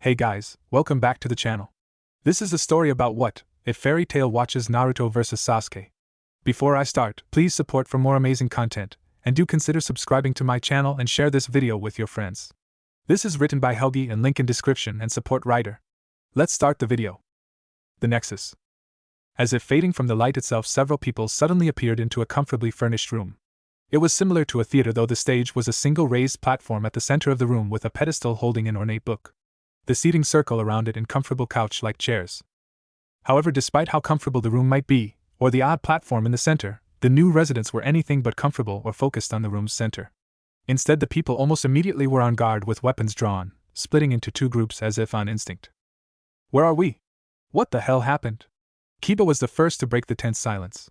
Hey guys, welcome back to the channel. This is a story about what if fairy tale watches Naruto vs Sasuke. Before I start, please support for more amazing content, and do consider subscribing to my channel and share this video with your friends. This is written by Helghy and link in description and support writer. Let's start the video. The Nexus. As if fading from the light itself, several people suddenly appeared into a comfortably furnished room. It was similar to a theater, though the stage was a single raised platform at the center of the room with a pedestal holding an ornate book. The seating circle around it in comfortable couch-like chairs. However, despite how comfortable the room might be, or the odd platform in the center, the new residents were anything but comfortable or focused on the room's center. Instead, the people almost immediately were on guard with weapons drawn, splitting into two groups as if on instinct. Where are we? What the hell happened? Kiba was the first to break the tense silence.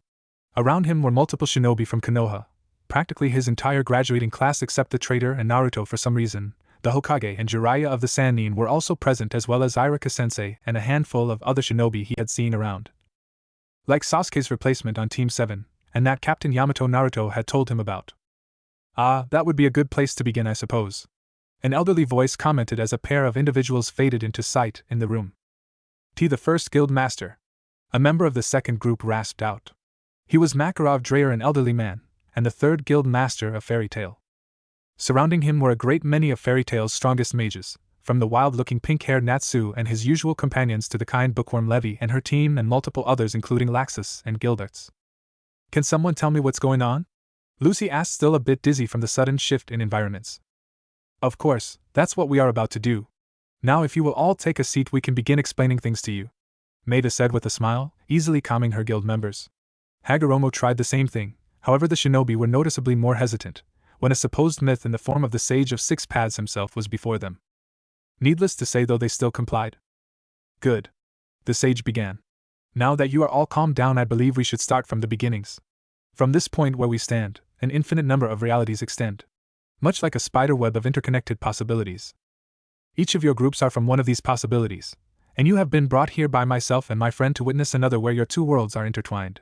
Around him were multiple shinobi from Konoha, practically his entire graduating class except the traitor and Naruto for some reason. The Hokage and Jiraiya of the Sannin were also present, as well as Iruka-sensei and a handful of other shinobi he had seen around. Like Sasuke's replacement on Team 7, and that Captain Yamato Naruto had told him about. Ah, that would be a good place to begin, I suppose. An elderly voice commented as a pair of individuals faded into sight in the room. T, the first guild master. A member of the second group rasped out. He was Makarov Dreyer, an elderly man, and the third guild master of Fairy Tail. Surrounding him were a great many of Fairy Tail's strongest mages, from the wild-looking pink-haired Natsu and his usual companions to the kind bookworm Levi and her team, and multiple others including Laxus and Gildarts. Can someone tell me what's going on? Lucy asked, still a bit dizzy from the sudden shift in environments. Of course, that's what we are about to do. Now if you will all take a seat, we can begin explaining things to you, Maida said with a smile, easily calming her guild members. Hagoromo tried the same thing, however the shinobi were noticeably more hesitant when a supposed myth in the form of the Sage of Six Paths himself was before them. Needless to say, though, they still complied. Good. The sage began. Now that you are all calmed down, I believe we should start from the beginnings. From this point where we stand, an infinite number of realities extend. Much like a spider web of interconnected possibilities. Each of your groups are from one of these possibilities, and you have been brought here by myself and my friend to witness another where your two worlds are intertwined.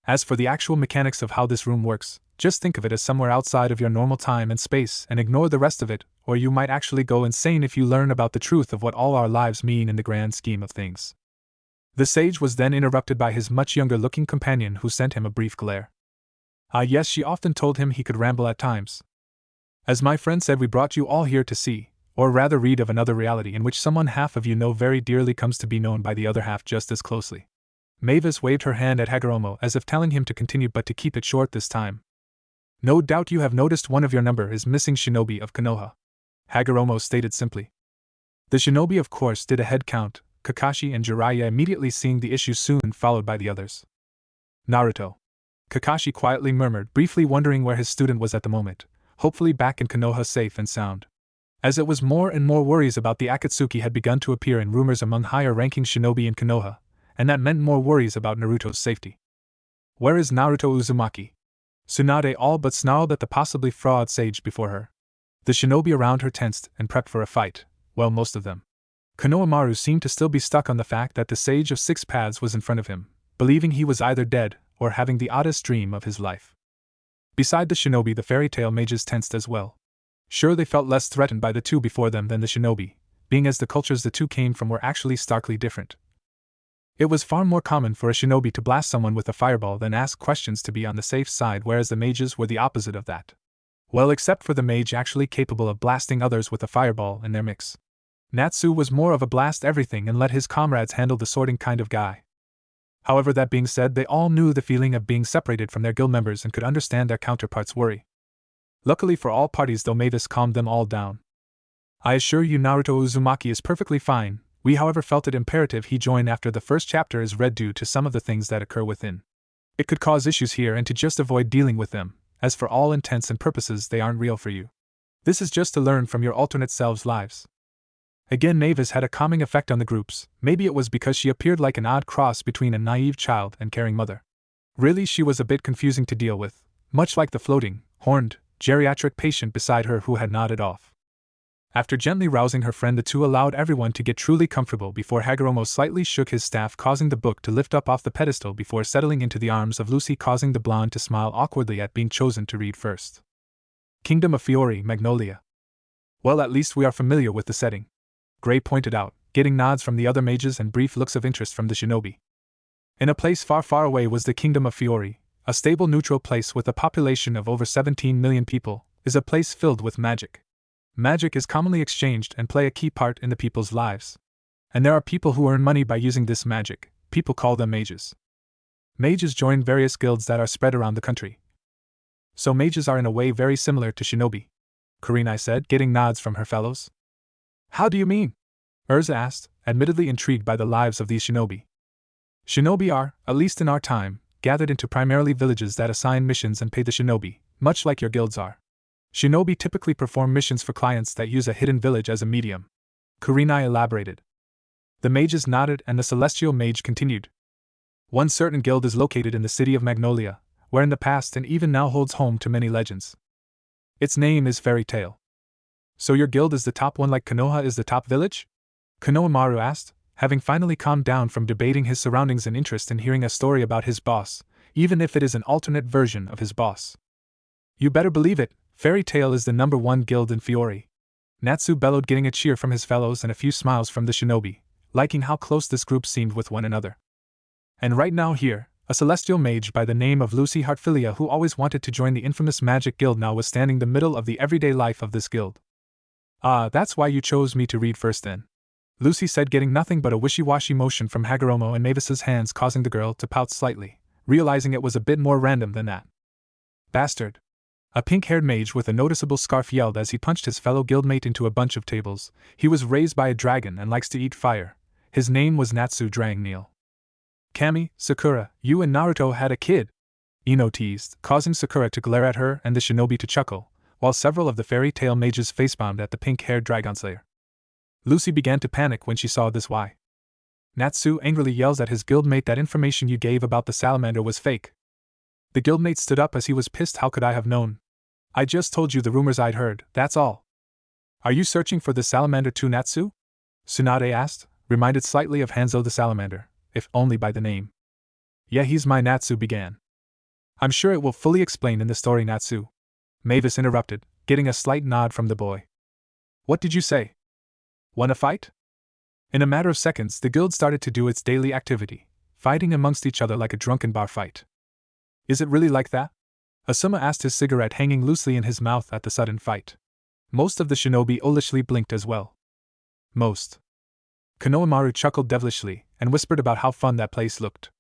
As for the actual mechanics of how this room works, just think of it as somewhere outside of your normal time and space and ignore the rest of it, or you might actually go insane if you learn about the truth of what all our lives mean in the grand scheme of things. The sage was then interrupted by his much younger-looking companion, who sent him a brief glare. Ah yes, she often told him he could ramble at times. As my friend said, we brought you all here to see, or rather read of another reality in which someone half of you know very dearly comes to be known by the other half just as closely. Mavis waved her hand at Hagoromo as if telling him to continue, but to keep it short this time. No doubt you have noticed one of your number is missing, shinobi of Konoha, Hagoromo stated simply. The shinobi of course did a head count, Kakashi and Jiraiya immediately seeing the issue, soon followed by the others. Naruto. Kakashi quietly murmured, briefly wondering where his student was at the moment, hopefully back in Konoha safe and sound. As it was, more and more worries about the Akatsuki had begun to appear in rumors among higher-ranking shinobi in Konoha, and that meant more worries about Naruto's safety. Where is Naruto Uzumaki? Tsunade all but snarled at the possibly fraud sage before her. The shinobi around her tensed and prepped for a fight, well, most of them. Konohamaru seemed to still be stuck on the fact that the Sage of Six Paths was in front of him, believing he was either dead or having the oddest dream of his life. Beside the shinobi, the fairy tale mages tensed as well. Sure, they felt less threatened by the two before them than the shinobi, being as the cultures the two came from were actually starkly different. It was far more common for a shinobi to blast someone with a fireball than ask questions to be on the safe side, whereas the mages were the opposite of that. Well, except for the mage actually capable of blasting others with a fireball in their mix. Natsu was more of a blast everything and let his comrades handle the sorting kind of guy. However, that being said, they all knew the feeling of being separated from their guild members and could understand their counterparts' worry. Luckily for all parties, though, Mavis calmed them all down. I assure you Naruto Uzumaki is perfectly fine. We however felt it imperative he join after the first chapter is read due to some of the things that occur within. It could cause issues here, and to just avoid dealing with them, as for all intents and purposes they aren't real for you. This is just to learn from your alternate selves' lives. Again, Mavis had a calming effect on the groups. Maybe it was because she appeared like an odd cross between a naive child and caring mother. Really, she was a bit confusing to deal with, much like the floating, horned, geriatric patient beside her who had nodded off. After gently rousing her friend, the two allowed everyone to get truly comfortable before Hagoromo slightly shook his staff, causing the book to lift up off the pedestal before settling into the arms of Lucy, causing the blonde to smile awkwardly at being chosen to read first. Kingdom of Fiori, Magnolia. Well, at least we are familiar with the setting. Gray pointed out, getting nods from the other mages and brief looks of interest from the shinobi. In a place far, far away was the kingdom of Fiori. A stable neutral place with a population of over 17 million people is a place filled with magic. Magic is commonly exchanged and play a key part in the people's lives. And there are people who earn money by using this magic. People call them mages. Mages join various guilds that are spread around the country. So mages are in a way very similar to shinobi, Kurenai said, getting nods from her fellows. How do you mean? Erza asked, admittedly intrigued by the lives of these shinobi. Shinobi are, at least in our time, gathered into primarily villages that assign missions and pay the shinobi, much like your guilds are. Shinobi typically perform missions for clients that use a hidden village as a medium. Kurenai elaborated. The mages nodded and the celestial mage continued. One certain guild is located in the city of Magnolia, where in the past and even now holds home to many legends. Its name is Fairy Tale. So your guild is the top one like Konoha is the top village? Konohamaru asked, having finally calmed down from debating his surroundings and interest in hearing a story about his boss, even if it is an alternate version of his boss. You better believe it, Fairy Tale is the #1 guild in Fiori. Natsu bellowed, getting a cheer from his fellows and a few smiles from the shinobi, liking how close this group seemed with one another. And right now here, a celestial mage by the name of Lucy Heartfilia, who always wanted to join the infamous magic guild, now was standing the middle of the everyday life of this guild. Ah, that's why you chose me to read first then, Lucy said, getting nothing but a wishy-washy motion from Hagoromo and Mavis's hands, causing the girl to pout slightly, realizing it was a bit more random than that. Bastard! A pink-haired mage with a noticeable scarf yelled as he punched his fellow guildmate into a bunch of tables. He was raised by a dragon and likes to eat fire. His name was Natsu Drangneil. Kami, Sakura, you and Naruto had a kid? Ino teased, causing Sakura to glare at her and the shinobi to chuckle, while several of the Fairy Tale mages facepalmed at the pink-haired dragonslayer. Lucy began to panic when she saw this. Why? Natsu angrily yells at his guildmate that information you gave about the salamander was fake. The guildmate stood up as he was pissed. How could I have known? I just told you the rumors I'd heard, that's all. Are you searching for the salamander too, Natsu? Tsunade asked, reminded slightly of Hanzo the salamander, if only by the name. Yeah, he's my Natsu began. I'm sure it will fully explain in the story, Natsu. Mavis interrupted, getting a slight nod from the boy. What did you say? Want a fight? In a matter of seconds, the guild started to do its daily activity, fighting amongst each other like a drunken bar fight. Is it really like that? Asuma asked, his cigarette hanging loosely in his mouth at the sudden fight. Most of the shinobi owlishly blinked as well. Most. Konohamaru chuckled devilishly and whispered about how fun that place looked.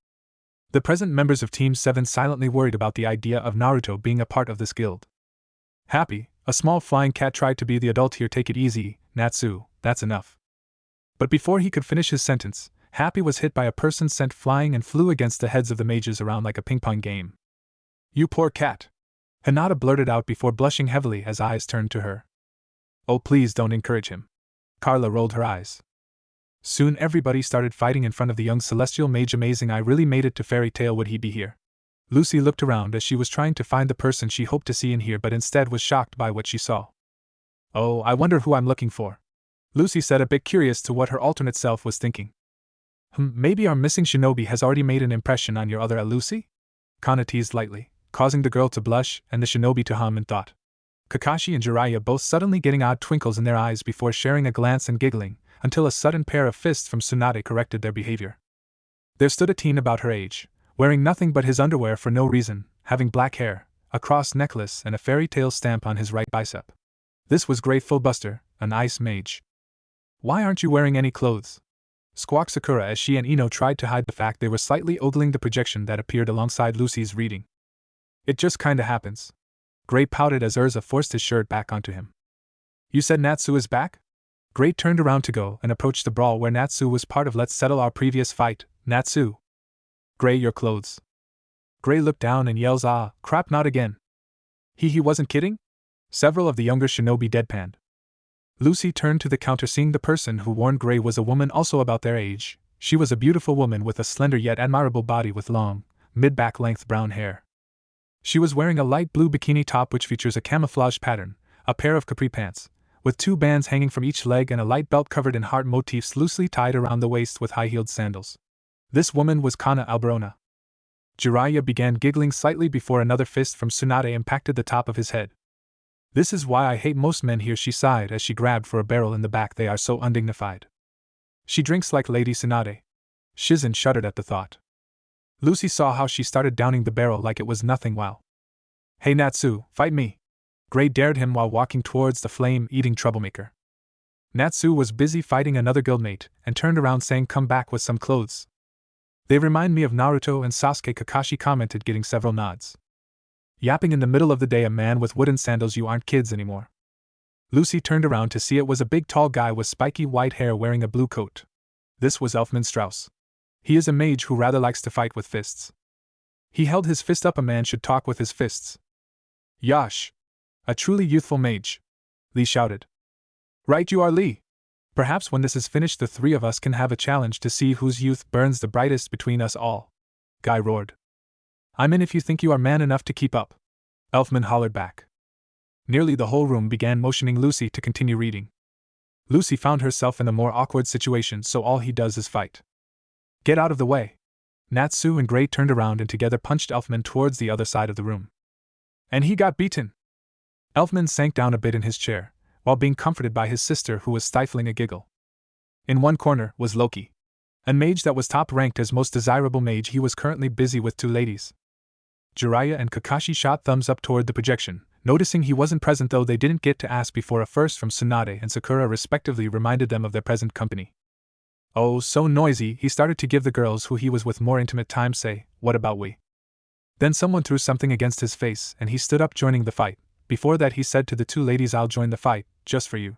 The present members of Team 7 silently worried about the idea of Naruto being a part of this guild. Happy, a small flying cat, tried to be the adult here. Take it easy, Natsu, that's enough. But before he could finish his sentence, Happy was hit by a person sent flying and flew against the heads of the mages around like a ping-pong game. You poor cat. Hinata blurted out before blushing heavily as eyes turned to her. Oh, please don't encourage him. Carla rolled her eyes. Soon everybody started fighting in front of the young celestial mage. Amazing, I really made it to Fairy Tale. Would he be here? Lucy looked around as she was trying to find the person she hoped to see in here, but instead was shocked by what she saw. Oh, I wonder who I'm looking for, Lucy said, a bit curious to what her alternate self was thinking. Maybe our missing shinobi has already made an impression on your other Lucy? Kana teased lightly, causing the girl to blush and the shinobi to hum in thought. Kakashi and Jiraiya both suddenly getting odd twinkles in their eyes before sharing a glance and giggling, until a sudden pair of fists from Tsunade corrected their behavior. There stood a teen about her age, wearing nothing but his underwear for no reason, having black hair, a cross necklace and a Fairy Tale stamp on his right bicep. This was Great Fullbuster, an ice mage. Why aren't you wearing any clothes? Squawked Sakura as she and Ino tried to hide the fact they were slightly ogling the projection that appeared alongside Lucy's reading. It just kinda happens. Gray pouted as Erza forced his shirt back onto him. You said Natsu is back? Gray turned around to go and approach the brawl where Natsu was part of. Let's settle our previous fight, Natsu. Gray, your clothes. Gray looked down and yells, ah, crap, not again. He wasn't kidding? Several of the younger shinobi deadpanned. Lucy turned to the counter, seeing the person who warned Gray was a woman also about their age. She was a beautiful woman with a slender yet admirable body with long, mid-back length brown hair. She was wearing a light blue bikini top which features a camouflage pattern, a pair of capri pants, with 2 bands hanging from each leg and a light belt covered in heart motifs loosely tied around the waist with high-heeled sandals. This woman was Kana Alberona. Jiraiya began giggling slightly before another fist from Tsunade impacted the top of his head. This is why I hate most men here, she sighed as she grabbed for a barrel in the back. They are so undignified. She drinks like Lady Tsunade. Shizen shuddered at the thought. Lucy saw how she started downing the barrel like it was nothing while. Hey Natsu, fight me! Gray dared him while walking towards the flame-eating troublemaker. Natsu was busy fighting another guildmate and turned around saying, come back with some clothes. They remind me of Naruto and Sasuke, Kakashi commented, getting several nods. Yapping in the middle of the day, a man with wooden sandals, you aren't kids anymore. Lucy turned around to see it was a big tall guy with spiky white hair wearing a blue coat. This was Elfman Strauss. He is a mage who rather likes to fight with fists. He held his fist up. A man should talk with his fists. Yash! A truly youthful mage. Lee shouted. Right you are, Lee. Perhaps when this is finished the three of us can have a challenge to see whose youth burns the brightest between us all. Guy roared. I'm in if you think you are man enough to keep up. Elfman hollered back. Nearly the whole room began motioning Lucy to continue reading. Lucy found herself in a more awkward situation, so all he does is fight. Get out of the way. Natsu and Gray turned around and together punched Elfman towards the other side of the room. And he got beaten. Elfman sank down a bit in his chair, while being comforted by his sister, who was stifling a giggle. In one corner was Loki, a mage that was top-ranked as most desirable mage. He was currently busy with two ladies. Jiraiya and Kakashi shot thumbs up toward the projection, noticing he wasn't present, though they didn't get to ask before. A first from Tsunade and Sakura respectively reminded them of their present company. Oh, so noisy, he started to give the girls who he was with more intimate time. Say, what about we? Then someone threw something against his face and he stood up, joining the fight. Before that he said to the two ladies, I'll join the fight, just for you.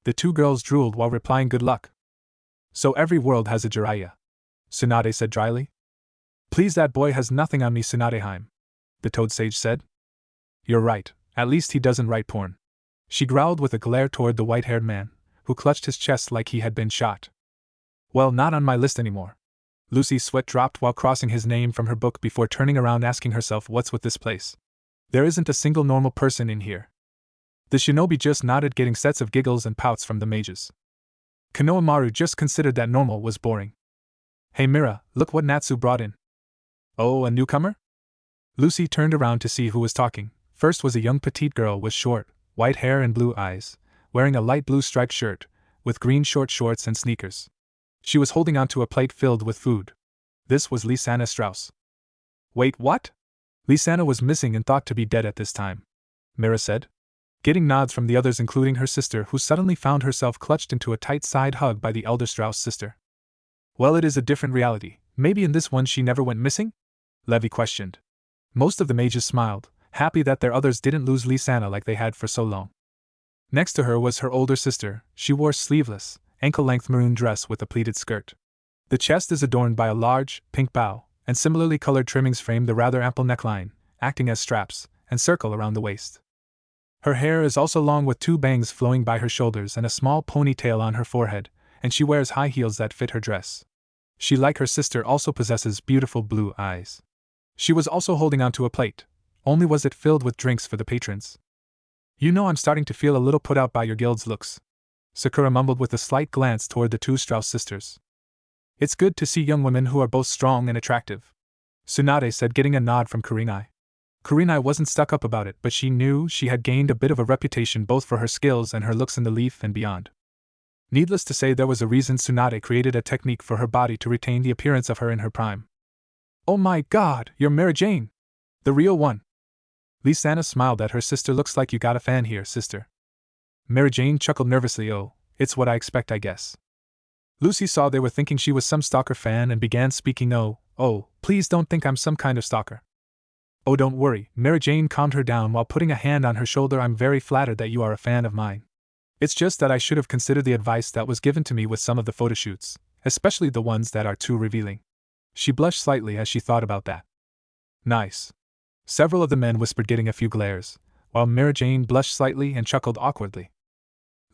The two girls drooled while replying, good luck. So every world has a Jiraiya, Tsunade said dryly. Please, that boy has nothing on me, Tsunadeheim, the Toad Sage said. You're right, at least he doesn't write porn. She growled with a glare toward the white-haired man, who clutched his chest like he had been shot. Well, not on my list anymore. Lucy's sweat dropped while crossing his name from her book before turning around, asking herself, what's with this place? There isn't a single normal person in here. The shinobi just nodded, getting sets of giggles and pouts from the mages. Konohamaru just considered that normal was boring. Hey Mira, look what Natsu brought in. Oh, a newcomer? Lucy turned around to see who was talking. First was a young petite girl with short, white hair and blue eyes, wearing a light blue striped shirt, with green short shorts and sneakers. She was holding onto a plate filled with food. This was Lysana Strauss. Wait, what? Lysana was missing and thought to be dead at this time, Mira said, getting nods from the others, including her sister, who suddenly found herself clutched into a tight side hug by the elder Strauss sister. Well, it is a different reality. Maybe in this one she never went missing? Levi questioned. Most of the mages smiled, happy that their others didn't lose Lysana like they had for so long. Next to her was her older sister. She wore sleeveless, ankle-length maroon dress with a pleated skirt. The chest is adorned by a large, pink bow, and similarly colored trimmings frame the rather ample neckline, acting as straps, and circle around the waist. Her hair is also long with two bangs flowing by her shoulders and a small ponytail on her forehead, and she wears high heels that fit her dress. She, like her sister, also possesses beautiful blue eyes. She was also holding onto a plate, only was it filled with drinks for the patrons. You know, I'm starting to feel a little put out by your guild's looks, Sakura mumbled with a slight glance toward the two Strauss sisters. It's good to see young women who are both strong and attractive, Tsunade said, getting a nod from Kurenai. Kurenai wasn't stuck up about it, but she knew she had gained a bit of a reputation both for her skills and her looks in the Leaf and beyond. Needless to say, there was a reason Tsunade created a technique for her body to retain the appearance of her in her prime. Oh my god, you're Mary Jane! The real one! Lysana smiled at her sister. Looks like you got a fan here, sister. Mary Jane chuckled nervously. Oh, it's what I expect, I guess. Lucy saw they were thinking she was some stalker fan and began speaking. Oh, please don't think I'm some kind of stalker. Oh, don't worry, Mary Jane calmed her down while putting a hand on her shoulder. I'm very flattered that you are a fan of mine. It's just that I should have considered the advice that was given to me with some of the photoshoots, especially the ones that are too revealing. She blushed slightly as she thought about that. Nice. Several of the men whispered, getting a few glares, while Mary Jane blushed slightly and chuckled awkwardly.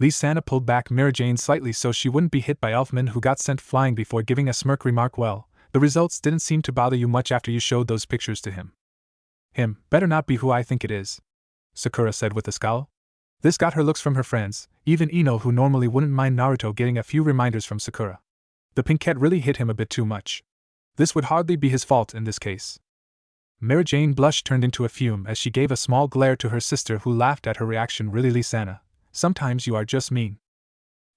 Lysana pulled back Mary Jane slightly so she wouldn't be hit by Elfman, who got sent flying, before giving a smirk remark. Well, the results didn't seem to bother you much after you showed those pictures to him. Him better not be who I think it is, Sakura said with a scowl. This got her looks from her friends, even Ino, who normally wouldn't mind Naruto getting a few reminders from Sakura. The pinkette really hit him a bit too much. This would hardly be his fault in this case. Mary Jane blush turned into a fume as she gave a small glare to her sister, who laughed at her reaction. Really, Lysana? Sometimes you are just mean.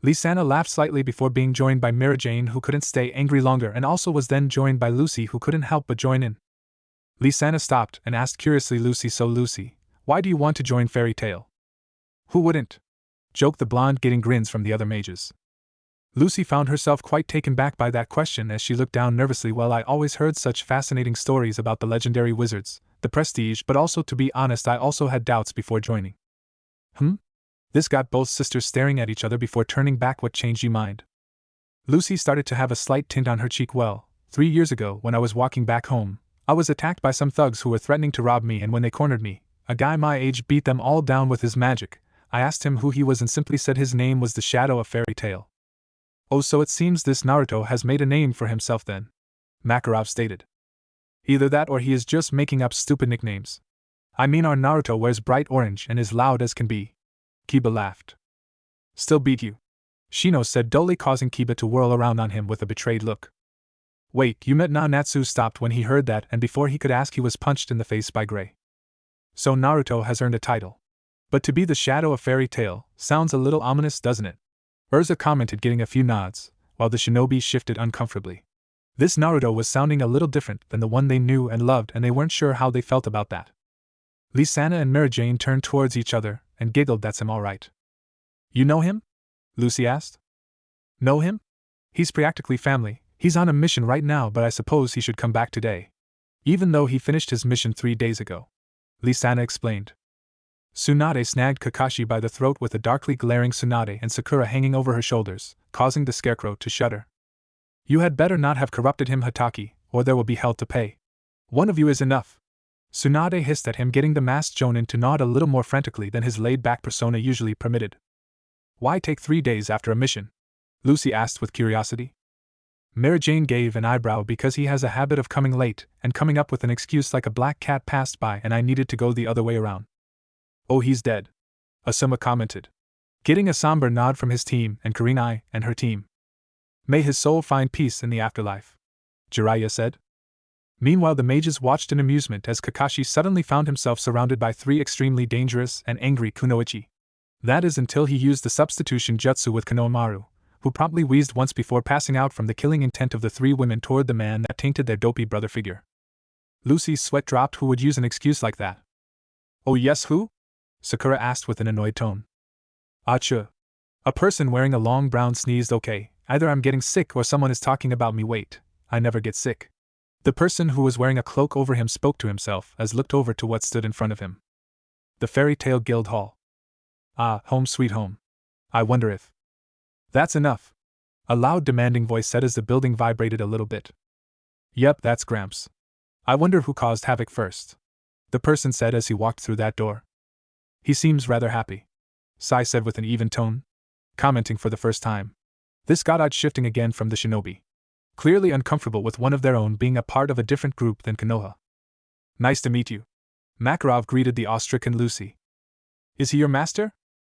Lysana laughed slightly before being joined by Mary Jane, who couldn't stay angry longer, and also was then joined by Lucy, who couldn't help but join in. Lysana stopped and asked curiously, Lucy, so Lucy, why do you want to join Fairy Tail? Who wouldn't? Joked the blonde, getting grins from the other mages. Lucy found herself quite taken back by that question as she looked down nervously. Well, I always heard such fascinating stories about the legendary wizards, the prestige, but also, to be honest, I also had doubts before joining. This got both sisters staring at each other before turning back. What changed your mind? Lucy started to have a slight tint on her cheek. Well, 3 years ago, when I was walking back home, I was attacked by some thugs who were threatening to rob me, and when they cornered me, a guy my age beat them all down with his magic. I asked him who he was and simply said his name was the Shadow of Fairy Tail. Oh, so it seems this Naruto has made a name for himself then, Makarov stated. Either that or he is just making up stupid nicknames. I mean, our Naruto wears bright orange and is loud as can be. Kiba laughed. Still beat you? Shino said dully, causing Kiba to whirl around on him with a betrayed look. Wait, you met Natsu stopped when he heard that, and before he could ask he was punched in the face by Gray. So Naruto has earned a title. But to be the Shadow of Fairy Tail sounds a little ominous, doesn't it? Erza commented, getting a few nods, while the shinobi shifted uncomfortably. This Naruto was sounding a little different than the one they knew and loved, and they weren't sure how they felt about that. Lysana and Mary Jane turned towards each other and giggled. That's him, all right. You know him? Lucy asked. Know him? He's practically family. He's on a mission right now, but I suppose he should come back today. Even though he finished his mission 3 days ago. Lysana explained. Tsunade snagged Kakashi by the throat with a darkly glaring Tsunade and Sakura hanging over her shoulders, causing the scarecrow to shudder. You had better not have corrupted him, Hataki, or there will be hell to pay. One of you is enough. Tsunade hissed at him, getting the masked Jonin to nod a little more frantically than his laid-back persona usually permitted. Why take 3 days after a mission? Lucy asked with curiosity. Mary Jane gave an eyebrow. Because he has a habit of coming late and coming up with an excuse like a black cat passed by and I needed to go the other way around. Oh, he's dead, Asuma commented, getting a somber nod from his team and Kurenai and her team. May his soul find peace in the afterlife, Jiraiya said. Meanwhile, the mages watched in amusement as Kakashi suddenly found himself surrounded by 3 extremely dangerous and angry kunoichi. That is until he used the substitution jutsu with Konohamaru, who promptly wheezed once before passing out from the killing intent of the 3 women toward the man that tainted their dopey brother figure. Lucy's sweat dropped. Who would use an excuse like that? Oh yes, who? Sakura asked with an annoyed tone. Achoo. A person wearing a long brown sneezed. Okay, either I'm getting sick or someone is talking about me. Wait, I never get sick. The person who was wearing a cloak over him spoke to himself as looked over to what stood in front of him. The Fairy Tail Guild Hall. Ah, home sweet home. I wonder if... That's enough. A loud demanding voice said as the building vibrated a little bit. Yep, that's Gramps. I wonder who caused havoc first. The person said as he walked through that door. He seems rather happy, Sai said with an even tone, commenting for the first time. This got odd, shifting again from the shinobi. Clearly uncomfortable with one of their own being a part of a different group than Konoha. Nice to meet you. Makarov greeted the awe-stricken Lucy. Is he your master?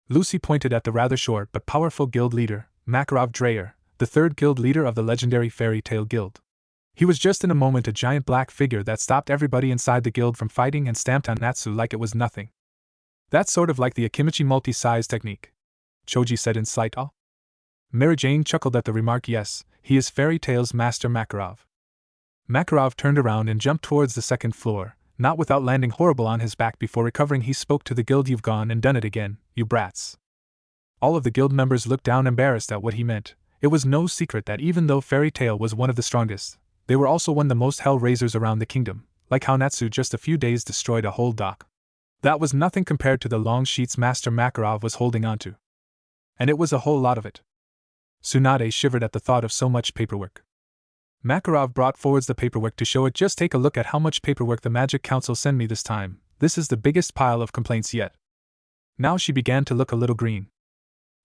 Lucy pointed at the rather short but powerful guild leader, Makarov Dreyer, the 3rd guild leader of the legendary Fairy Tail Guild. He was just in a moment a giant black figure that stopped everybody inside the guild from fighting and stamped on Natsu like it was nothing. That's sort of like the Akimichi multi-size technique, Choji said in slight awe. Mary Jane chuckled at the remark. Yes, he is Fairy Tail's master Makarov. Makarov turned around and jumped towards the 2nd floor, not without landing horrible on his back. Before recovering, he spoke to the guild. You've gone and done it again, you brats. All of the guild members looked down, embarrassed at what he meant. It was no secret that even though Fairy Tail was one of the strongest, they were also one of the most hell-raisers around the kingdom, like how Natsu just a few days destroyed a whole dock. That was nothing compared to the long sheets Master Makarov was holding onto. And it was a whole lot of it. Tsunade shivered at the thought of so much paperwork. Makarov brought forwards the paperwork to show it. Just take a look at how much paperwork the Magic Council sent me this time. This is the biggest pile of complaints yet. Now she began to look a little green.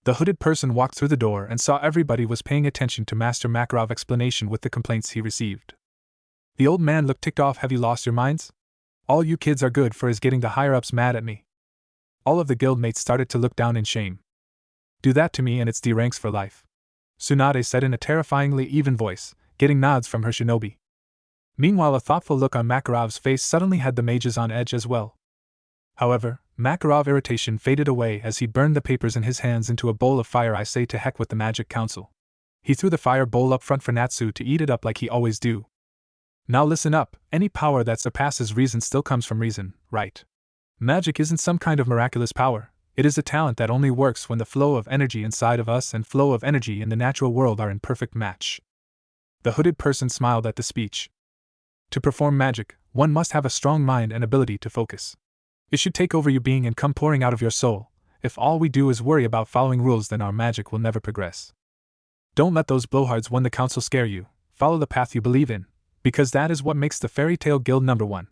The hooded person walked through the door and saw everybody was paying attention to Master Makarov's explanation with the complaints he received. The old man looked ticked off. Have you lost your minds? All you kids are good for is getting the higher-ups mad at me. All of the guildmates started to look down in shame. Do that to me and it's D ranks for life, Tsunade said in a terrifyingly even voice, getting nods from her shinobi. Meanwhile, a thoughtful look on Makarov's face suddenly had the mages on edge as well. However, Makarov irritation faded away as he burned the papers in his hands into a bowl of fire. I say to heck with the magic council. He threw the fire bowl up front for Natsu to eat it up like he always do. Now listen up, any power that surpasses reason still comes from reason, right? Magic isn't some kind of miraculous power, it is a talent that only works when the flow of energy inside of us and flow of energy in the natural world are in perfect match. The hooded person smiled at the speech. To perform magic, one must have a strong mind and ability to focus. It should take over your being and come pouring out of your soul. If all we do is worry about following rules, then our magic will never progress. Don't let those blowhards won the council scare you, follow the path you believe in, because that is what makes the Fairy Tale Guild number one.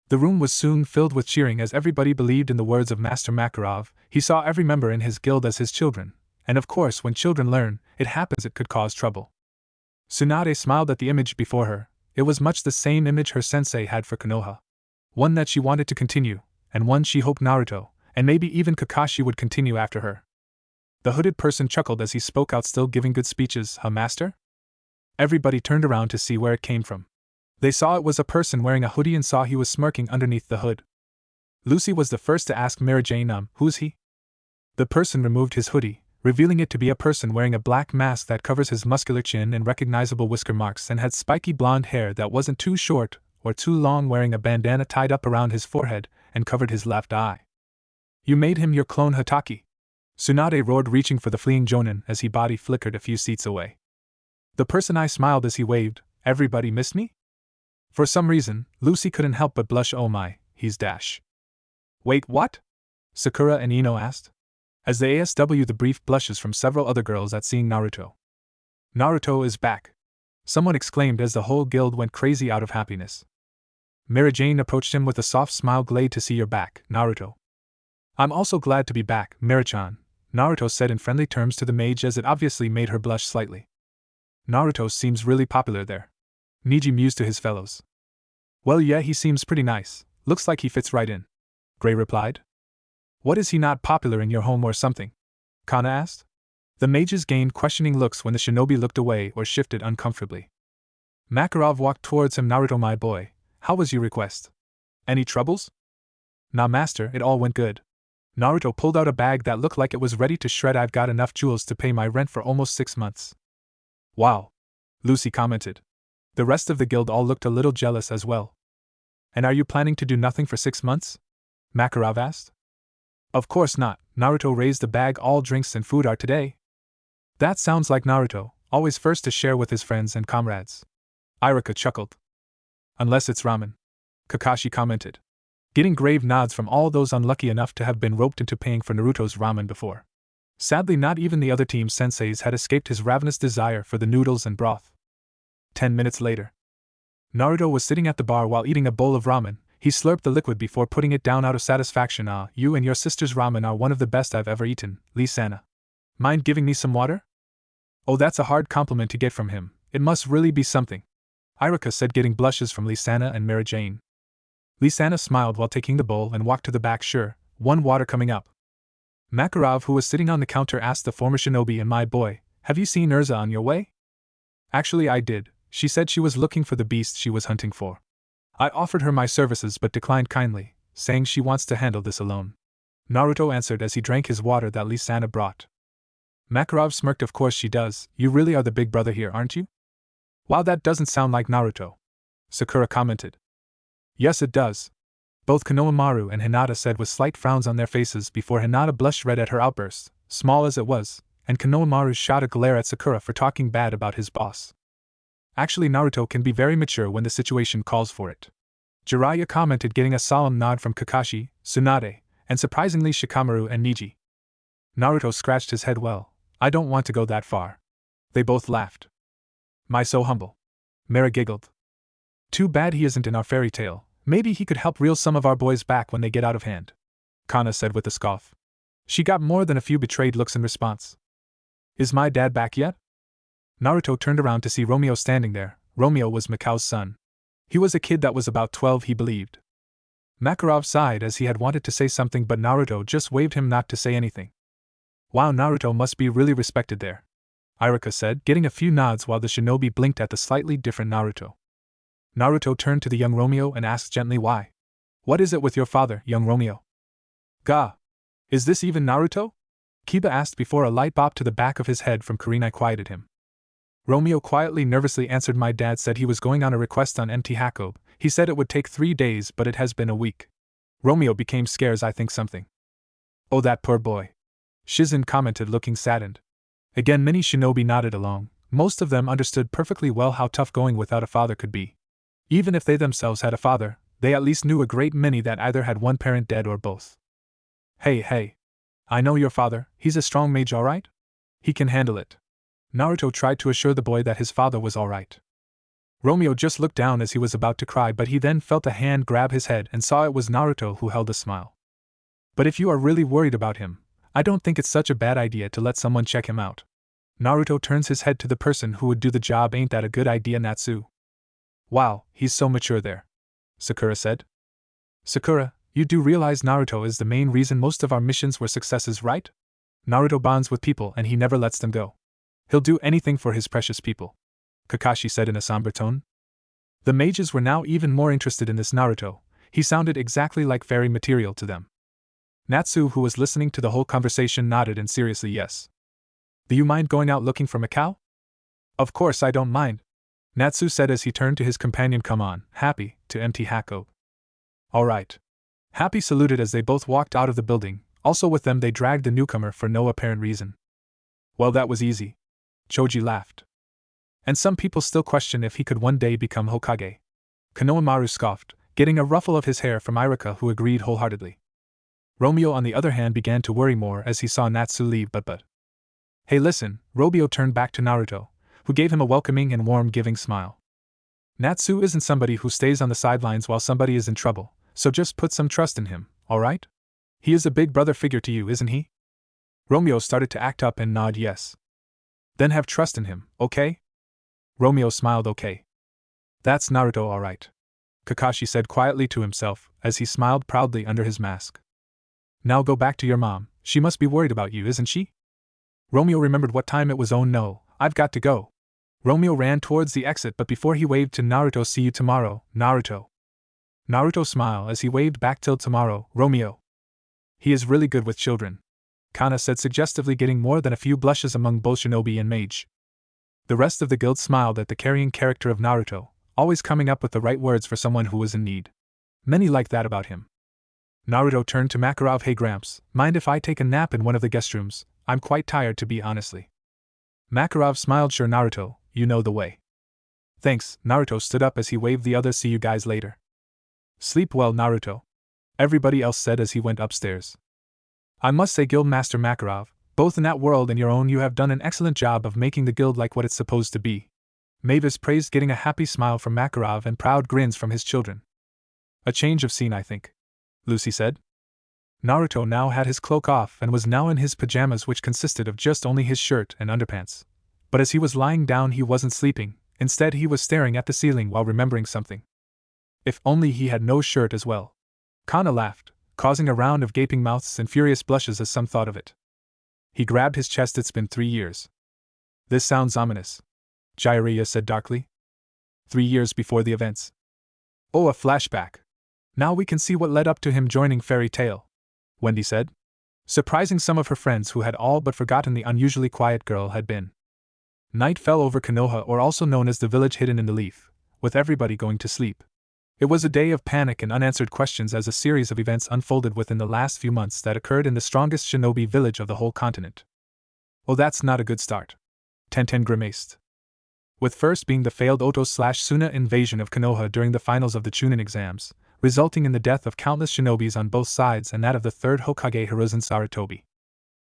The room was soon filled with cheering as everybody believed in the words of Master Makarov. He saw every member in his guild as his children, and of course when children learn, it happens it could cause trouble. Tsunade smiled at the image before her. It was much the same image her sensei had for Konoha. One that she wanted to continue, and one she hoped Naruto, and maybe even Kakashi would continue after her. The hooded person chuckled as he spoke out, still giving good speeches, huh, master? Everybody turned around to see where it came from. They saw it was a person wearing a hoodie and saw he was smirking underneath the hood. Lucy was the first to ask Mary Jane, who's he? The person removed his hoodie, revealing it to be a person wearing a black mask that covers his muscular chin and recognizable whisker marks, and had spiky blonde hair that wasn't too short or too long, wearing a bandana tied up around his forehead and covered his left eye. You made him your clone Hataki? Tsunade roared, reaching for the fleeing Jonin as he body flickered a few seats away. The person I smiled as he waved. Everybody missed me? For some reason, Lucy couldn't help but blush. Oh my, he's Dash. Wait, what? Sakura and Ino asked. As they ASW the brief blushes from several other girls at seeing Naruto. Naruto is back! Someone exclaimed as the whole guild went crazy out of happiness. Mary Jane approached him with a soft smile. Glad to see you're back, Naruto. I'm also glad to be back, Mary-chan, Naruto said in friendly terms to the mage, as it obviously made her blush slightly. Naruto seems really popular there. Niji mused to his fellows. Well, yeah, he seems pretty nice. Looks like he fits right in. Gray replied. What, is he not popular in your home or something? Kana asked. The mages gained questioning looks when the shinobi looked away or shifted uncomfortably. Makarov walked towards him. Naruto, my boy, how was your request? Any troubles? Nah, master, it all went good. Naruto pulled out a bag that looked like it was ready to shred. I've got enough jewels to pay my rent for almost 6 months. Wow, Lucy commented. The rest of the guild all looked a little jealous as well. And are you planning to do nothing for 6 months? Makarov asked. Of course not, Naruto raised the bag. All drinks and food are today. That sounds like Naruto, always first to share with his friends and comrades. Iruka chuckled. Unless it's ramen, Kakashi commented. Getting grave nods from all those unlucky enough to have been roped into paying for Naruto's ramen before. Sadly, not even the other team senseis had escaped his ravenous desire for the noodles and broth. 10 minutes later, Naruto was sitting at the bar while eating a bowl of ramen. He slurped the liquid before putting it down out of satisfaction. Ah, you and your sister's ramen are one of the best I've ever eaten, Lee-sana. Mind giving me some water? Oh, that's a hard compliment to get from him. It must really be something, Iruka said, getting blushes from Lee-sana and Mary Jane. Lee-sana smiled while taking the bowl and walked to the back. Sure, one water coming up. Makarov, who was sitting on the counter, asked the former shinobi, and my boy, have you seen Erza on your way? Actually, I did. She said she was looking for the beast she was hunting for. I offered her my services but declined kindly, saying she wants to handle this alone. Naruto answered as he drank his water that Lee-sana brought. Makarov smirked. Of course she does. You really are the big brother here, aren't you? Wow, that doesn't sound like Naruto, Sakura commented. Yes, it does. Both Konohamaru and Hinata said with slight frowns on their faces before Hinata blushed red at her outburst, small as it was, and Konohamaru shot a glare at Sakura for talking bad about his boss. Actually, Naruto can be very mature when the situation calls for it, Jiraiya commented, getting a solemn nod from Kakashi, Tsunade, and surprisingly Shikamaru and Niji. Naruto scratched his head. Well, I don't want to go that far. They both laughed. My, so humble. Mera giggled. Too bad he isn't in our fairy tale. Maybe he could help reel some of our boys back when they get out of hand, Kana said with a scoff. She got more than a few betrayed looks in response. Is my dad back yet? Naruto turned around to see Romeo standing there. Romeo was Mikao's son. He was a kid that was about 12, he believed. Makarov sighed as he had wanted to say something, but Naruto just waved him not to say anything. Wow, Naruto must be really respected there, Iruka said, getting a few nods while the shinobi blinked at the slightly different Naruto. Naruto turned to the young Romeo and asked gently why. What is it with your father, young Romeo? Gah! Is this even Naruto? Kiba asked before a light bop to the back of his head from Kurenai quieted him. Romeo quietly nervously answered, my dad said he was going on a request on MT Hakob. He said it would take 3 days but it has been a week. Romeo became scared. I think something. Oh, that poor boy. Shizen commented, looking saddened. Again many shinobi nodded along. Most of them understood perfectly well how tough going without a father could be. Even if they themselves had a father, they at least knew a great many that either had one parent dead or both. Hey. I know your father, he's a strong mage, alright? He can handle it. Naruto tried to assure the boy that his father was alright. Romeo just looked down as he was about to cry, but he then felt a hand grab his head and saw it was Naruto, who held a smile. But if you are really worried about him, I don't think it's such a bad idea to let someone check him out. Naruto turns his head to the person who would do the job. Ain't that a good idea, Natsu? Wow, he's so mature there. Sakura said. Sakura, you do realize Naruto is the main reason most of our missions were successes, right? Naruto bonds with people and he never lets them go. He'll do anything for his precious people, Kakashi said in a somber tone. The mages were now even more interested in this Naruto. He sounded exactly like fairy material to them. Natsu, who was listening to the whole conversation, nodded and seriously yes. Do you mind going out looking for Macau? Of course I don't mind, Natsu said as he turned to his companion. Come on, Happy, to MT Hakob. Alright. Happy saluted as they both walked out of the building. Also with them they dragged the newcomer for no apparent reason. Well, that was easy. Choji laughed. And some people still question if he could one day become Hokage. Konohamaru scoffed, getting a ruffle of his hair from Irika, who agreed wholeheartedly. Romeo on the other hand began to worry more as he saw Natsu leave. But. Hey listen, Romeo turned back to Naruto, who gave him a welcoming and warm-giving smile. Natsu isn't somebody who stays on the sidelines while somebody is in trouble, so just put some trust in him, alright? He is a big brother figure to you, isn't he? Romeo started to act up and nod yes. Then have trust in him, okay? Romeo smiled. Okay. That's Naruto, alright. Kakashi said quietly to himself, as he smiled proudly under his mask. Now go back to your mom, she must be worried about you, isn't she? Romeo remembered what time it was. Oh no, I've got to go. Romeo ran towards the exit, but before he waved to Naruto, see you tomorrow, Naruto. Naruto smiled as he waved back till tomorrow, Romeo. He is really good with children, Kana said suggestively, getting more than a few blushes among both shinobi and mage. The rest of the guild smiled at the carrying character of Naruto, always coming up with the right words for someone who was in need. Many liked that about him. Naruto turned to Makarov. Hey Gramps, mind if I take a nap in one of the guest rooms? I'm quite tired, to be honestly. Makarov smiled. Sure Naruto, you know the way. Thanks. Naruto stood up as he waved the others. See you guys later. Sleep well, Naruto, everybody else said as he went upstairs. I must say, Guildmaster Makarov, both in that world and your own, you have done an excellent job of making the guild like what it's supposed to be. Mavis praised, getting a happy smile from Makarov and proud grins from his children. A change of scene, I think, Lucy said. Naruto now had his cloak off and was now in his pajamas, which consisted of just only his shirt and underpants. But as he was lying down, he wasn't sleeping. Instead, he was staring at the ceiling while remembering something. If only he had no shirt as well. Kana laughed, causing a round of gaping mouths and furious blushes as some thought of it. He grabbed his chest. It's been 3 years. This sounds ominous, Jiraiya said darkly. 3 years before the events. Oh, a flashback. Now we can see what led up to him joining Fairy Tail, Wendy said, surprising some of her friends who had all but forgotten the unusually quiet girl had been. Night fell over Konoha, or also known as the village hidden in the leaf, with everybody going to sleep. It was a day of panic and unanswered questions as a series of events unfolded within the last few months that occurred in the strongest shinobi village of the whole continent. Oh, that's not a good start, Tenten grimaced. With first being the failed Oto/Suna invasion of Konoha during the finals of the Chunin exams, resulting in the death of countless shinobis on both sides, and that of the third Hokage Hiruzen Sarutobi.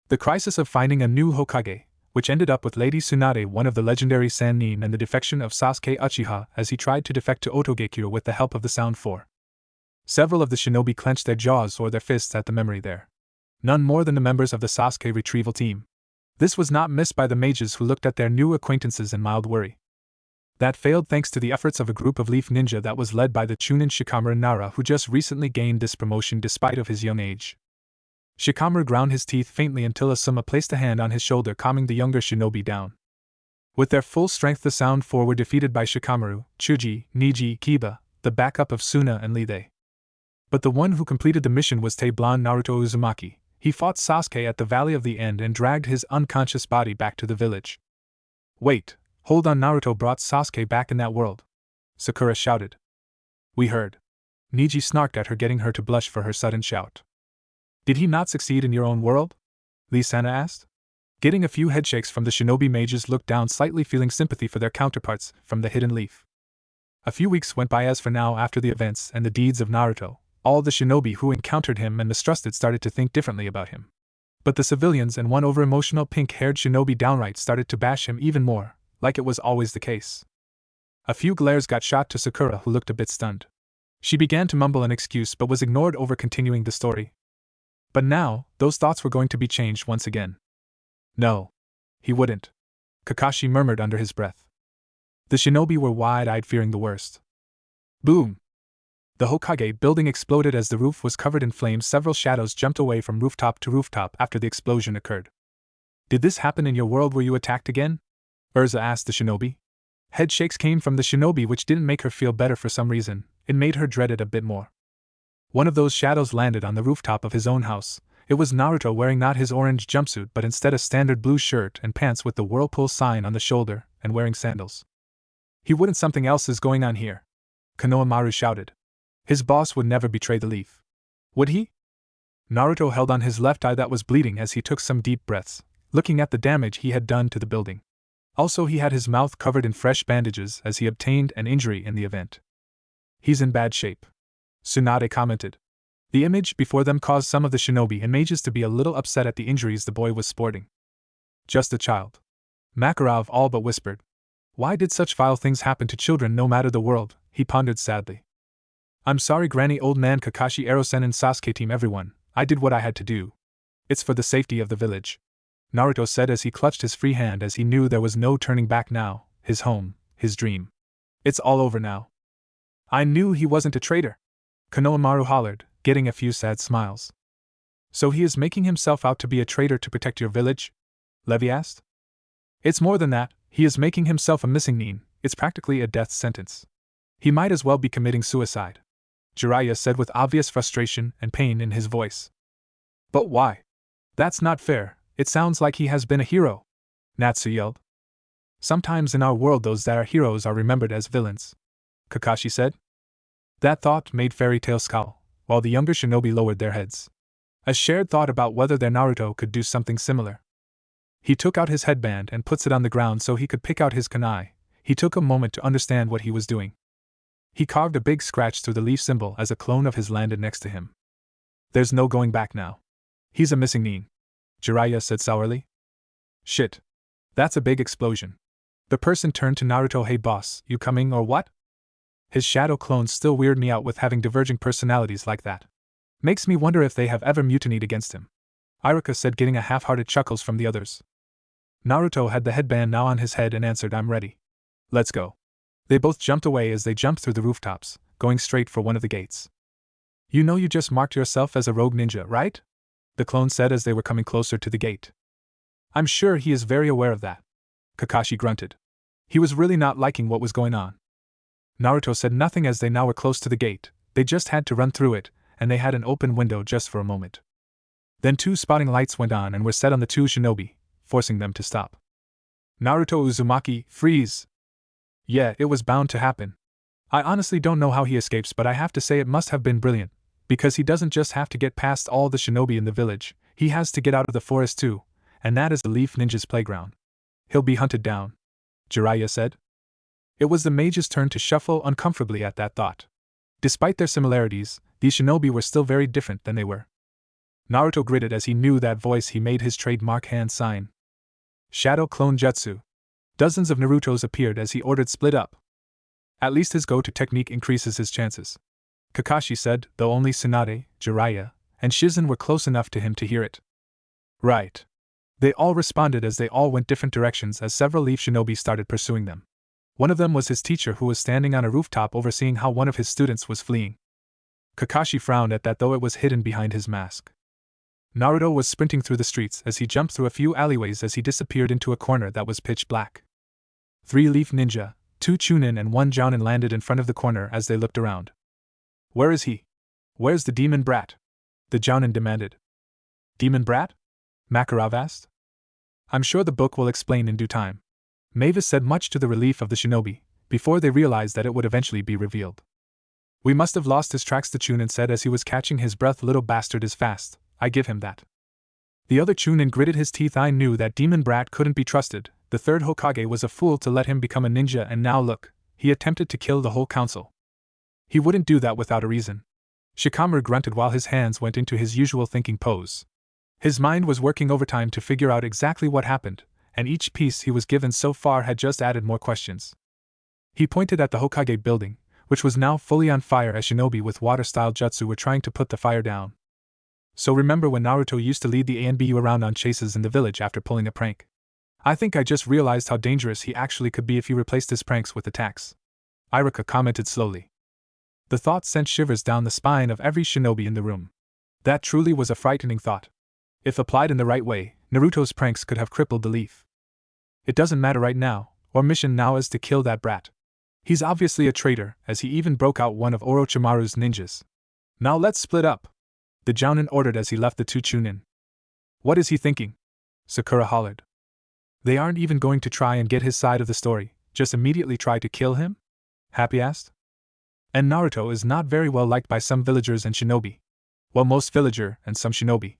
The crisis of finding a new Hokage, which ended up with Lady Tsunade, one of the legendary Sannin, and the defection of Sasuke Uchiha as he tried to defect to Otogekyo with the help of the Sound Four. Several of the shinobi clenched their jaws or their fists at the memory there. None more than the members of the Sasuke retrieval team. This was not missed by the mages, who looked at their new acquaintances in mild worry. That failed thanks to the efforts of a group of Leaf Ninja that was led by the Chunin Shikamaru Nara, who just recently gained this promotion despite of his young age. Shikamaru ground his teeth faintly until Asuma placed a hand on his shoulder, calming the younger shinobi down. With their full strength, the Sound Four were defeated by Shikamaru, Chuji, Niji, Kiba, the backup of Suna and Lee. But the one who completed the mission was blonde Naruto Uzumaki. He fought Sasuke at the Valley of the End and dragged his unconscious body back to the village. Wait, hold on, Naruto brought Sasuke back in that world, Sakura shouted. We heard. Niji snarked at her, getting her to blush for her sudden shout. Did he not succeed in your own world? Lee-sana asked. Getting a few headshakes from the shinobi mages looked down slightly, feeling sympathy for their counterparts from the Hidden Leaf. A few weeks went by. As for now, after the events and the deeds of Naruto, all the shinobi who encountered him and mistrusted started to think differently about him. But the civilians and one over-emotional pink-haired shinobi downright started to bash him even more, like it was always the case. A few glares got shot to Sakura, who looked a bit stunned. She began to mumble an excuse but was ignored over continuing the story. But now, those thoughts were going to be changed once again. No. He wouldn't. Kakashi murmured under his breath. The shinobi were wide-eyed, fearing the worst. Boom! The Hokage building exploded as the roof was covered in flames. Several shadows jumped away from rooftop to rooftop after the explosion occurred. Did this happen in your world? Were you attacked again? Erza asked the shinobi. Head shakes came from the shinobi, which didn't make her feel better for some reason. It made her dread it a bit more. One of those shadows landed on the rooftop of his own house. It was Naruto, wearing not his orange jumpsuit but instead a standard blue shirt and pants with the whirlpool sign on the shoulder, and wearing sandals. He wouldn't. Something else is going on here, Konohamaru shouted. His boss would never betray the leaf. Would he? Naruto held on his left eye that was bleeding as he took some deep breaths, looking at the damage he had done to the building. Also, he had his mouth covered in fresh bandages as he obtained an injury in the event. He's in bad shape, Tsunade commented. The image before them caused some of the shinobi and mages to be a little upset at the injuries the boy was sporting. Just a child, Makarov all but whispered. Why did such vile things happen to children no matter the world? He pondered sadly. I'm sorry, Granny, old man. Kakashi, Erosen and Sasuke, team, everyone. I did what I had to do. It's for the safety of the village, Naruto said as he clutched his free hand, as he knew there was no turning back now. His home, his dream. It's all over now. I knew he wasn't a traitor, Konohamaru hollered, getting a few sad smiles. So he is making himself out to be a traitor to protect your village? Levi asked. It's more than that. He is making himself a missing nin. It's practically a death sentence. He might as well be committing suicide, Jiraiya said with obvious frustration and pain in his voice. But why? That's not fair. It sounds like he has been a hero, Natsu yelled. Sometimes in our world those that are heroes are remembered as villains, Kakashi said. That thought made Fairy Tail scowl, while the younger shinobi lowered their heads. A shared thought about whether their Naruto could do something similar. He took out his headband and puts it on the ground so he could pick out his kunai. He took a moment to understand what he was doing. He carved a big scratch through the leaf symbol as a clone of his landed next to him. There's no going back now. He's a missing nin, Jiraiya said sourly. Shit. That's a big explosion. The person turned to Naruto. Hey boss, you coming or what? His shadow clones still weird me out with having diverging personalities like that. Makes me wonder if they have ever mutinied against him, Iruka said, getting a half-hearted chuckles from the others. Naruto had the headband now on his head and answered, I'm ready. Let's go. They both jumped away as they jumped through the rooftops, going straight for one of the gates. You know you just marked yourself as a rogue ninja, right? The clone said as they were coming closer to the gate. I'm sure he is very aware of that, Kakashi grunted. He was really not liking what was going on. Naruto said nothing as they now were close to the gate. They just had to run through it, and they had an open window just for a moment. Then 2 spotting lights went on and were set on the 2 shinobi, forcing them to stop. Naruto Uzumaki, freeze! Yeah, it was bound to happen. I honestly don't know how he escapes, but I have to say it must have been brilliant, because he doesn't just have to get past all the shinobi in the village, he has to get out of the forest too, and that is the Leaf Ninja's playground. He'll be hunted down, Jiraiya said. It was the mage's turn to shuffle uncomfortably at that thought. Despite their similarities, these shinobi were still very different than they were. Naruto gritted as he knew that voice. He made his trademark hand sign. Shadow Clone Jutsu. Dozens of Narutos appeared as he ordered split up. At least his go-to technique increases his chances, Kakashi said, though only Tsunade, Jiraiya, and Shizen were close enough to him to hear it. Right. They all responded as they all went different directions as several Leaf shinobi started pursuing them. One of them was his teacher, who was standing on a rooftop overseeing how one of his students was fleeing. Kakashi frowned at that, though it was hidden behind his mask. Naruto was sprinting through the streets as he jumped through a few alleyways as he disappeared into a corner that was pitch black. 3 Leaf Ninja, 2 Chunin and 1 Jounin landed in front of the corner as they looked around. Where is he? Where's the demon brat? The Jounin demanded. Demon brat? Makarov asked. I'm sure the book will explain in due time. Mavis said, much to the relief of the shinobi, before they realized that it would eventually be revealed. We must have lost his tracks, the Chunin said as he was catching his breath. Little bastard is fast, I give him that. The other Chunin gritted his teeth. I knew that demon brat couldn't be trusted. The third Hokage was a fool to let him become a ninja, and now look, he attempted to kill the whole council. He wouldn't do that without a reason. Shikamaru grunted while his hands went into his usual thinking pose. His mind was working overtime to figure out exactly what happened, and each piece he was given so far had just added more questions. He pointed at the Hokage building, which was now fully on fire as shinobi with water-style jutsu were trying to put the fire down. So remember when Naruto used to lead the ANBU around on chases in the village after pulling a prank? I think I just realized how dangerous he actually could be if he replaced his pranks with attacks. Iruka commented slowly. The thought sent shivers down the spine of every shinobi in the room. That truly was a frightening thought. If applied in the right way, Naruto's pranks could have crippled the Leaf. It doesn't matter right now, our mission now is to kill that brat. He's obviously a traitor, as he even broke out one of Orochimaru's ninjas. Now let's split up, the Jounin ordered as he left the 2 Chunin. What is he thinking? Sakura hollered. They aren't even going to try and get his side of the story, just immediately try to kill him? Happy asked. And Naruto is not very well liked by some villagers and shinobi. Well, most villager and some shinobi.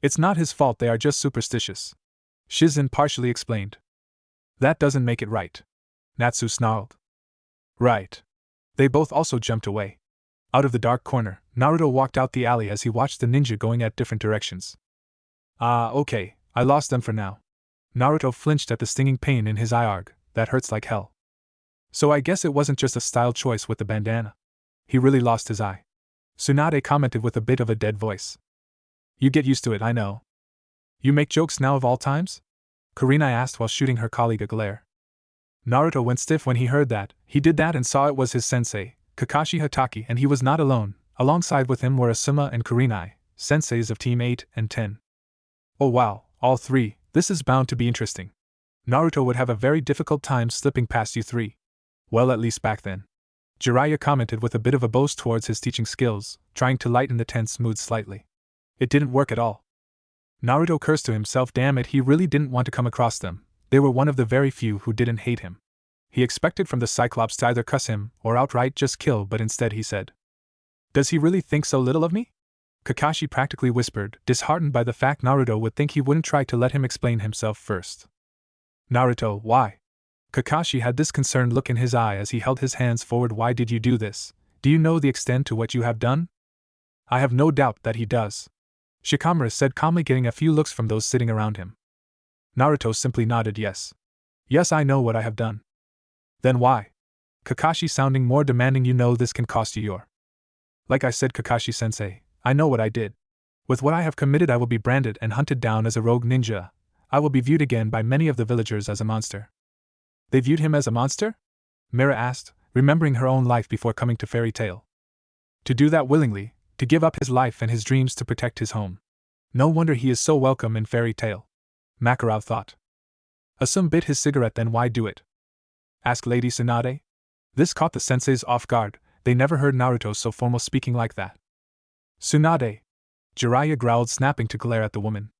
It's not his fault, they are just superstitious. Shizen partially explained. That doesn't make it right. Natsu snarled. Right. They both also jumped away. Out of the dark corner, Naruto walked out the alley as he watched the ninja going at different directions. Okay, I lost them for now. Naruto flinched at the stinging pain in his eye. Arg, that hurts like hell. So I guess it wasn't just a style choice with the bandana. He really lost his eye. Tsunade commented with a bit of a dead voice. You get used to it, I know. You make jokes now of all times? Kurenai asked while shooting her colleague a glare. Naruto went stiff when he heard that. He did that and saw it was his sensei, Kakashi Hatake, and he was not alone. Alongside with him were Asuma and Kurenai, senseis of Team 8 and 10. Oh wow, all three, this is bound to be interesting. Naruto would have a very difficult time slipping past you three. Well, at least back then. Jiraiya commented with a bit of a boast towards his teaching skills, trying to lighten the tense mood slightly. It didn't work at all. Naruto cursed to himself. Damn it, he really didn't want to come across them. They were one of the very few who didn't hate him. He expected from the Cyclops to either cuss him or outright just kill, but instead he said, "Does he really think so little of me?" Kakashi practically whispered, disheartened by the fact Naruto would think he wouldn't try to let him explain himself first. Naruto, why? Kakashi had this concerned look in his eye as he held his hands forward. Why did you do this? Do you know the extent to what you have done? I have no doubt that he does. Shikamaru said calmly, getting a few looks from those sitting around him. Naruto simply nodded yes. Yes, I know what I have done. Then why? Kakashi sounding more demanding. You know this can cost you your. Like I said, Kakashi-sensei, I know what I did. With what I have committed, I will be branded and hunted down as a rogue ninja. I will be viewed again by many of the villagers as a monster. They viewed him as a monster? Mira asked, remembering her own life before coming to Fairy Tail. To do that willingly, to give up his life and his dreams to protect his home. No wonder he is so welcome in Fairy Tail. Makarov thought. Asum bit his cigarette. Then why do it? Asked Lady Tsunade. This caught the senseis off guard. They never heard Naruto so formal speaking like that. Tsunade. Jiraiya growled, snapping to glare at the woman.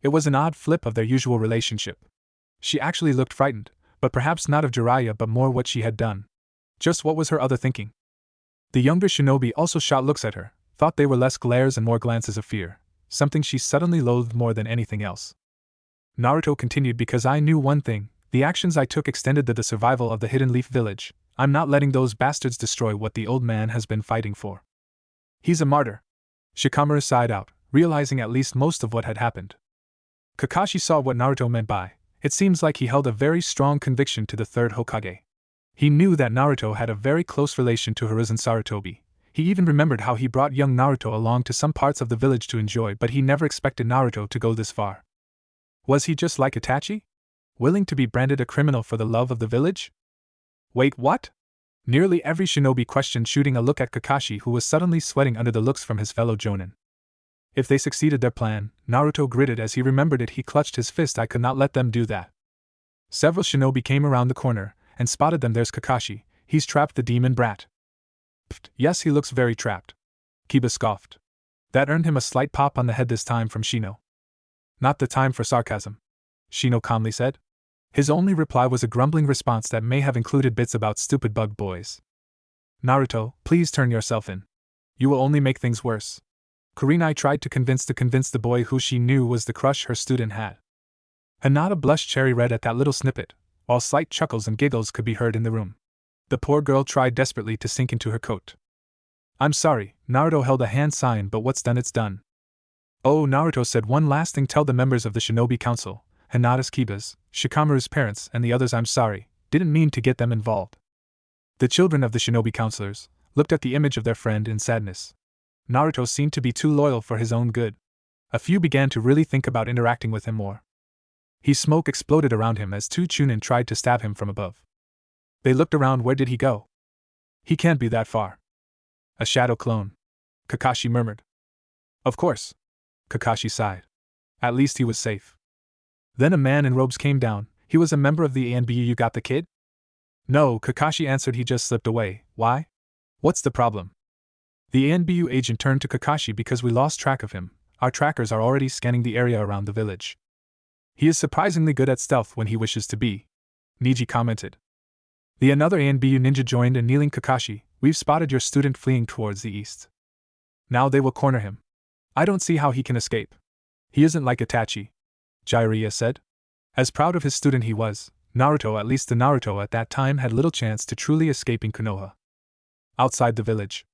It was an odd flip of their usual relationship. She actually looked frightened, but perhaps not of Jiraiya but more what she had done. Just what was her other thinking? The younger shinobi also shot looks at her, thought they were less glares and more glances of fear, something she suddenly loathed more than anything else. Naruto continued, because I knew one thing, the actions I took extended to the survival of the Hidden Leaf Village. I'm not letting those bastards destroy what the old man has been fighting for. He's a martyr. Shikamaru sighed out, realizing at least most of what had happened. Kakashi saw what Naruto meant by, it seems like he held a very strong conviction to the third Hokage. He knew that Naruto had a very close relation to Hiruzen Sarutobi. He even remembered how he brought young Naruto along to some parts of the village to enjoy, but he never expected Naruto to go this far. Was he just like Itachi? Willing to be branded a criminal for the love of the village? Wait, what? Nearly every shinobi questioned, shooting a look at Kakashi, who was suddenly sweating under the looks from his fellow jonin. If they succeeded their plan, Naruto gritted as he remembered it. He clutched his fist. I could not let them do that. Several shinobi came around the corner, and spotted them. There's Kakashi, he's trapped the demon brat. Pfft, yes, he looks very trapped. Kiba scoffed. That earned him a slight pop on the head, this time from Shino. Not the time for sarcasm, Shino calmly said. His only reply was a grumbling response that may have included bits about stupid bug boys. Naruto, please turn yourself in. You will only make things worse. Kurenai tried to convince the boy who she knew was the crush her student had. Hinata blushed cherry red at that little snippet, while slight chuckles and giggles could be heard in the room. The poor girl tried desperately to sink into her coat. I'm sorry, Naruto held a hand sign, but what's done it's done. Oh, Naruto said one last thing, tell the members of the Shinobi Council, Hinata's, Kiba's, Shikamaru's parents, and the others I'm sorry, didn't mean to get them involved. The children of the Shinobi counselors looked at the image of their friend in sadness. Naruto seemed to be too loyal for his own good. A few began to really think about interacting with him more. Smoke exploded around him as two Chunin tried to stab him from above. They looked around. Where did he go? He can't be that far. A shadow clone, Kakashi murmured. Of course, Kakashi sighed. At least he was safe. Then a man in robes came down. He was a member of the ANBU. You got the kid? No, Kakashi answered. He just slipped away. Why? What's the problem? The ANBU agent turned to Kakashi. Because we lost track of him. Our trackers are already scanning the area around the village. He is surprisingly good at stealth when he wishes to be, Niji commented. The another ANBU ninja joined in, kneeling. Kakashi, we've spotted your student fleeing towards the east. Now they will corner him. I don't see how he can escape. He isn't like Itachi, Jiraiya said. As proud of his student he was, Naruto, at least the Naruto at that time, had little chance to truly escaping Konoha. Outside the village,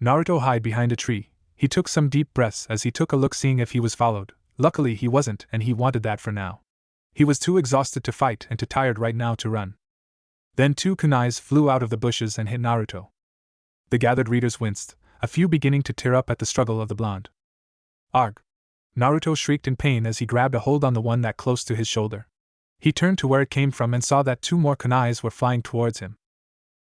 Naruto hid behind a tree. He took some deep breaths as he took a look, seeing if he was followed. Luckily he wasn't, and he wanted that for now. He was too exhausted to fight and too tired right now to run. Then two kunais flew out of the bushes and hit Naruto. The gathered readers winced, a few beginning to tear up at the struggle of the blonde. Arg! Naruto shrieked in pain as he grabbed a hold on the one that close to his shoulder. He turned to where it came from and saw that two more kunais were flying towards him.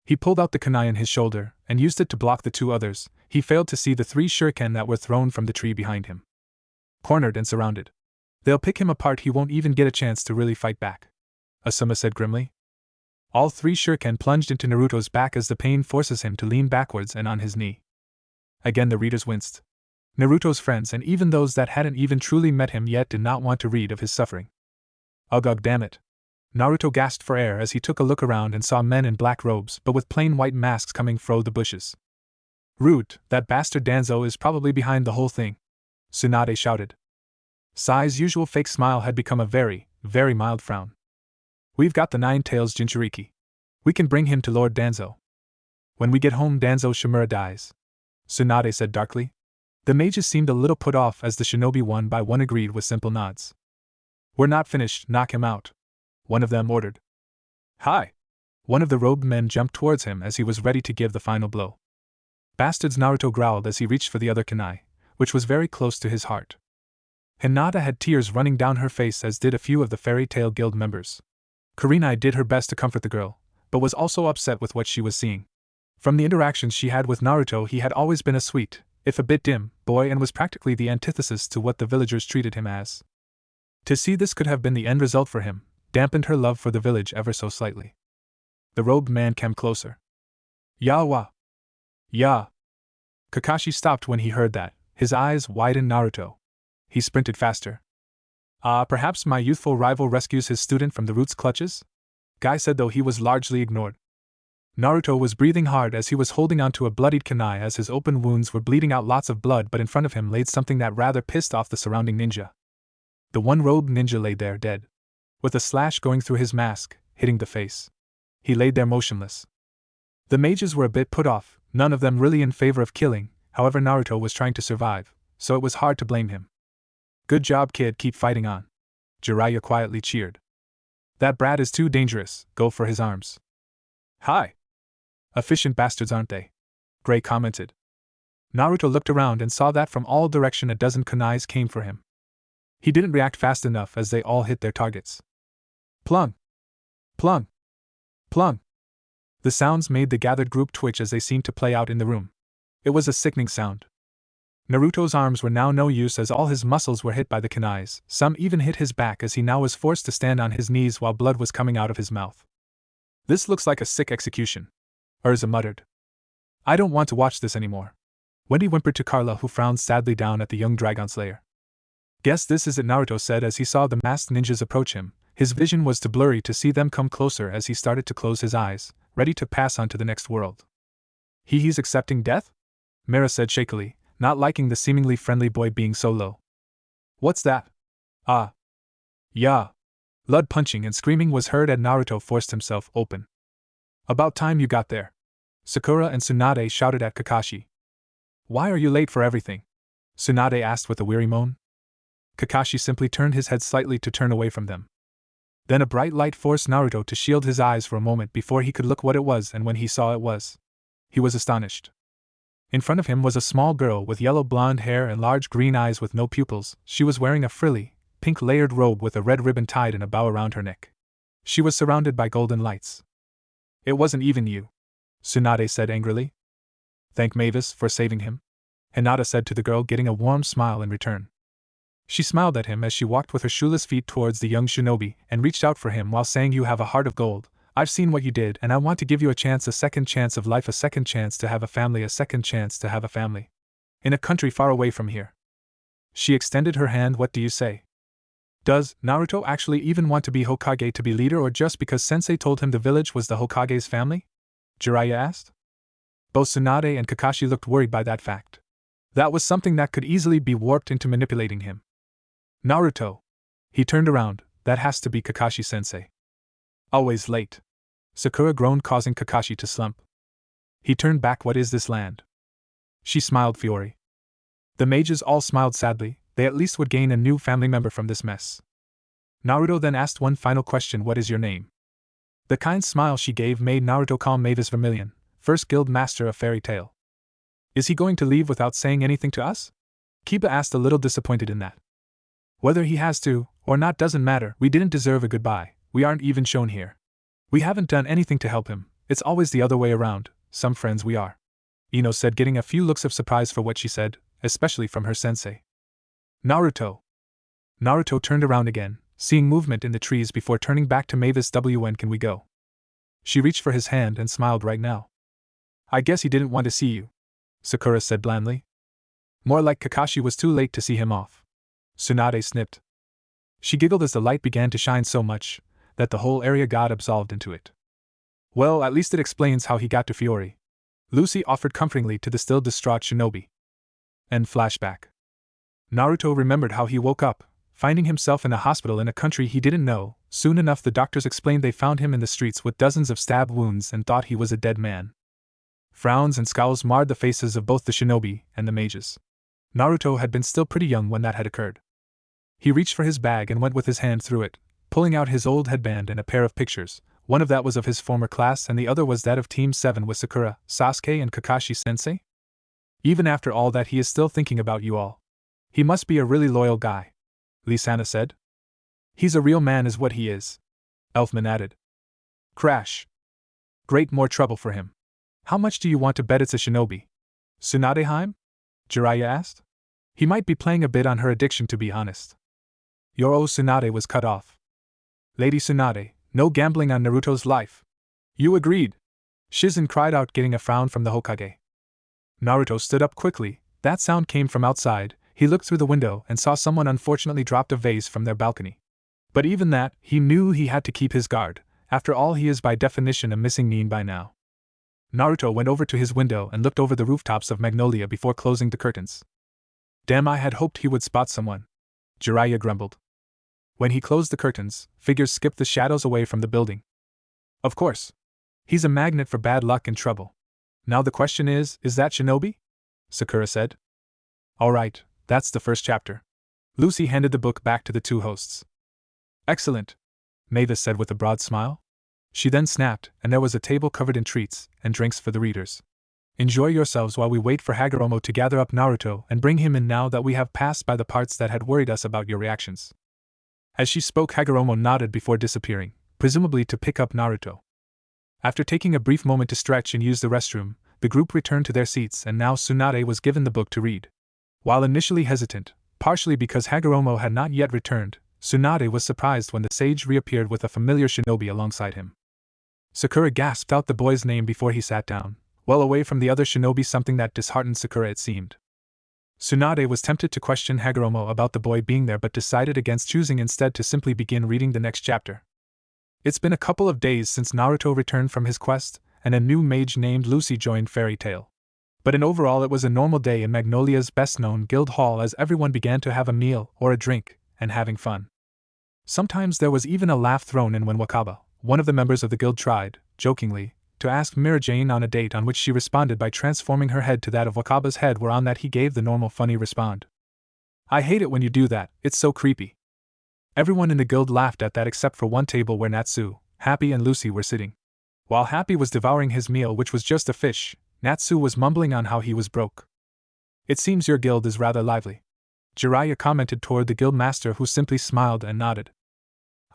He pulled out the kunai in his shoulder and used it to block the two others. He failed to see the three shuriken that were thrown from the tree behind him. Cornered and surrounded. They'll pick him apart. He won't even get a chance to really fight back, Asuma said grimly. All three shuriken plunged into Naruto's back as the pain forces him to lean backwards and on his knee. Again the readers winced. Naruto's friends and even those that hadn't even truly met him yet did not want to read of his suffering. Ugh, damn it. Naruto gasped for air as he took a look around and saw men in black robes but with plain white masks coming through the bushes. Rude, that bastard Danzo is probably behind the whole thing, Tsunade shouted. Sai's usual fake smile had become a very, very mild frown. We've got the Nine Tails Jinchuriki. We can bring him to Lord Danzo. When we get home Danzo Shimura dies, Tsunade said darkly. The mages seemed a little put off as the shinobi one by one agreed with simple nods. We're not finished, knock him out, one of them ordered. Hi! One of the robed men jumped towards him as he was ready to give the final blow. Bastards, Naruto growled as he reached for the other kunai, which was very close to his heart. Hinata had tears running down her face, as did a few of the Fairy Tail Guild members. Kurenai did her best to comfort the girl, but was also upset with what she was seeing. From the interactions she had with Naruto, he had always been a sweet, if a bit dim, boy and was practically the antithesis to what the villagers treated him as. To see this could have been the end result for him, dampened her love for the village ever so slightly. The robed man came closer. Yawa! Ya! Kakashi stopped when he heard that, his eyes widened. Naruto. He sprinted faster. Perhaps my youthful rival rescues his student from the root's clutches? Guy said, though he was largely ignored. Naruto was breathing hard as he was holding onto a bloodied kunai as his open wounds were bleeding out lots of blood, but in front of him laid something that rather pissed off the surrounding ninja. The one-robed ninja lay there dead, with a slash going through his mask, hitting the face. He laid there motionless. The mages were a bit put off, none of them really in favor of killing. However, Naruto was trying to survive, so it was hard to blame him. Good job, kid, keep fighting on, Jiraiya quietly cheered. That brat is too dangerous, go for his arms. Hi! Efficient bastards, aren't they? Gray commented. Naruto looked around and saw that from all directions a dozen kunais came for him. He didn't react fast enough as they all hit their targets. Plung! Plung! Plung! The sounds made the gathered group twitch as they seemed to play out in the room. It was a sickening sound. Naruto's arms were now no use as all his muscles were hit by the kunais. Some even hit his back as he now was forced to stand on his knees while blood was coming out of his mouth. This looks like a sick execution, Erza muttered. I don't want to watch this anymore. Wendy whimpered to Carla, who frowned sadly down at the young dragon slayer. Guess this is it, Naruto said as he saw the masked ninjas approach him. His vision was too blurry to see them come closer as he started to close his eyes, ready to pass on to the next world. He's accepting death? Mira said shakily, not liking the seemingly friendly boy being so low. What's that? Ah. Yeah. Blood punching and screaming was heard and Naruto forced himself open. About time you got there. Sakura and Tsunade shouted at Kakashi. Why are you late for everything? Tsunade asked with a weary moan. Kakashi simply turned his head slightly to turn away from them. Then a bright light forced Naruto to shield his eyes for a moment before he could look what it was, and when he saw it, he was astonished. In front of him was a small girl with yellow blonde hair and large green eyes with no pupils. She was wearing a frilly, pink layered robe with a red ribbon tied in a bow around her neck. She was surrounded by golden lights. It wasn't even you, Tsunade said angrily. Thank Mavis for saving him, Hinata said to the girl, getting a warm smile in return. She smiled at him as she walked with her shoeless feet towards the young shinobi and reached out for him while saying, "You have a heart of gold. I've seen what you did and I want to give you a chance, a second chance of life, a second chance to have a family, a second chance to have a family. In a country far away from here." She extended her hand. What do you say? Does Naruto actually even want to be Hokage, to be leader, or just because Sensei told him the village was the Hokage's family? Jiraiya asked. Both Tsunade and Kakashi looked worried by that fact. That was something that could easily be warped into manipulating him. Naruto. He turned around. That has to be Kakashi-sensei. Always late. Sakura groaned, causing Kakashi to slump. He turned back. What is this land? She smiled Fiori. The mages all smiled sadly. They at least would gain a new family member from this mess. Naruto then asked one final question. What is your name? The kind smile she gave made Naruto call Mavis Vermilion, first guild master of Fairy Tail. Is he going to leave without saying anything to us? Kiba asked, a little disappointed in that. Whether he has to, or not, doesn't matter. We didn't deserve a goodbye. We aren't even shown here. We haven't done anything to help him. It's always the other way around. Some friends we are. Ino said, getting a few looks of surprise for what she said, especially from her sensei. Naruto. Naruto turned around again, seeing movement in the trees before turning back to Mavis. When can we go? She reached for his hand and smiled. Right now. I guess he didn't want to see you, Sakura said blandly. More like Kakashi was too late to see him off. Tsunade snipped. She giggled as the light began to shine so much that the whole area got absorbed into it. Well, at least it explains how he got to Fiori, Lucy offered comfortingly to the still distraught shinobi. And flashback. Naruto remembered how he woke up, finding himself in a hospital in a country he didn't know. Soon enough the doctors explained they found him in the streets with dozens of stab wounds and thought he was a dead man. Frowns and scowls marred the faces of both the shinobi and the mages. Naruto had been still pretty young when that had occurred. He reached for his bag and went with his hand through it, pulling out his old headband and a pair of pictures. One of that was of his former class and the other was that of Team 7 with Sakura, Sasuke and Kakashi-sensei. Even after all that, he is still thinking about you all. He must be a really loyal guy, Lisana said. He's a real man is what he is, Elfman added. Crash. Great, more trouble for him. How much do you want to bet it's a shinobi? Tsunadeheim? Jiraiya asked. He might be playing a bit on her addiction, to be honest. Yoro Tsunade was cut off. Lady Tsunade, no gambling on Naruto's life. You agreed. Shizen cried out, getting a frown from the Hokage. Naruto stood up quickly. That sound came from outside. He looked through the window and saw someone unfortunately dropped a vase from their balcony. But even that, he knew he had to keep his guard. After all, he is by definition a missing nin by now. Naruto went over to his window and looked over the rooftops of Magnolia before closing the curtains. Damn, I had hoped he would spot someone, Jiraiya grumbled. When he closed the curtains, figures skipped the shadows away from the building. Of course. He's a magnet for bad luck and trouble. Now the question is that shinobi? Sakura said. Alright, that's the first chapter. Lucy handed the book back to the two hosts. Excellent, Mavis said with a broad smile. She then snapped, and there was a table covered in treats and drinks for the readers. Enjoy yourselves while we wait for Hagoromo to gather up Naruto and bring him in now that we have passed by the parts that had worried us about your reactions. As she spoke, Hagoromo nodded before disappearing, presumably to pick up Naruto. After taking a brief moment to stretch and use the restroom, the group returned to their seats and now Tsunade was given the book to read. While initially hesitant, partially because Hagoromo had not yet returned, Tsunade was surprised when the sage reappeared with a familiar shinobi alongside him. Sakura gasped out the boy's name before he sat down, well away from the other shinobi, something that disheartened Sakura it seemed. Tsunade was tempted to question Hagoromo about the boy being there but decided against, choosing instead to simply begin reading the next chapter. It's been a couple of days since Naruto returned from his quest, and a new mage named Lucy joined Fairy Tail. But in overall it was a normal day in Magnolia's best-known guild hall as everyone began to have a meal or a drink, and having fun. Sometimes there was even a laugh thrown in when Wakaba, one of the members of the guild, tried, jokingly, to ask Mira Jane on a date, on which she responded by transforming her head to that of Wakaba's head, whereon that he gave the normal funny respond. "I hate it when you do that, it's so creepy." Everyone in the guild laughed at that except for one table where Natsu, Happy and Lucy were sitting. While Happy was devouring his meal, which was just a fish, Natsu was mumbling on how he was broke. "It seems your guild is rather lively," Jiraiya commented toward the guild master, who simply smiled and nodded.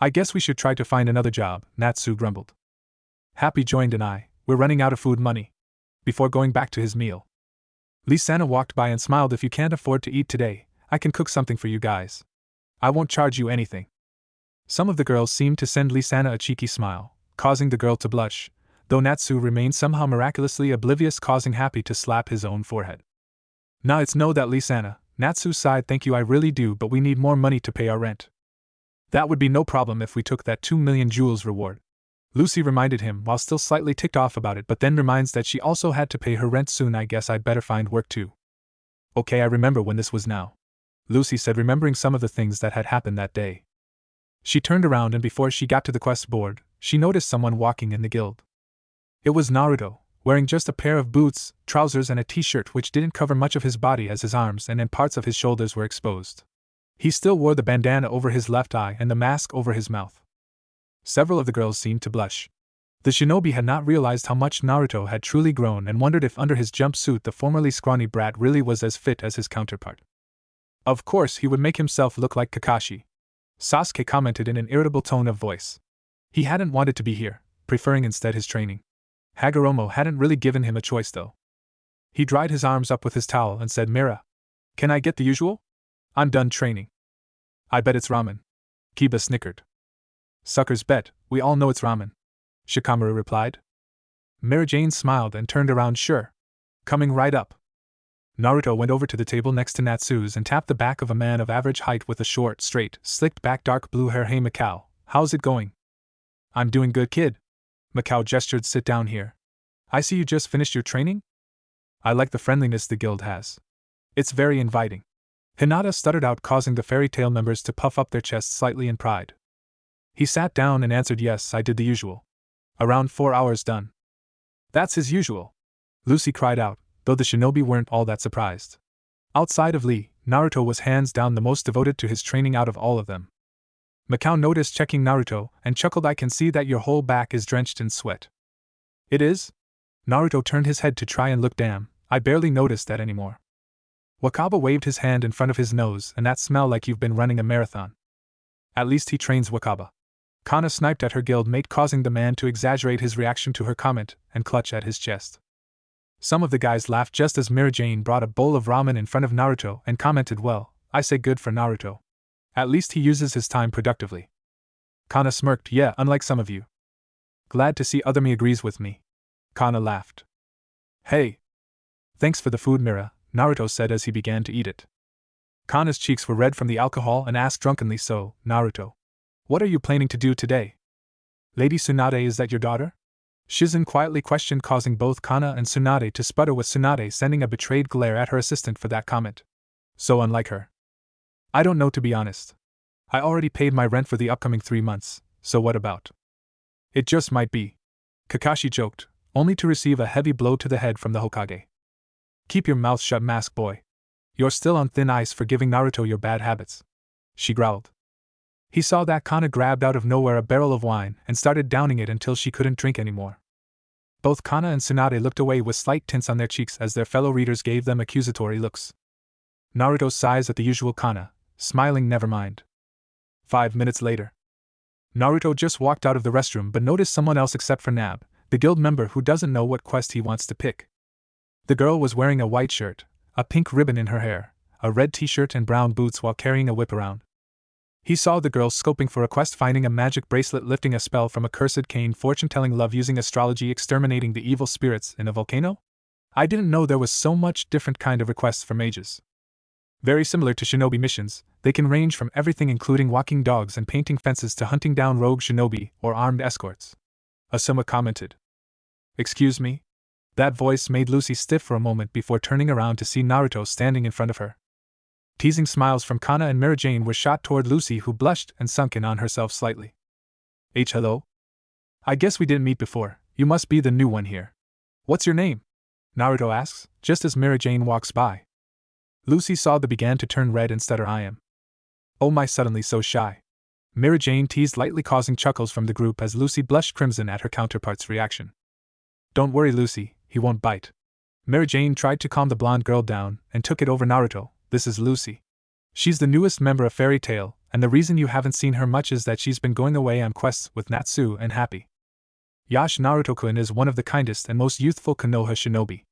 "I guess we should try to find another job," Natsu grumbled. Happy joined in, "We're running out of food money," before going back to his meal. Lisana walked by and smiled. "If you can't afford to eat today, I can cook something for you guys. I won't charge you anything." Some of the girls seemed to send Lisana a cheeky smile, causing the girl to blush, though Natsu remained somehow miraculously oblivious, causing Happy to slap his own forehead. "Now it's no that, Lisana," Natsu sighed. "Thank you, I really do, but we need more money to pay our rent." "That would be no problem if we took that 2 million jewels reward," Lucy reminded him, while still slightly ticked off about it, but then reminds that she also had to pay her rent soon. "I guess I'd better find work too." "Okay, I remember when this was now," Lucy said, remembering some of the things that had happened that day. She turned around, and before she got to the quest board, she noticed someone walking in the guild. It was Naruto, wearing just a pair of boots, trousers and a t-shirt which didn't cover much of his body, as his arms and parts of his shoulders were exposed. He still wore the bandana over his left eye and the mask over his mouth. Several of the girls seemed to blush. The shinobi had not realized how much Naruto had truly grown and wondered if under his jumpsuit the formerly scrawny brat really was as fit as his counterpart. "Of course he would make himself look like Kakashi," Sasuke commented in an irritable tone of voice. He hadn't wanted to be here, preferring instead his training. Hagoromo hadn't really given him a choice though. He dried his arms up with his towel and said, "Mira, can I get the usual? I'm done training." "I bet it's ramen," Kiba snickered. "Suckers bet, we all know it's ramen," Shikamaru replied. Mira Jane smiled and turned around. "Sure. Coming right up." Naruto went over to the table next to Natsu's and tapped the back of a man of average height with a short, straight, slicked back dark blue hair. "Hey Mikao, how's it going?" "I'm doing good, kid." Mikao gestured. "Sit down here. I see you just finished your training?" "I like the friendliness the guild has. It's very inviting." Hinata stuttered out, causing the Fairy Tail members to puff up their chests slightly in pride. He sat down and answered, "Yes, I did the usual. Around 4 hours done." "That's his usual," Lucy cried out, though the shinobi weren't all that surprised. Outside of Lee, Naruto was hands down the most devoted to his training out of all of them. Mikao noticed checking Naruto and chuckled. "I can see that your whole back is drenched in sweat." "It is?" Naruto turned his head to try and look. "Damn, I barely noticed that anymore." Wakaba waved his hand in front of his nose. "And that smell like you've been running a marathon." "At least he trains." Wakaba. Kana sniped at her guild mate, causing the man to exaggerate his reaction to her comment and clutch at his chest. Some of the guys laughed just as Mira Jane brought a bowl of ramen in front of Naruto and commented, "Well, I say good for Naruto. At least he uses his time productively." Kana smirked. "Yeah, unlike some of you." "Glad to see other me agrees with me." Kana laughed. "Hey. Thanks for the food, Mira," Naruto said as he began to eat it. Kana's cheeks were red from the alcohol and asked drunkenly, "So, Naruto, what are you planning to do today?" "Lady Tsunade, is that your daughter?" Shizen quietly questioned, causing both Kana and Tsunade to sputter, with Tsunade sending a betrayed glare at her assistant for that comment. So unlike her. "I don't know, to be honest. I already paid my rent for the upcoming 3 months, so what about? It just might be." Kakashi joked, only to receive a heavy blow to the head from the Hokage. "Keep your mouth shut, mask boy. You're still on thin ice for giving Naruto your bad habits," she growled. He saw that Kana grabbed out of nowhere a barrel of wine and started downing it until she couldn't drink anymore. Both Kana and Tsunade looked away with slight tints on their cheeks as their fellow readers gave them accusatory looks. Naruto sighs at the usual Kana, smiling. "Never mind." 5 minutes later. Naruto just walked out of the restroom but noticed someone else except for Nab, the guild member who doesn't know what quest he wants to pick. The girl was wearing a white shirt, a pink ribbon in her hair, a red t-shirt and brown boots while carrying a whip around. He saw the girl scoping for a quest, finding a magic bracelet, lifting a spell from a cursed cane, fortune-telling love, using astrology, exterminating the evil spirits in a volcano? I didn't know there was so much different kind of requests for mages. Very similar to shinobi missions, they can range from everything including walking dogs and painting fences to hunting down rogue shinobi or armed escorts. Asuma commented. Excuse me? That voice made Lucy stiff for a moment before turning around to see Naruto standing in front of her. Teasing smiles from Kana and Mary Jane were shot toward Lucy, who blushed and sunk in on herself slightly. Hello? I guess we didn't meet before, you must be the new one here. What's your name? Naruto asks, just as Mary Jane walks by. Lucy saw the began to turn red and stutter, I am. Oh my, suddenly so shy. Mary Jane teased lightly, causing chuckles from the group as Lucy blushed crimson at her counterpart's reaction. Don't worry, Lucy, he won't bite. Mary Jane tried to calm the blonde girl down and took it over. Naruto, this is Lucy. She's the newest member of Fairy Tail, and the reason you haven't seen her much is that she's been going away on quests with Natsu and Happy. Yash, Naruto-kun is one of the kindest and most youthful Konoha shinobi.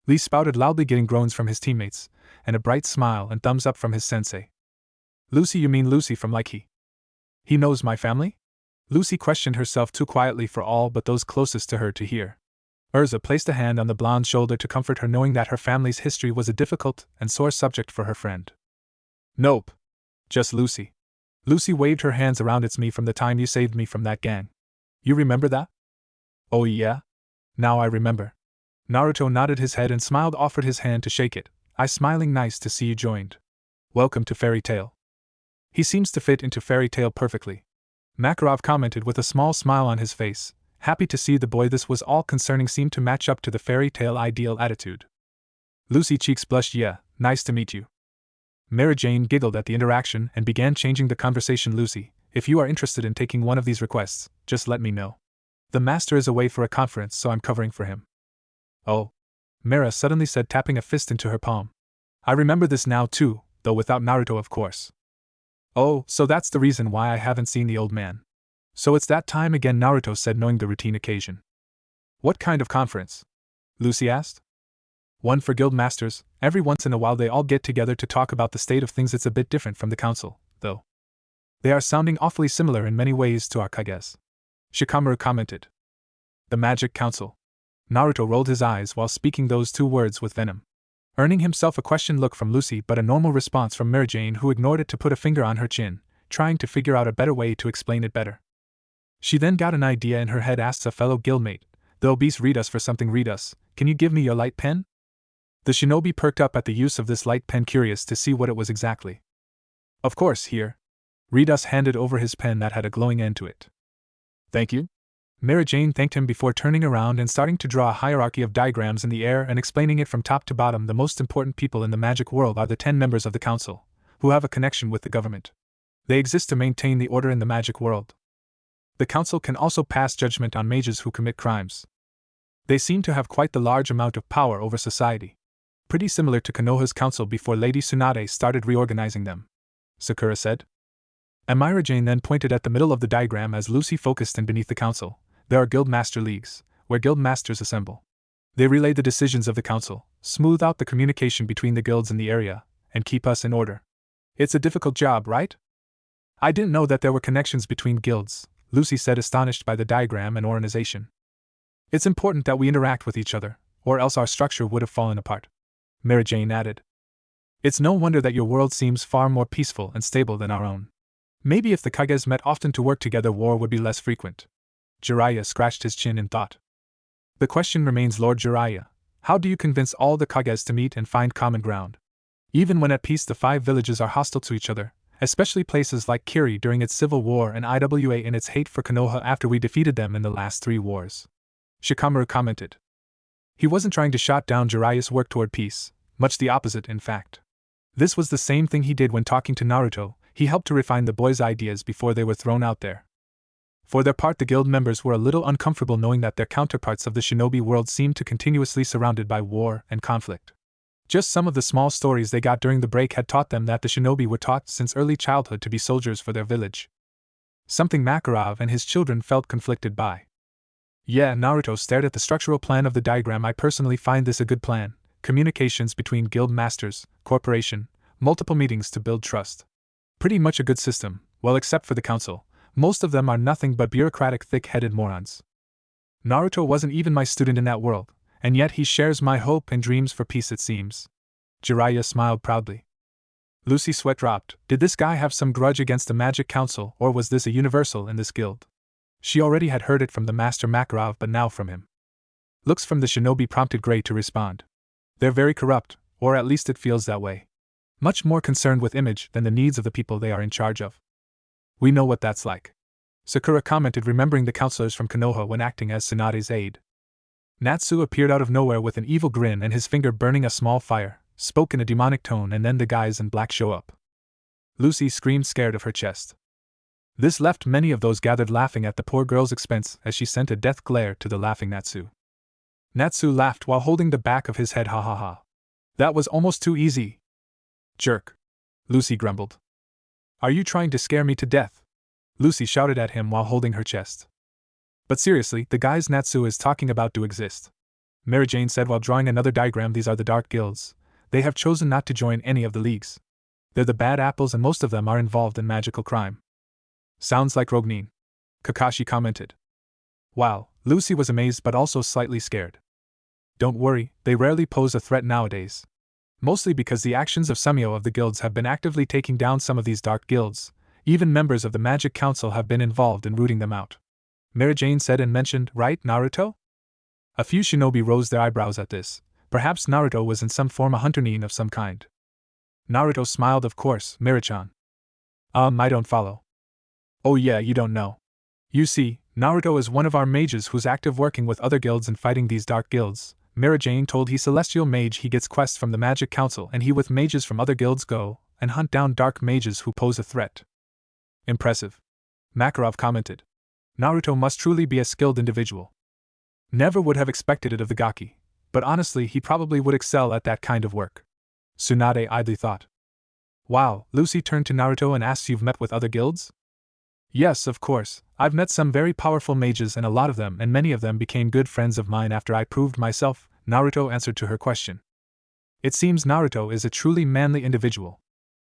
Lee spouted loudly, getting groans from his teammates, and a bright smile and thumbs up from his sensei. Lucy, you mean Lucy from Helghy? He knows my family? Lucy questioned herself too quietly for all but those closest to her to hear. Erza placed a hand on the blonde's shoulder to comfort her, knowing that her family's history was a difficult and sore subject for her friend. Nope. Just Lucy. Lucy waved her hands around. It's me from the time you saved me from that gang. You remember that? Oh yeah? Now I remember. Naruto nodded his head and smiled, offered his hand to shake it. I smiling, nice to see you joined. Welcome to Fairy Tail. He seems to fit into Fairy Tail perfectly. Makarov commented with a small smile on his face, happy to see the boy this was all concerning seemed to match up to the Fairy Tail ideal attitude. Lucy cheeks blushed. Yeah, nice to meet you. Mary Jane giggled at the interaction and began changing the conversation. Lucy, if you are interested in taking one of these requests, just let me know. The master is away for a conference, so I'm covering for him. Oh. Mara suddenly said, tapping a fist into her palm. I remember this now too, though without Naruto, of course. Oh, so that's the reason why I haven't seen the old man. So it's that time again, Naruto said, knowing the routine occasion. What kind of conference? Lucy asked. One for guild masters. Every once in a while they all get together to talk about the state of things. It's a bit different from the council, though. They are sounding awfully similar in many ways to our Kages. Shikamaru commented. The Magic Council. Naruto rolled his eyes while speaking those two words with venom, earning himself a questioned look from Lucy but a normal response from Mary Jane, who ignored it to put a finger on her chin, trying to figure out a better way to explain it better. She then got an idea in her head, asked a fellow guildmate, the obese, read us for something. Read us, can you give me your light pen? The shinobi perked up at the use of this light pen, curious to see what it was exactly. Of course, here. Read us handed over his pen that had a glowing end to it. Thank you. Mary Jane thanked him before turning around and starting to draw a hierarchy of diagrams in the air and explaining it from top to bottom. The most important people in the magic world are the 10 members of the council, who have a connection with the government. They exist to maintain the order in the magic world. The council can also pass judgment on mages who commit crimes. They seem to have quite the large amount of power over society. Pretty similar to Konoha's council before Lady Tsunade started reorganizing them, Sakura said. Amira Jane then pointed at the middle of the diagram as Lucy focused, and beneath the council, there are guild master leagues, where guild masters assemble. They relay the decisions of the council, smooth out the communication between the guilds in the area, and keep us in order. It's a difficult job, right? I didn't know that there were connections between guilds, Lucy said, astonished by the diagram and organization. It's important that we interact with each other, or else our structure would have fallen apart, Mary Jane added. It's no wonder that your world seems far more peaceful and stable than our own. Maybe if the Kages met often to work together, war would be less frequent. Jiraiya scratched his chin in thought. The question remains, Lord Jiraiya, how do you convince all the Kages to meet and find common ground? Even when at peace, the 5 villages are hostile to each other, especially places like Kiri during its civil war and Iwa in its hate for Konoha after we defeated them in the last 3 wars. Shikamaru commented. He wasn't trying to shut down Jiraiya's work toward peace, much the opposite, in fact. This was the same thing he did when talking to Naruto. He helped to refine the boys' ideas before they were thrown out there. For their part, the guild members were a little uncomfortable knowing that their counterparts of the shinobi world seemed to continuously surrounded by war and conflict. Just some of the small stories they got during the break had taught them that the shinobi were taught since early childhood to be soldiers for their village. Something Makarov and his children felt conflicted by. Yeah, Naruto stared at the structural plan of the diagram. I personally find this a good plan. Communications between guild masters, corporation, multiple meetings to build trust. Pretty much a good system, Well, except for the council, most of them are nothing but bureaucratic thick-headed morons. Naruto wasn't even my student in that world, and yet he shares my hope and dreams for peace, it seems. Jiraiya smiled proudly. Lucy's sweat dropped. Did this guy have some grudge against the Magic Council, or was this a universal in this guild? She already had heard it from the Master Makarov, but now from him. Looks from the shinobi prompted Gray to respond. They're very corrupt, or at least it feels that way. Much more concerned with image than the needs of the people they are in charge of. We know what that's like. Sakura commented, remembering the counselors from Konoha when acting as Tsunade's aide. Natsu appeared out of nowhere with an evil grin and his finger burning a small fire, spoke in a demonic tone, and then the guys in black show up. Lucy screamed, scared of her chest. This left many of those gathered laughing at the poor girl's expense as she sent a death glare to the laughing Natsu. Natsu laughed while holding the back of his head. Ha ha ha. That was almost too easy. Jerk. Lucy grumbled. Are you trying to scare me to death? Lucy shouted at him while holding her chest. But seriously, the guys Natsu is talking about do exist. Mary Jane said while drawing another diagram. These are the dark guilds. They have chosen not to join any of the leagues. They're the bad apples and most of them are involved in magical crime. Sounds like Ronin. Kakashi commented. Wow, Lucy was amazed but also slightly scared. Don't worry, they rarely pose a threat nowadays. Mostly because the actions of Sumio of the guilds have been actively taking down some of these dark guilds. Even members of the Magic Council have been involved in rooting them out. Mary Jane said and mentioned, right, Naruto? A few shinobi rose their eyebrows at this. Perhaps Naruto was in some form a hunter-nin of some kind. Naruto smiled, of course, Mary-chan. I don't follow. Oh yeah, you don't know. You see, Naruto is one of our mages who's active working with other guilds and fighting these dark guilds. Mary Jane told he celestial mage. He gets quests from the Magic Council and he with mages from other guilds go and hunt down dark mages who pose a threat. Impressive. Makarov commented. Naruto must truly be a skilled individual. Never would have expected it of the Gaki, but honestly he probably would excel at that kind of work. Tsunade idly thought. Wow, Lucy turned to Naruto and asked, you've met with other guilds? Yes, of course, I've met some very powerful mages and a lot of them and many of them became good friends of mine after I proved myself, Naruto answered to her question. It seems Naruto is a truly manly individual.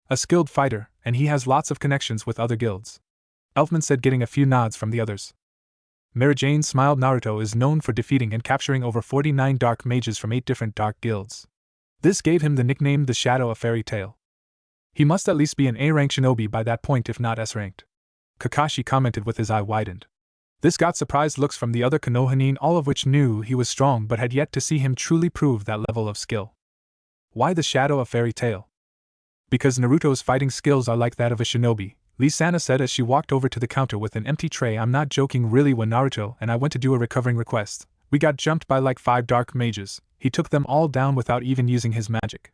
A skilled fighter, and he has lots of connections with other guilds. Elfman said, getting a few nods from the others. Mary Jane smiled. Naruto is known for defeating and capturing over 49 dark mages from 8 different dark guilds. This gave him the nickname the Shadow of Fairy Tail. He must at least be an A-rank shinobi by that point, if not S-ranked. Kakashi commented with his eye widened. This got surprised looks from the other Konoha-nin, all of which knew he was strong but had yet to see him truly prove that level of skill. Why the Shadow of Fairy Tail? Because Naruto's fighting skills are like that of a shinobi, Lee-sana said as she walked over to the counter with an empty tray. I'm not joking, really. When Naruto and I went to do a recovering request, we got jumped by like 5 dark mages. He took them all down without even using his magic.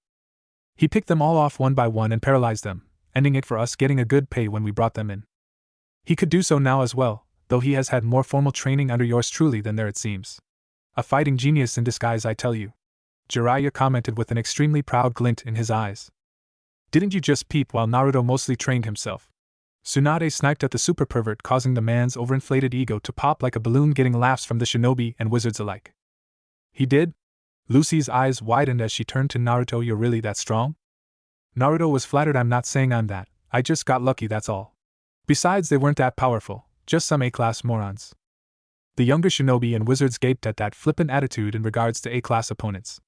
He picked them all off one by one and paralyzed them, ending it for us getting a good pay when we brought them in. He could do so now as well, though he has had more formal training under yours truly than there it seems. A fighting genius in disguise, I tell you. Jiraiya commented with an extremely proud glint in his eyes. Didn't you just peep while Naruto mostly trained himself? Tsunade sniped at the super pervert, causing the man's overinflated ego to pop like a balloon, getting laughs from the shinobi and wizards alike. He did? Lucy's eyes widened as she turned to Naruto. You're really that strong? Naruto was flattered. I'm not saying I'm that, I just got lucky, that's all. Besides, they weren't that powerful, just some A-class morons. The younger shinobi and wizards gaped at that flippant attitude in regards to A-class opponents.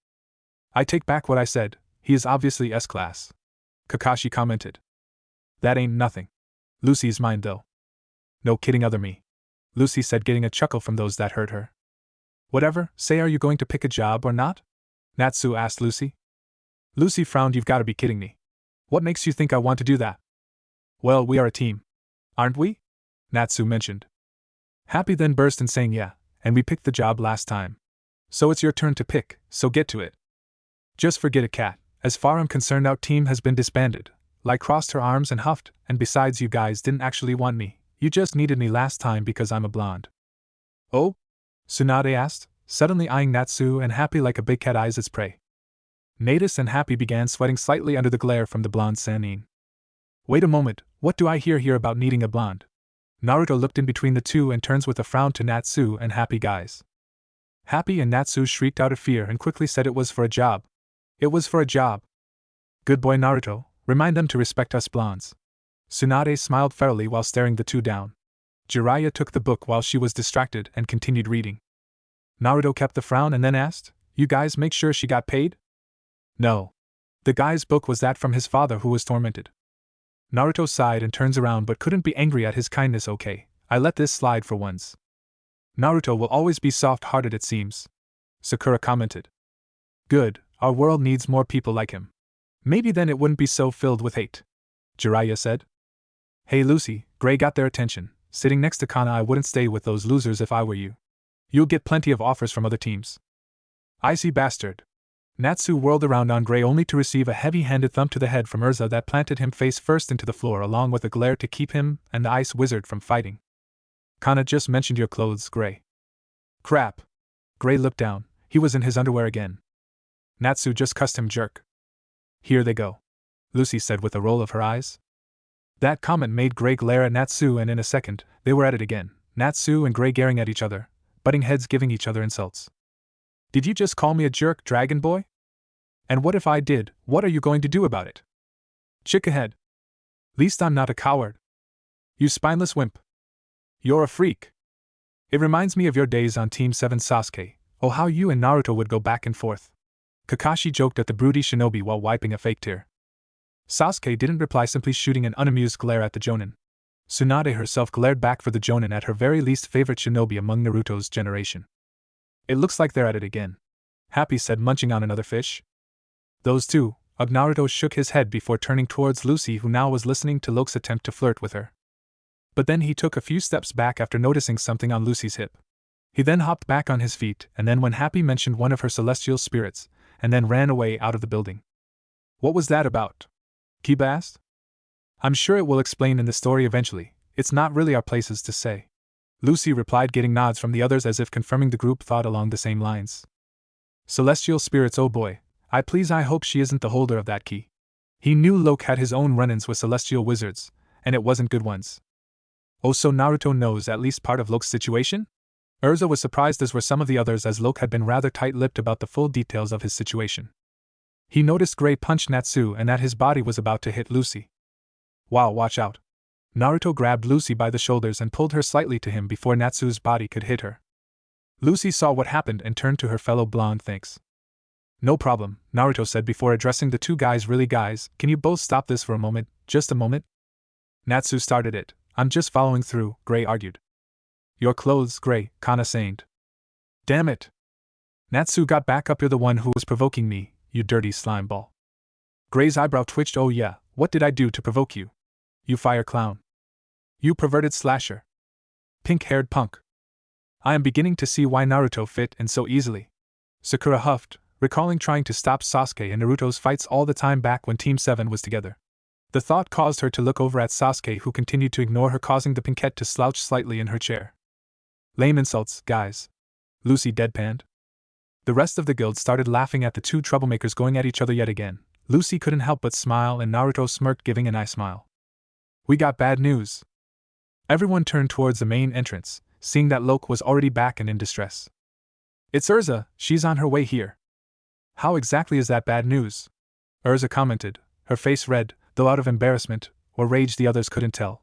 I take back what I said, he is obviously S-class. Kakashi commented. That ain't nothing. Lucy's mine though. No kidding, other me. Lucy said, getting a chuckle from those that heard her. Whatever, say, are you going to pick a job or not? Natsu asked Lucy. Lucy frowned. You've got to be kidding me. What makes you think I want to do that? Well, we are a team. Aren't we? Natsu mentioned. Happy then burst in saying yeah, and we picked the job last time. So it's your turn to pick, so get to it. Just forget it, cat. As far I'm concerned, our team has been disbanded. Lai crossed her arms and huffed, and besides, you guys didn't actually want me. You just needed me last time because I'm a blonde. Oh? Tsunade asked, suddenly eyeing Natsu and Happy like a big cat eyes its prey. Natus and Happy began sweating slightly under the glare from the blonde Sannin. Wait a moment, what do I hear here about needing a blonde? Naruto looked in between the two and turns with a frown to Natsu and Happy guys. Happy and Natsu shrieked out of fear and quickly said it was for a job. It was for a job. Good boy, Naruto, remind them to respect us blondes. Tsunade smiled ferally while staring the two down. Jiraiya took the book while she was distracted and continued reading. Naruto kept the frown and then asked, "You guys make sure she got paid?" "No. The guy's book was that from his father who was tormented." Naruto sighed and turns around but couldn't be angry at his kindness. "Okay, I let this slide for once." "Naruto will always be soft-hearted it seems," Sakura commented. "Good, our world needs more people like him. Maybe then it wouldn't be so filled with hate," Jiraiya said. "Hey Lucy," Gray got their attention. "Sitting next to Kana, I wouldn't stay with those losers if I were you. You'll get plenty of offers from other teams." "Icy bastard." Natsu whirled around on Gray only to receive a heavy-handed thump to the head from Erza that planted him face first into the floor along with a glare to keep him and the ice wizard from fighting. "Kana just mentioned your clothes, Gray." "Crap." Gray looked down. He was in his underwear again. Natsu just cussed him jerk. "Here they go," Lucy said with a roll of her eyes. That comment made Gray glare at Natsu, and in a second, they were at it again, Natsu and Gray glaring at each other, butting heads giving each other insults. "Did you just call me a jerk, Dragon Boy? And what if I did, what are you going to do about it? Chick ahead. Least I'm not a coward. You spineless wimp. You're a freak. It reminds me of your days on Team 7 Sasuke, oh how you and Naruto would go back and forth." Kakashi joked at the broody shinobi while wiping a fake tear. Sasuke didn't reply, simply shooting an unamused glare at the Jonin. Tsunade herself glared back for the Jonin at her very least favorite shinobi among Naruto's generation. "It looks like they're at it again," Happy said, munching on another fish. "Those two," Naruto shook his head before turning towards Lucy, who now was listening to Loke's attempt to flirt with her. But then he took a few steps back after noticing something on Lucy's hip. He then hopped back on his feet, and then when Happy mentioned one of her celestial spirits, and then ran away out of the building. "What was that about?" Kiba asked. "I'm sure it will explain in the story eventually, it's not really our places to say," Lucy replied, getting nods from the others as if confirming the group thought along the same lines. "Celestial spirits, oh boy, I hope she isn't the holder of that key." He knew Loke had his own run-ins with celestial wizards, and it wasn't good ones. "Oh, so Naruto knows at least part of Loke's situation?" Erza was surprised, as were some of the others, as Loke had been rather tight-lipped about the full details of his situation. He noticed Gray punched Natsu and that his body was about to hit Lucy. "Wow, watch out." Naruto grabbed Lucy by the shoulders and pulled her slightly to him before Natsu's body could hit her. Lucy saw what happened and turned to her fellow blonde. "Thanks." "No problem," Naruto said before addressing the two guys. "Really guys, can you both stop this for a moment, just a moment?" Natsu started it. "I'm just following through," Gray argued. "Your clothes, Gray," Kana saying. "Damn it." Natsu got back up. "You're the one who was provoking me, you dirty slime ball." Gray's eyebrow twitched. "Oh yeah, what did I do to provoke you? You fire clown. You perverted slasher. Pink-haired punk. I am beginning to see why Naruto fit in so easily." Sakura huffed, recalling trying to stop Sasuke and Naruto's fights all the time back when Team 7 was together. The thought caused her to look over at Sasuke, who continued to ignore her, causing the pinkette to slouch slightly in her chair. "Lame insults, guys," Lucy deadpanned. The rest of the guild started laughing at the two troublemakers going at each other yet again. Lucy couldn't help but smile, and Naruto smirked, giving an eye smile. "We got bad news." Everyone turned towards the main entrance, seeing that Loke was already back and in distress. "It's Erza, she's on her way here." "How exactly is that bad news?" Erza commented, her face red, though out of embarrassment or rage the others couldn't tell.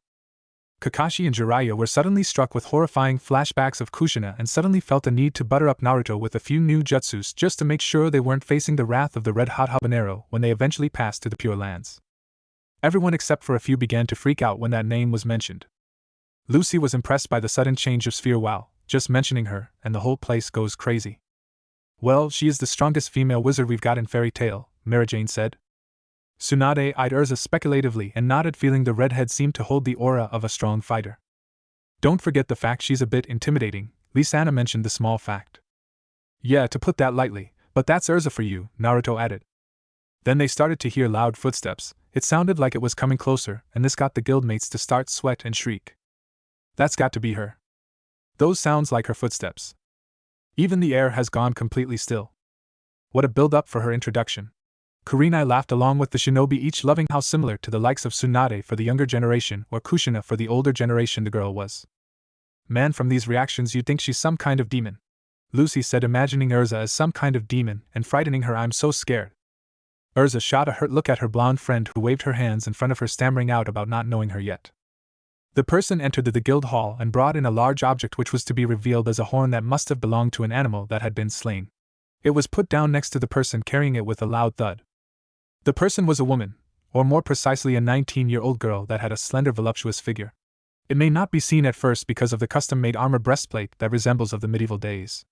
Kakashi and Jiraiya were suddenly struck with horrifying flashbacks of Kushina and suddenly felt a need to butter up Naruto with a few new jutsus just to make sure they weren't facing the wrath of the red-hot habanero when they eventually passed to the Pure Lands. Everyone except for a few began to freak out when that name was mentioned. Lucy was impressed by the sudden change of sphere. "Wow, just mentioning her, and the whole place goes crazy." "Well, she is the strongest female wizard we've got in Fairy Tail," Marajane said. Tsunade eyed Erza speculatively and nodded, feeling the redhead seemed to hold the aura of a strong fighter. "Don't forget the fact she's a bit intimidating," Lisana mentioned the small fact. "Yeah, to put that lightly, but that's Erza for you," Naruto added. Then they started to hear loud footsteps. It sounded like it was coming closer, and this got the guildmates to start sweat and shriek. "That's got to be her. Those sounds like her footsteps." Even the air has gone completely still. What a build-up for her introduction. Kurenai laughed along with the shinobi, each loving how similar to the likes of Tsunade for the younger generation or Kushina for the older generation the girl was. "Man, from these reactions you'd think she's some kind of demon," Lucy said, imagining Erza as some kind of demon and frightening her. "I'm so scared." Erza shot a hurt look at her blonde friend who waved her hands in front of her, stammering out about not knowing her yet. The person entered the guild hall and brought in a large object which was to be revealed as a horn that must have belonged to an animal that had been slain. It was put down next to the person carrying it with a loud thud. The person was a woman, or more precisely a 19-year-old girl that had a slender voluptuous figure. It may not be seen at first because of the custom-made armor breastplate that resembles of the medieval days.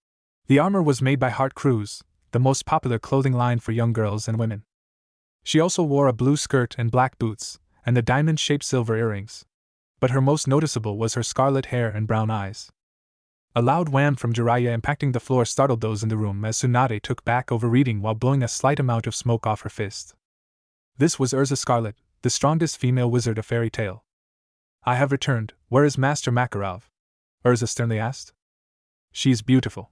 The armor was made by Heart Crews, the most popular clothing line for young girls and women. She also wore a blue skirt and black boots, and the diamond-shaped silver earrings. But her most noticeable was her scarlet hair and brown eyes. A loud wham from Jiraiya impacting the floor startled those in the room as Tsunade took back over reading while blowing a slight amount of smoke off her fist. This was Erza Scarlet, the strongest female wizard of Fairy Tail. I have returned. Where is Master Makarov? Erza sternly asked. She is beautiful.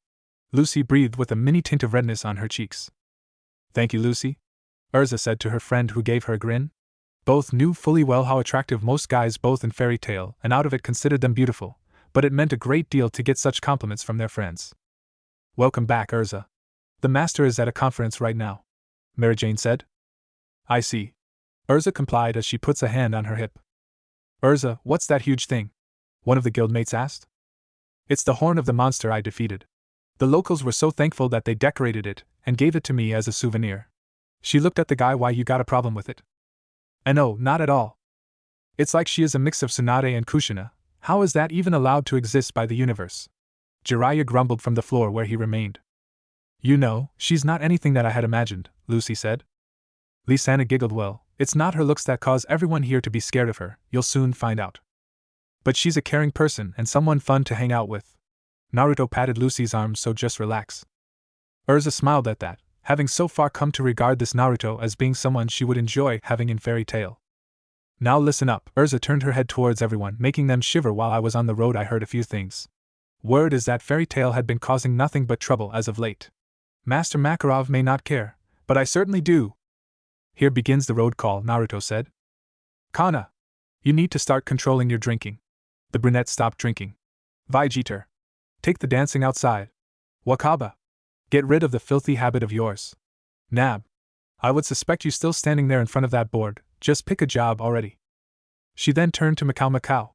Lucy breathed with a mini tint of redness on her cheeks. Thank you, Lucy, Erza said to her friend, who gave her a grin. Both knew fully well how attractive most guys both in Fairy Tail and out of it considered them beautiful, but it meant a great deal to get such compliments from their friends. Welcome back, Erza. The master is at a conference right now, Mary Jane said. I see. Erza complied as she puts a hand on her hip. Erza, what's that huge thing? One of the guildmates asked. It's the horn of the monster I defeated. The locals were so thankful that they decorated it and gave it to me as a souvenir. She looked at the guy. Why, you got a problem with it? No, not at all. It's like she is a mix of Tsunade and Kushina. How is that even allowed to exist by the universe? Jiraiya grumbled from the floor where he remained. You know, she's not anything that I had imagined, Lucy said. Lisana giggled. Well, it's not her looks that cause everyone here to be scared of her, you'll soon find out. But she's a caring person and someone fun to hang out with. Naruto patted Lucy's arm. So just relax. Erza smiled at that, having so far come to regard this Naruto as being someone she would enjoy having in Fairy Tail. Now listen up. Erza turned her head towards everyone, making them shiver. While I was on the road I heard a few things. Word is that Fairy Tail had been causing nothing but trouble as of late. Master Makarov may not care, but I certainly do. Here begins the road call, Naruto said. Kana, you need to start controlling your drinking. The brunette stopped drinking. Vegeta, take the dancing outside. Wakaba, get rid of the filthy habit of yours. Nab, I would suspect you still standing there in front of that board. Just pick a job already. She then turned to Macau.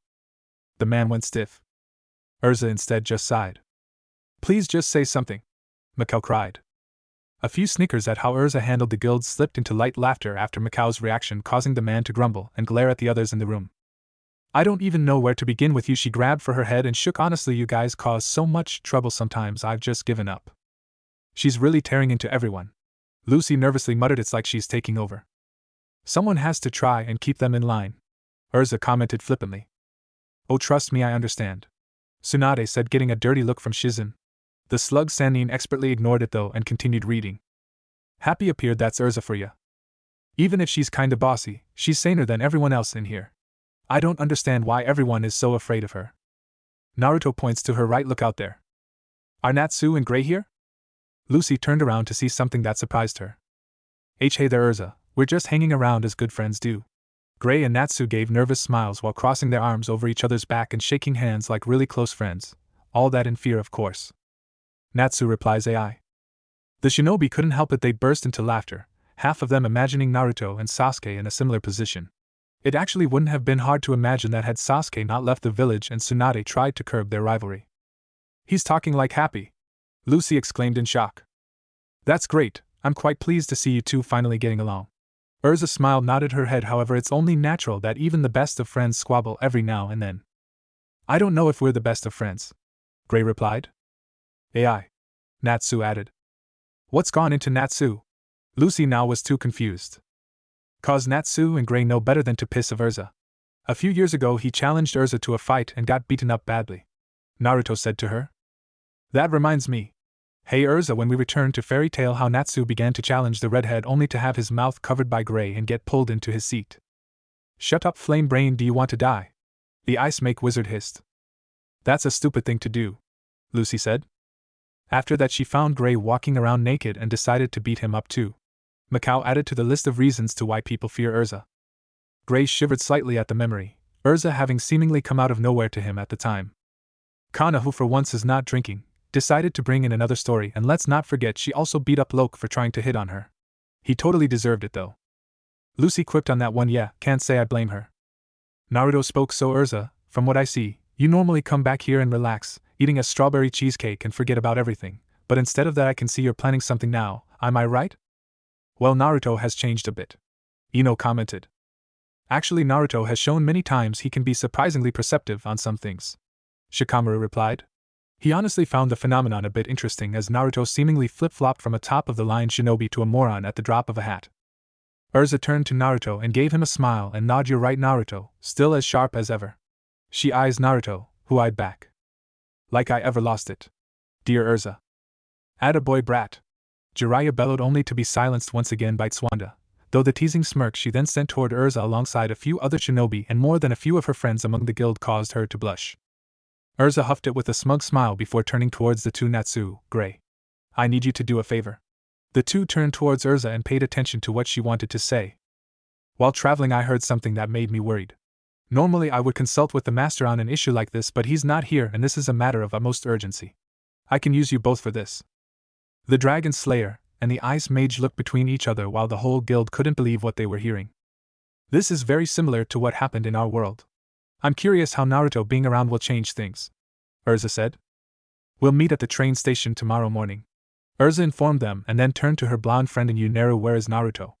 The man went stiff. Erza instead just sighed. Please just say something, Macau cried. A few snickers at how Erza handled the guild slipped into light laughter after Macau's reaction, causing the man to grumble and glare at the others in the room. I don't even know where to begin with you. She grabbed for her head and shook. Honestly, you guys cause so much trouble sometimes I've just given up. She's really tearing into everyone. Lucy nervously muttered. It's like she's taking over. Someone has to try and keep them in line, Erza commented flippantly. Oh, trust me, I understand, Tsunade said, getting a dirty look from Shizen. The slug Sannin expertly ignored it though and continued reading. Happy appeared. That's Erza for ya. Even if she's kinda bossy, she's saner than everyone else in here. I don't understand why everyone is so afraid of her. Naruto points to her right. Look out there. Are Natsu and Gray here? Lucy turned around to see something that surprised her. Hey there, Erza. We're just hanging around as good friends do. Gray and Natsu gave nervous smiles while crossing their arms over each other's back and shaking hands like really close friends. All that in fear, of course. Natsu replies, AI. The shinobi couldn't help it. They burst into laughter, half of them imagining Naruto and Sasuke in a similar position. It actually wouldn't have been hard to imagine that had Sasuke not left the village and Tsunade tried to curb their rivalry. He's talking like Happy, Lucy exclaimed in shock. That's great. I'm quite pleased to see you two finally getting along. Erza smiled, nodded her head. However, it's only natural that even the best of friends squabble every now and then. I don't know if we're the best of friends, Gray replied. AI, Natsu added. What's gone into Natsu? Lucy now was too confused. Cause Natsu and Gray know better than to piss of Erza. A few years ago he challenged Erza to a fight and got beaten up badly, Naruto said to her. That reminds me. Hey Erza, when we returned to Fairy Tail, how Natsu began to challenge the redhead only to have his mouth covered by Gray and get pulled into his seat. Shut up, Flame Brain, do you want to die? The Ice Make Wizard hissed. That's a stupid thing to do, Lucy said. After that she found Gray walking around naked and decided to beat him up too. Macau added to the list of reasons to why people fear Erza. Gray shivered slightly at the memory, Erza having seemingly come out of nowhere to him at the time. Kana, who for once is not drinking, decided to bring in another story, and let's not forget she also beat up Loke for trying to hit on her. He totally deserved it though. Lucy quipped on that one. Yeah, can't say I blame her. Naruto spoke. So Erza, from what I see, you normally come back here and relax, eating a strawberry cheesecake and forget about everything, but instead of that I can see you're planning something now, am I right? Well, Naruto has changed a bit. Ino commented. Actually, Naruto has shown many times he can be surprisingly perceptive on some things. Shikamaru replied. He honestly found the phenomenon a bit interesting as Naruto seemingly flip-flopped from a top-of-the-line shinobi to a moron at the drop of a hat. Erza turned to Naruto and gave him a smile and nod. You're right, Naruto, still as sharp as ever. She eyes Naruto, who eyed back. Like I ever lost it. Dear Erza. Attaboy brat. Jiraiya bellowed only to be silenced once again by Tswanda, though the teasing smirk she then sent toward Erza alongside a few other shinobi and more than a few of her friends among the guild caused her to blush. Erza huffed it with a smug smile before turning towards the two. Natsu, Gray. I need you to do a favor. The two turned towards Erza and paid attention to what she wanted to say. While traveling I heard something that made me worried. Normally I would consult with the master on an issue like this, but he's not here and this is a matter of utmost urgency. I can use you both for this. The Dragon Slayer and the Ice Mage looked between each other while the whole guild couldn't believe what they were hearing. This is very similar to what happened in our world. I'm curious how Naruto being around will change things. Erza said. We'll meet at the train station tomorrow morning. Erza informed them and then turned to her blonde friend. And you, Naru, where is Naruto?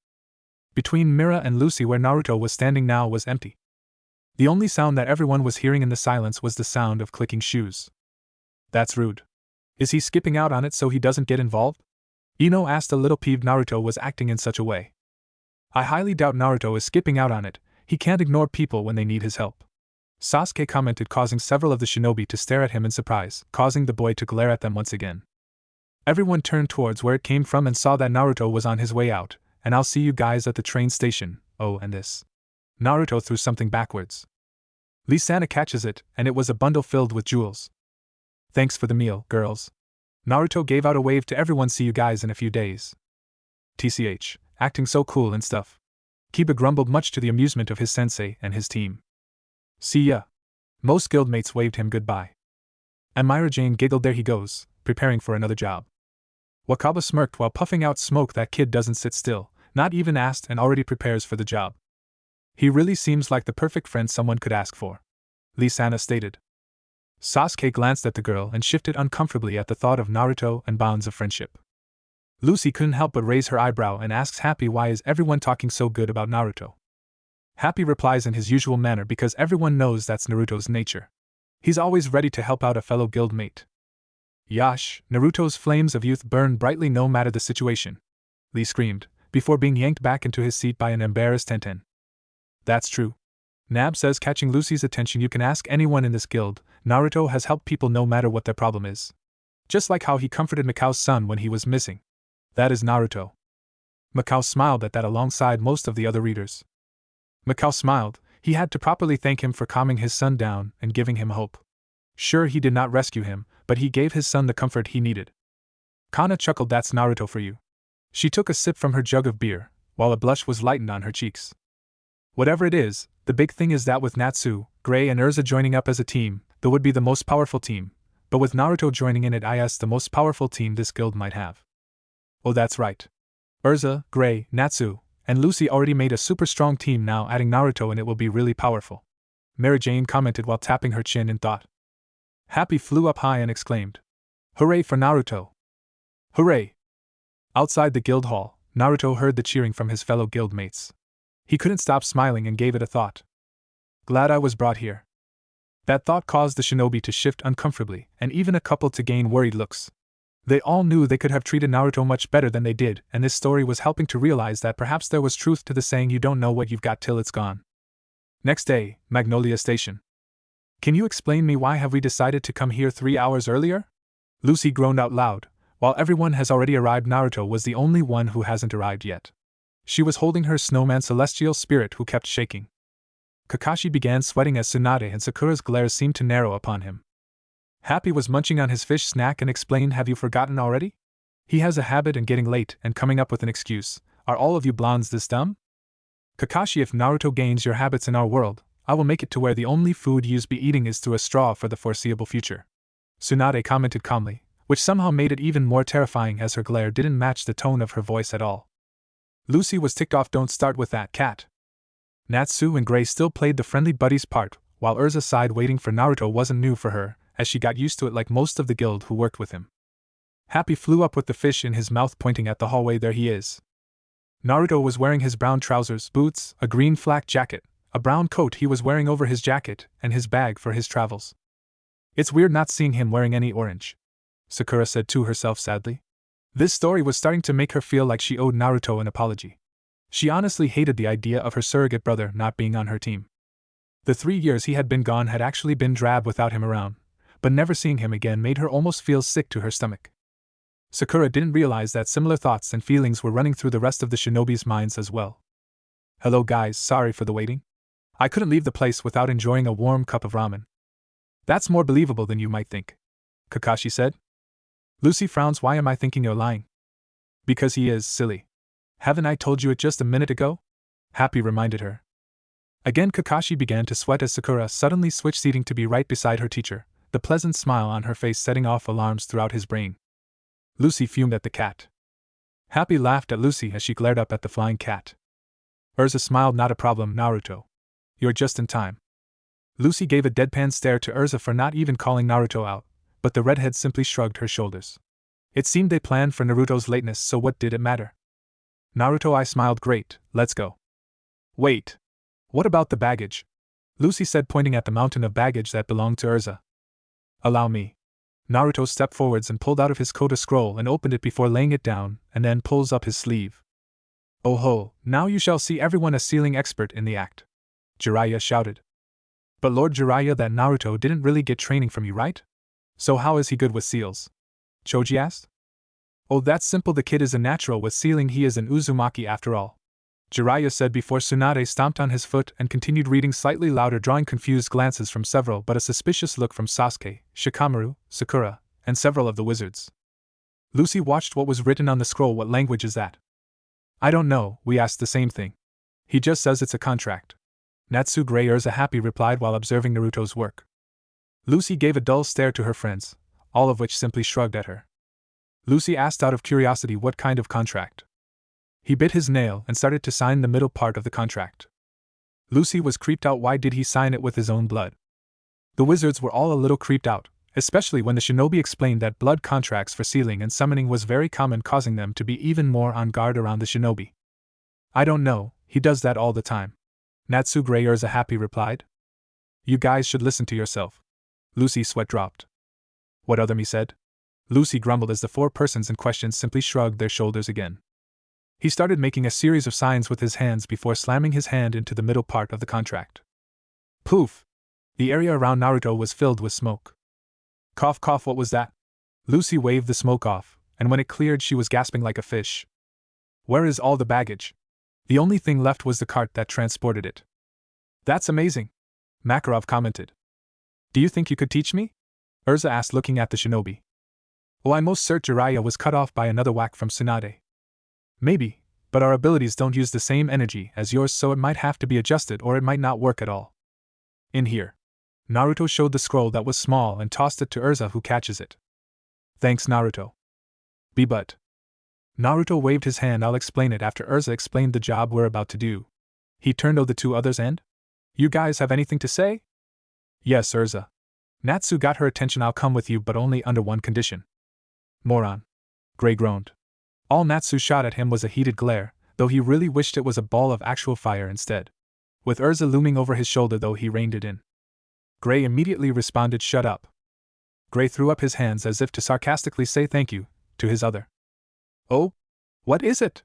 Between Mira and Lucy, where Naruto was standing now, was empty. The only sound that everyone was hearing in the silence was the sound of clicking shoes. That's rude. Is he skipping out on it so he doesn't get involved? Ino asked, a little peeved. Naruto was acting in such a way. I highly doubt Naruto is skipping out on it. He can't ignore people when they need his help. Sasuke commented, causing several of the shinobi to stare at him in surprise, causing the boy to glare at them once again. Everyone turned towards where it came from and saw that Naruto was on his way out, and I'll see you guys at the train station. Oh, and this. Naruto threw something backwards. Lee-sana catches it, and it was a bundle filled with jewels. Thanks for the meal, girls. Naruto gave out a wave to everyone. See you guys in a few days. TCH, acting so cool and stuff. Kiba grumbled, much to the amusement of his sensei and his team. See ya. Most guildmates waved him goodbye. And Myra Jane giggled, there he goes, preparing for another job. Wakaba smirked while puffing out smoke. That kid doesn't sit still, not even asked, and already prepares for the job. He really seems like the perfect friend someone could ask for, Lee-sana stated. Sasuke glanced at the girl and shifted uncomfortably at the thought of Naruto and bonds of friendship. Lucy couldn't help but raise her eyebrow and asks Happy, why is everyone talking so good about Naruto? Happy replies in his usual manner, because everyone knows that's Naruto's nature. He's always ready to help out a fellow guildmate. Yash, Naruto's flames of youth burn brightly no matter the situation, Lee screamed, before being yanked back into his seat by an embarrassed Tenten. That's true. Nab says, catching Lucy's attention, you can ask anyone in this guild, Naruto has helped people no matter what their problem is. Just like how he comforted Mikao's son when he was missing. That is Naruto. Mikao smiled at that alongside most of the other readers. Mikao smiled, he had to properly thank him for calming his son down and giving him hope. Sure, he did not rescue him, but he gave his son the comfort he needed. Kana chuckled, that's Naruto for you. She took a sip from her jug of beer, while a blush was lightened on her cheeks. Whatever it is, the big thing is that with Natsu, Gray and Erza joining up as a team, that would be the most powerful team, but with Naruto joining in it, is the most powerful team this guild might have. Oh, that's right. Erza, Gray, Natsu, and Lucy already made a super strong team, now adding Naruto and it will be really powerful. Mary Jane commented while tapping her chin in thought. Happy flew up high and exclaimed, Hooray for Naruto! Hooray! Outside the guild hall, Naruto heard the cheering from his fellow guildmates. He couldn't stop smiling and gave it a thought. Glad I was brought here. That thought caused the shinobi to shift uncomfortably, and even a couple to gain worried looks. They all knew they could have treated Naruto much better than they did, and this story was helping to realize that perhaps there was truth to the saying, you don't know what you've got till it's gone. Next day, Magnolia Station. Can you explain me why have we decided to come here 3 hours earlier? Lucy groaned out loud. While everyone has already arrived, Naruto was the only one who hasn't arrived yet. She was holding her snowman celestial spirit who kept shaking. Kakashi began sweating as Tsunade and Sakura's glares seemed to narrow upon him. Happy was munching on his fish snack and explained, have you forgotten already? He has a habit in getting late and coming up with an excuse. Are all of you blondes this dumb? Kakashi, if Naruto gains your habits in our world, I will make it to where the only food you'll be eating is through a straw for the foreseeable future. Tsunade commented calmly, which somehow made it even more terrifying as her glare didn't match the tone of her voice at all. Lucy was ticked off. Don't start with that, cat. Natsu and Gray still played the friendly buddies part, while Erza sighed. Waiting for Naruto wasn't new for her, as she got used to it like most of the guild who worked with him. Happy flew up with the fish in his mouth, pointing at the hallway. There he is. Naruto was wearing his brown trousers, boots, a green flak jacket, a brown coat he was wearing over his jacket, and his bag for his travels. It's weird not seeing him wearing any orange, Sakura said to herself sadly. This story was starting to make her feel like she owed Naruto an apology. She honestly hated the idea of her surrogate brother not being on her team. The 3 years he had been gone had actually been drab without him around, but never seeing him again made her almost feel sick to her stomach. Sakura didn't realize that similar thoughts and feelings were running through the rest of the shinobi's minds as well. Hello guys, sorry for the waiting. I couldn't leave the place without enjoying a warm cup of ramen. That's more believable than you might think, Kakashi said. Lucy frowns. Why am I thinking you're lying? Because he is, silly. Haven't I told you it just a minute ago? Happy reminded her. Again Kakashi began to sweat as Sakura suddenly switched seating to be right beside her teacher, the pleasant smile on her face setting off alarms throughout his brain. Lucy fumed at the cat. Happy laughed at Lucy as she glared up at the flying cat. Erza smiled. Not a problem, Naruto. You're just in time. Lucy gave a deadpan stare to Erza for not even calling Naruto out, but the redhead simply shrugged her shoulders. It seemed they planned for Naruto's lateness, so what did it matter? Naruto, I smiled. Great, let's go. Wait. What about the baggage? Lucy said, pointing at the mountain of baggage that belonged to Erza. Allow me. Naruto stepped forwards and pulled out of his coat a scroll and opened it before laying it down, and then pulls up his sleeve. Oh ho, now you shall see everyone a sealing expert in the act, Jiraiya shouted. But Lord Jiraiya, that Naruto didn't really get training from you, right? So how is he good with seals? Choji asked. Oh, that's simple, the kid is a natural with sealing, he is an Uzumaki after all, Jiraiya said before Tsunade stomped on his foot and continued reading slightly louder, drawing confused glances from several but a suspicious look from Sasuke, Shikamaru, Sakura, and several of the wizards. Lucy watched what was written on the scroll. What language is that? I don't know, we asked the same thing. He just says it's a contract. Natsu Gray Erza Happy replied while observing Naruto's work. Lucy gave a dull stare to her friends, all of which simply shrugged at her. Lucy asked out of curiosity what kind of contract. He bit his nail and started to sign the middle part of the contract. Lucy was creeped out. Why did he sign it with his own blood? The wizards were all a little creeped out, especially when the shinobi explained that blood contracts for sealing and summoning was very common, causing them to be even more on guard around the shinobi. I don't know, he does that all the time, Natsu Gray Erza Happy replied. You guys should listen to yourself. Lucy's sweat dropped. What other me said? Lucy grumbled as the 4 persons in question simply shrugged their shoulders again. He started making a series of signs with his hands before slamming his hand into the middle part of the contract. Poof! The area around Naruto was filled with smoke. Cough cough, what was that? Lucy waved the smoke off, and when it cleared she was gasping like a fish. Where is all the baggage? The only thing left was the cart that transported it. That's amazing, Makarov commented. Do you think you could teach me? Erza asked, looking at the shinobi. Oh, I'm most certain. Jiraiya was cut off by another whack from Tsunade. Maybe, but our abilities don't use the same energy as yours, so it might have to be adjusted or it might not work at all. In here. Naruto showed the scroll that was small and tossed it to Erza, who catches it. Thanks, Naruto. But. Naruto waved his hand. I'll explain it after Erza explained the job we're about to do. He turned to the 2 others and? You guys have anything to say? Yes, Erza. Natsu got her attention. I'll come with you, but only under one condition. Moron. Gray groaned. All Natsu shot at him was a heated glare, though he really wished it was a ball of actual fire instead. With Erza looming over his shoulder, though, he reined it in. Gray immediately responded, shut up. Gray threw up his hands as if to sarcastically say thank you to his other. Oh? What is it?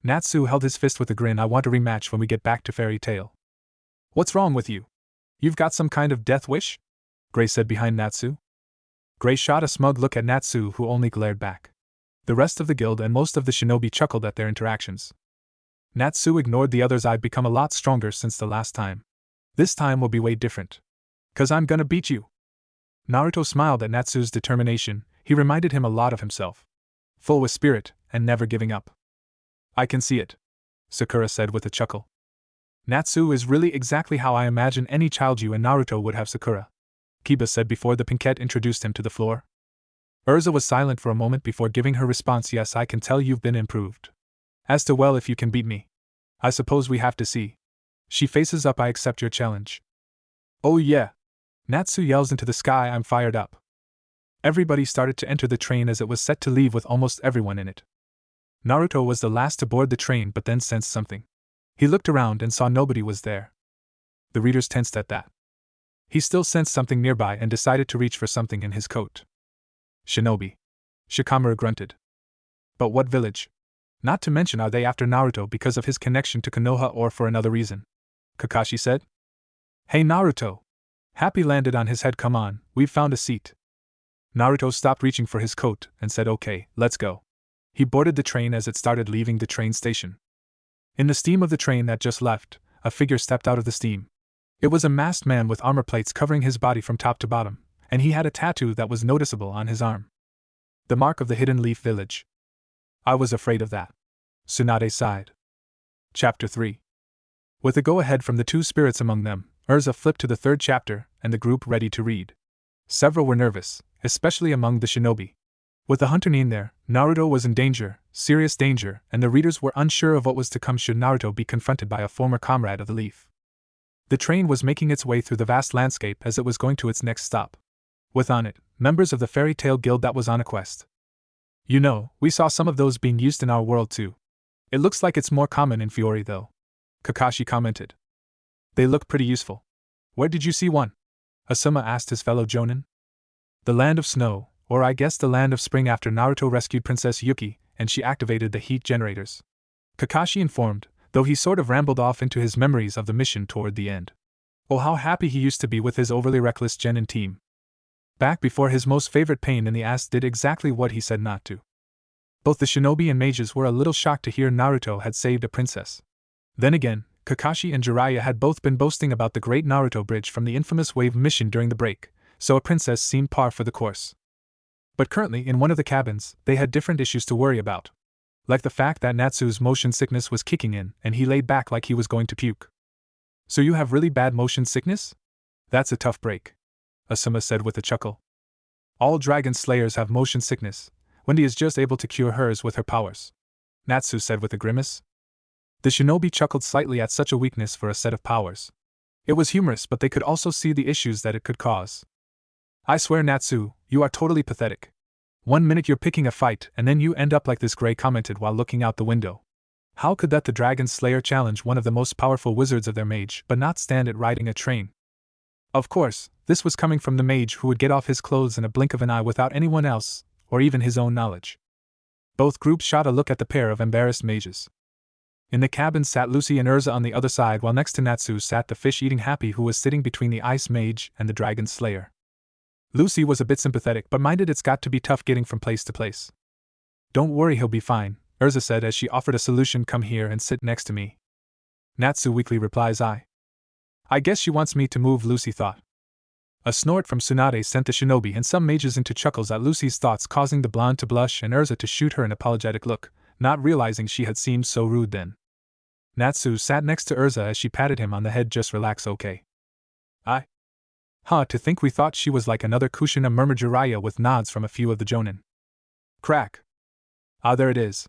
Natsu held his fist with a grin. I want a rematch when we get back to Fairy Tail. What's wrong with you? You've got some kind of death wish? Gray said behind Natsu. Gray shot a smug look at Natsu, who only glared back. The rest of the guild and most of the shinobi chuckled at their interactions. Natsu ignored the others. I've become a lot stronger since the last time. This time will be way different. 'Cause I'm gonna beat you. Naruto smiled at Natsu's determination. He reminded him a lot of himself. Full with spirit, and never giving up. I can see it, Sakura said with a chuckle. Natsu is really exactly how I imagine any child you and Naruto would have, Sakura, Kiba said before the pinkette introduced him to the floor. Erza was silent for a moment before giving her response. Yes, I can tell you've been improved. As to well if you can beat me. I suppose we have to see. She faces up. I accept your challenge. Oh yeah. Natsu yells into the sky. I'm fired up. Everybody started to enter the train as it was set to leave with almost everyone in it. Naruto was the last to board the train but then sensed something. He looked around and saw nobody was there. The readers tensed at that. He still sensed something nearby and decided to reach for something in his coat. Shinobi. Shikamaru grunted. But what village? Not to mention, are they after Naruto because of his connection to Konoha or for another reason? Kakashi said. Hey Naruto. Happy landed on his head. Come on, we've found a seat. Naruto stopped reaching for his coat and said okay, let's go. He boarded the train as it started leaving the train station. In the steam of the train that just left, a figure stepped out of the steam. It was a masked man with armor plates covering his body from top to bottom, and he had a tattoo that was noticeable on his arm. The mark of the Hidden Leaf Village. I was afraid of that. Tsunade sighed. Chapter 3. With a go-ahead from the two spirits among them, Erza flipped to the third chapter, and the group ready to read. Several were nervous, especially among the shinobi. With the hunter Nin there, Naruto was in danger, serious danger, and the readers were unsure of what was to come should Naruto be confronted by a former comrade of the Leaf. The train was making its way through the vast landscape as it was going to its next stop. With on it, members of the fairy tale guild that was on a quest. You know, we saw some of those being used in our world too. It looks like it's more common in Fiori though. Kakashi commented. They look pretty useful. Where did you see one? Asuma asked his fellow jonin. The land of snow, or I guess the land of spring, after Naruto rescued Princess Yuki, and she activated the heat generators. Kakashi informed, though he sort of rambled off into his memories of the mission toward the end. Oh, how happy he used to be with his overly reckless genin team. Back before his most favorite pain in the ass did exactly what he said not to. Both the shinobi and mages were a little shocked to hear Naruto had saved a princess. Then again, Kakashi and Jiraiya had both been boasting about the great Naruto bridge from the infamous wave mission during the break, so a princess seemed par for the course. But currently in one of the cabins, they had different issues to worry about. Like the fact that Natsu's motion sickness was kicking in and he laid back like he was going to puke. So you have really bad motion sickness? That's a tough break, Asuma said with a chuckle. All dragon slayers have motion sickness. Wendy is just able to cure hers with her powers, Natsu said with a grimace. The shinobi chuckled slightly at such a weakness for a set of powers. It was humorous, but they could also see the issues that it could cause. I swear, Natsu, you are totally pathetic. 1 minute you're picking a fight and then you end up like this, Gray commented while looking out the window. How could that the Dragon Slayer challenge one of the most powerful wizards of their mage but not stand at riding a train? Of course, this was coming from the mage who would get off his clothes in a blink of an eye without anyone else, or even his own knowledge. Both groups shot a look at the pair of embarrassed mages. In the cabin sat Lucy and Erza on the other side, while next to Natsu sat the fish-eating Happy, who was sitting between the Ice Mage and the Dragon Slayer. Lucy was a bit sympathetic but minded it's got to be tough getting from place to place. Don't worry, he'll be fine, Erza said as she offered a solution. Come here and sit next to me. Natsu weakly replies, I guess she wants me to move, Lucy thought. A snort from Tsunade sent the shinobi and some mages into chuckles at Lucy's thoughts, causing the blonde to blush and Erza to shoot her an apologetic look, not realizing she had seemed so rude then. Natsu sat next to Erza as she patted him on the head. Just relax, okay? To think we thought she was like another Kushina, murmured Jiraiya with nods from a few of the jonin. Crack. There it is.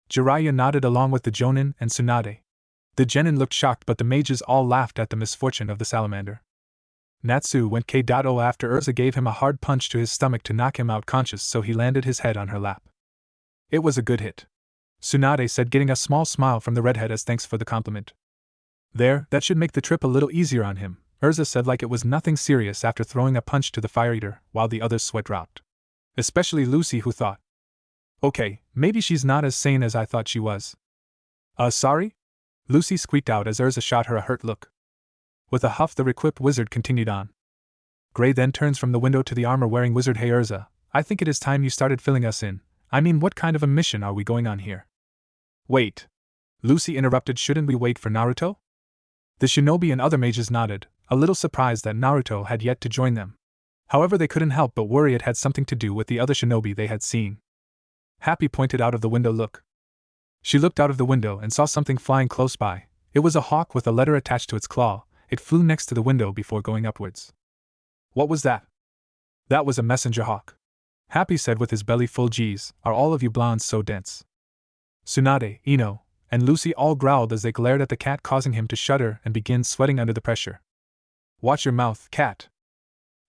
Jiraiya nodded along with the jonin and Tsunade. The genin looked shocked, but the mages all laughed at the misfortune of the salamander. Natsu went K.O. after Erza gave him a hard punch to his stomach to knock him out conscious, so he landed his head on her lap. It was a good hit, Tsunade said, getting a small smile from the redhead as thanks for the compliment. There, that should make the trip a little easier on him, Erza said like it was nothing serious after throwing a punch to the fire eater, while the others sweat dropped. Especially Lucy, who thought, okay, maybe she's not as sane as I thought she was. Sorry? Lucy squeaked out as Erza shot her a hurt look. With a huff, the equipped wizard continued on. Gray then turns from the window to the armor-wearing wizard. Hey Erza, I think it is time you started filling us in. I mean, what kind of a mission are we going on here? Wait. Lucy interrupted, shouldn't we wait for Naruto? The shinobi and other mages nodded, a little surprised that Naruto had yet to join them. However, they couldn't help but worry it had something to do with the other shinobi they had seen. Happy pointed out of the window. Look. She looked out of the window and saw something flying close by. It was a hawk with a letter attached to its claw. It flew next to the window before going upwards. What was that? That was a messenger hawk, Happy said with his belly full. Geez, are all of you blondes so dense? Tsunade, Ino, and Lucy all growled as they glared at the cat, causing him to shudder and begin sweating under the pressure. "Watch your mouth, cat."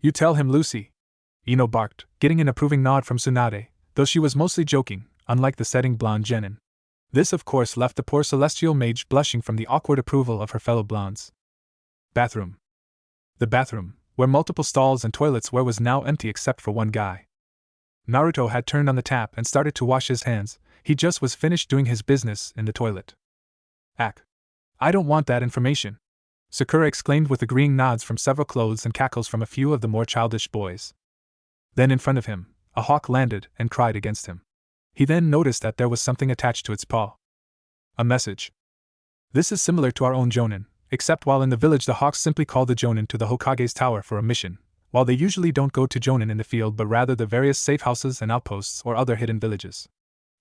"You tell him, Lucy," Ino barked, getting an approving nod from Tsunade, though she was mostly joking, unlike the setting blonde genin. This of course left the poor celestial mage blushing from the awkward approval of her fellow blondes. Bathroom. The bathroom, where multiple stalls and toilets were, was now empty except for one guy. Naruto had turned on the tap and started to wash his hands. He just was finished doing his business in the toilet. "Ack. I don't want that information," Sakura exclaimed with agreeing nods from several clothes and cackles from a few of the more childish boys. Then in front of him, a hawk landed and cried against him. He then noticed that there was something attached to its paw. A message. This is similar to our own jonin, except while in the village the hawks simply call the jonin to the Hokage's tower for a mission, while they usually don't go to jonin in the field but rather the various safe houses and outposts or other hidden villages.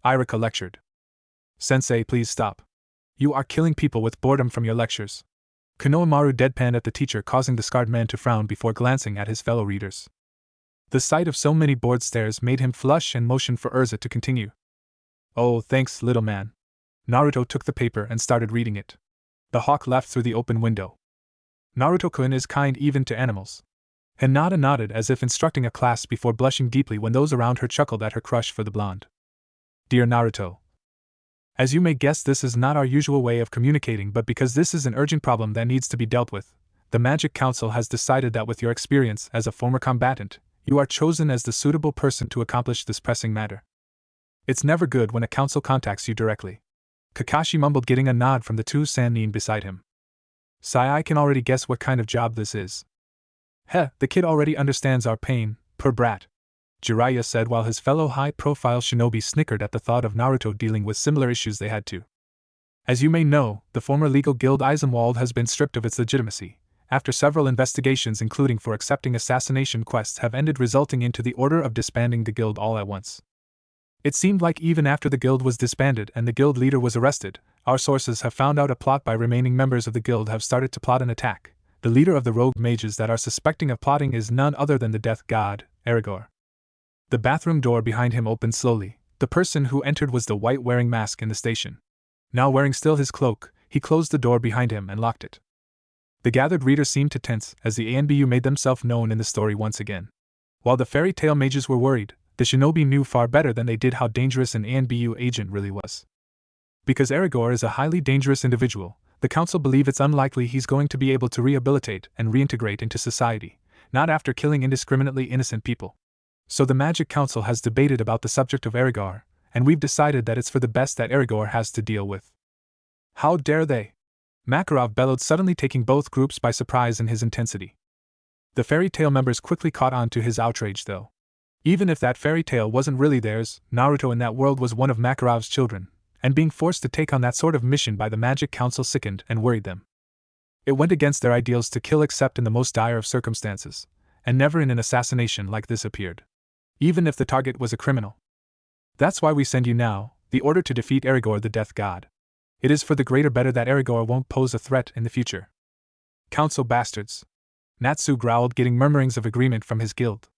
Irika lectured. "Sensei, please stop. You are killing people with boredom from your lectures." Konohamaru deadpanned at the teacher, causing the scarred man to frown before glancing at his fellow readers. The sight of so many bored stares made him flush and motioned for Erza to continue. "Oh, thanks, little man." Naruto took the paper and started reading it. The hawk laughed through the open window. "Naruto-kun is kind even to animals." Hinata nodded as if instructing a class before blushing deeply when those around her chuckled at her crush for the blonde. "Dear Naruto, as you may guess, this is not our usual way of communicating, but because this is an urgent problem that needs to be dealt with, the Magic Council has decided that with your experience as a former combatant, you are chosen as the suitable person to accomplish this pressing matter. It's never good when a council contacts you directly." Kakashi mumbled, getting a nod from the two Sannin beside him. "Sai, I can already guess what kind of job this is." "Heh, the kid already understands our pain, poor brat," Jiraiya said while his fellow high-profile shinobi snickered at the thought of Naruto dealing with similar issues they had too. "As you may know, the former legal guild Eisenwald has been stripped of its legitimacy, after several investigations including for accepting assassination quests have ended, resulting into the order of disbanding the guild all at once. It seemed like even after the guild was disbanded and the guild leader was arrested, our sources have found out a plot by remaining members of the guild have started to plot an attack. The leader of the rogue mages that are suspecting of plotting is none other than the death god, Erza." The bathroom door behind him opened slowly. The person who entered was the white wearing mask in the station. Now wearing still his cloak, he closed the door behind him and locked it. The gathered readers seemed to tense as the ANBU made themselves known in the story once again. While the fairy tale mages were worried, the shinobi knew far better than they did how dangerous an ANBU agent really was. Because Erza is a highly dangerous individual, the council believe it's unlikely he's going to be able to rehabilitate and reintegrate into society, not after killing indiscriminately innocent people. So the Magic Council has debated about the subject of Erza, and we've decided that it's for the best that Erza has to deal with. "How dare they?" Makarov bellowed, suddenly taking both groups by surprise in his intensity. The fairy tale members quickly caught on to his outrage though. Even if that fairy tale wasn't really theirs, Naruto in that world was one of Makarov's children, and being forced to take on that sort of mission by the Magic Council sickened and worried them. It went against their ideals to kill except in the most dire of circumstances, and never in an assassination like this appeared. Even if the target was a criminal. That's why we send you now, the order to defeat Erza the Death God. It is for the greater better that Erza won't pose a threat in the future. Council bastards. Natsu growled, getting murmurings of agreement from his guild.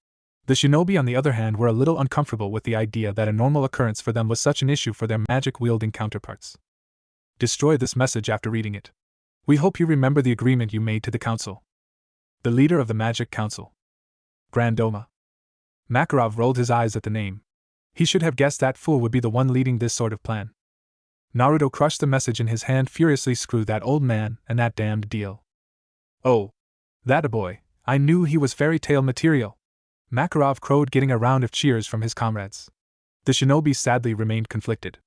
The shinobi on the other hand were a little uncomfortable with the idea that a normal occurrence for them was such an issue for their magic-wielding counterparts. Destroy this message after reading it. We hope you remember the agreement you made to the council. The leader of the Magic Council. Grand Oma. Makarov rolled his eyes at the name. He should have guessed that fool would be the one leading this sort of plan. Naruto crushed the message in his hand, furiously. "Screw that old man and that damned deal." "Oh. That a boy. I knew he was fairy tale material," Makarov crowed, getting a round of cheers from his comrades. The shinobi sadly remained conflicted.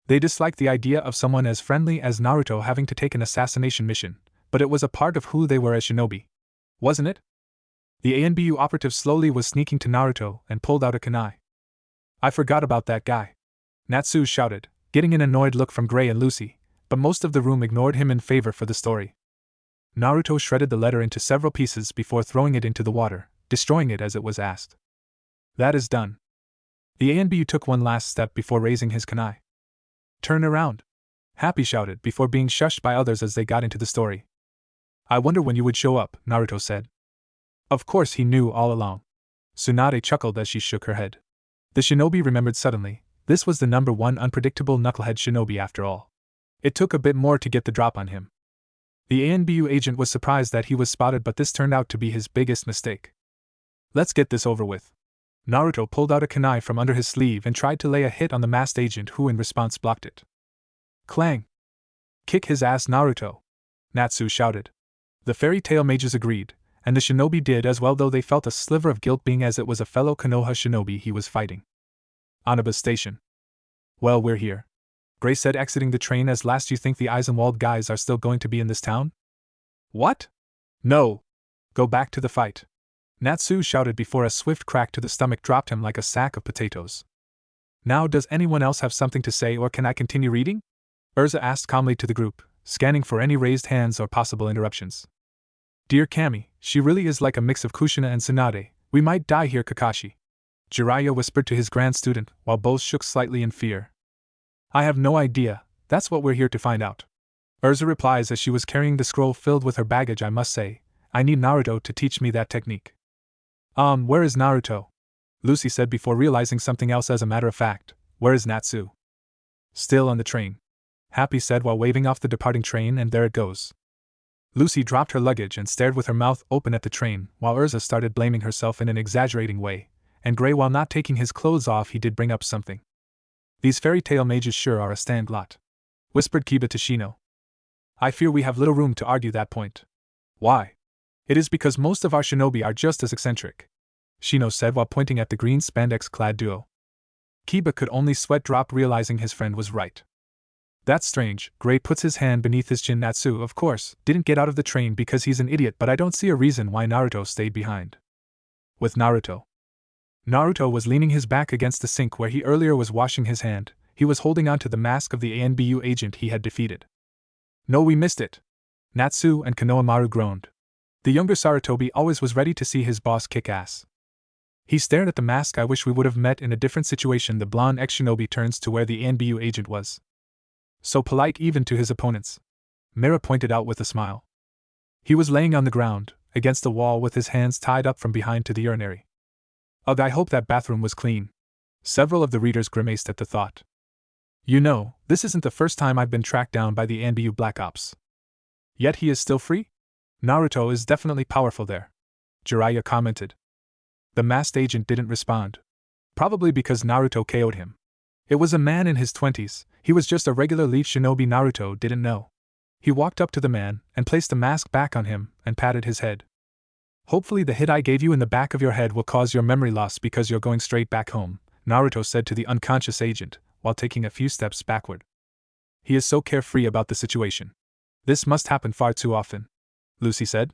They disliked the idea of someone as friendly as Naruto having to take an assassination mission, but it was a part of who they were as shinobi. Wasn't it? The ANBU operative slowly was sneaking to Naruto and pulled out a kunai. "I forgot about that guy," Natsu shouted, getting an annoyed look from Gray and Lucy, but most of the room ignored him in favor for the story. Naruto shredded the letter into several pieces before throwing it into the water, destroying it as it was asked. "That is done." The ANBU took one last step before raising his kunai. "Turn around," Happy shouted before being shushed by others as they got into the story. "I wonder when you would show up," Naruto said. Of course he knew all along. Tsunade chuckled as she shook her head. The shinobi remembered suddenly, This was the #1 unpredictable knucklehead shinobi after all. It took a bit more to get the drop on him. The ANBU agent was surprised that he was spotted, but this turned out to be his biggest mistake. Let's get this over with. Naruto pulled out a kunai from under his sleeve and tried to lay a hit on the masked agent, who in response blocked it. Clang! Kick his ass, Naruto! Natsu shouted. The fairy tale mages agreed, and the shinobi did as well, though they felt a sliver of guilt being as it was a fellow Konoha shinobi he was fighting. Onaba Station. Well, we're here, Gray said, exiting the train. As last, you think the Eisenwald guys are still going to be in this town? What? No! Go back to the fight! Natsu shouted before a swift crack to the stomach dropped him like a sack of potatoes. Now, does anyone else have something to say, or can I continue reading? Erza asked calmly to the group, scanning for any raised hands or possible interruptions. Dear Kami, she really is like a mix of Kushina and Tsunade. We might die here, Kakashi, Jiraiya whispered to his grand student, while both shook slightly in fear. I have no idea, that's what we're here to find out. Erza replies as she was carrying the scroll filled with her baggage. I must say, I need Naruto to teach me that technique. Where is Naruto? Lucy said before realizing something else. As a matter of fact, where is Natsu? Still on the train, Happy said while waving off the departing train. And there it goes. Lucy dropped her luggage and stared with her mouth open at the train, while Erza started blaming herself in an exaggerating way, and Gray, while not taking his clothes off, he did bring up something. These fairy tale mages sure are a stand lot, whispered Kiba to Shino. I fear we have little room to argue that point. Why? It is because most of our shinobi are just as eccentric, Shino said while pointing at the green spandex-clad duo. Kiba could only sweat drop, realizing his friend was right. That's strange. Gray puts his hand beneath his chin. Natsu, of course, didn't get out of the train because he's an idiot, but I don't see a reason why Naruto stayed behind. With Naruto. Naruto was leaning his back against the sink where he earlier was washing his hand. He was holding onto the mask of the ANBU agent he had defeated. No, we missed it. Natsu and Konohamaru groaned. The younger Sarutobi always was ready to see his boss kick ass. He stared at the mask. I wish we would have met in a different situation. The blonde ex-shinobi turns to where the ANBU agent was. So polite even to his opponents, Mira pointed out with a smile. He was laying on the ground, against the wall with his hands tied up from behind to the urinary. Ugh, I hope that bathroom was clean. Several of the readers grimaced at the thought. You know, this isn't the first time I've been tracked down by the ANBU Black Ops. Yet he is still free? Naruto is definitely powerful there, Jiraiya commented. The masked agent didn't respond. Probably because Naruto KO'd him. It was a man in his 20s, he was just a regular leaf shinobi. Naruto didn't know. He walked up to the man, and placed the mask back on him, and patted his head. Hopefully the hit I gave you in the back of your head will cause your memory loss because you're going straight back home, Naruto said to the unconscious agent, while taking a few steps backward. He is so carefree about the situation. This must happen far too often, Lucy said.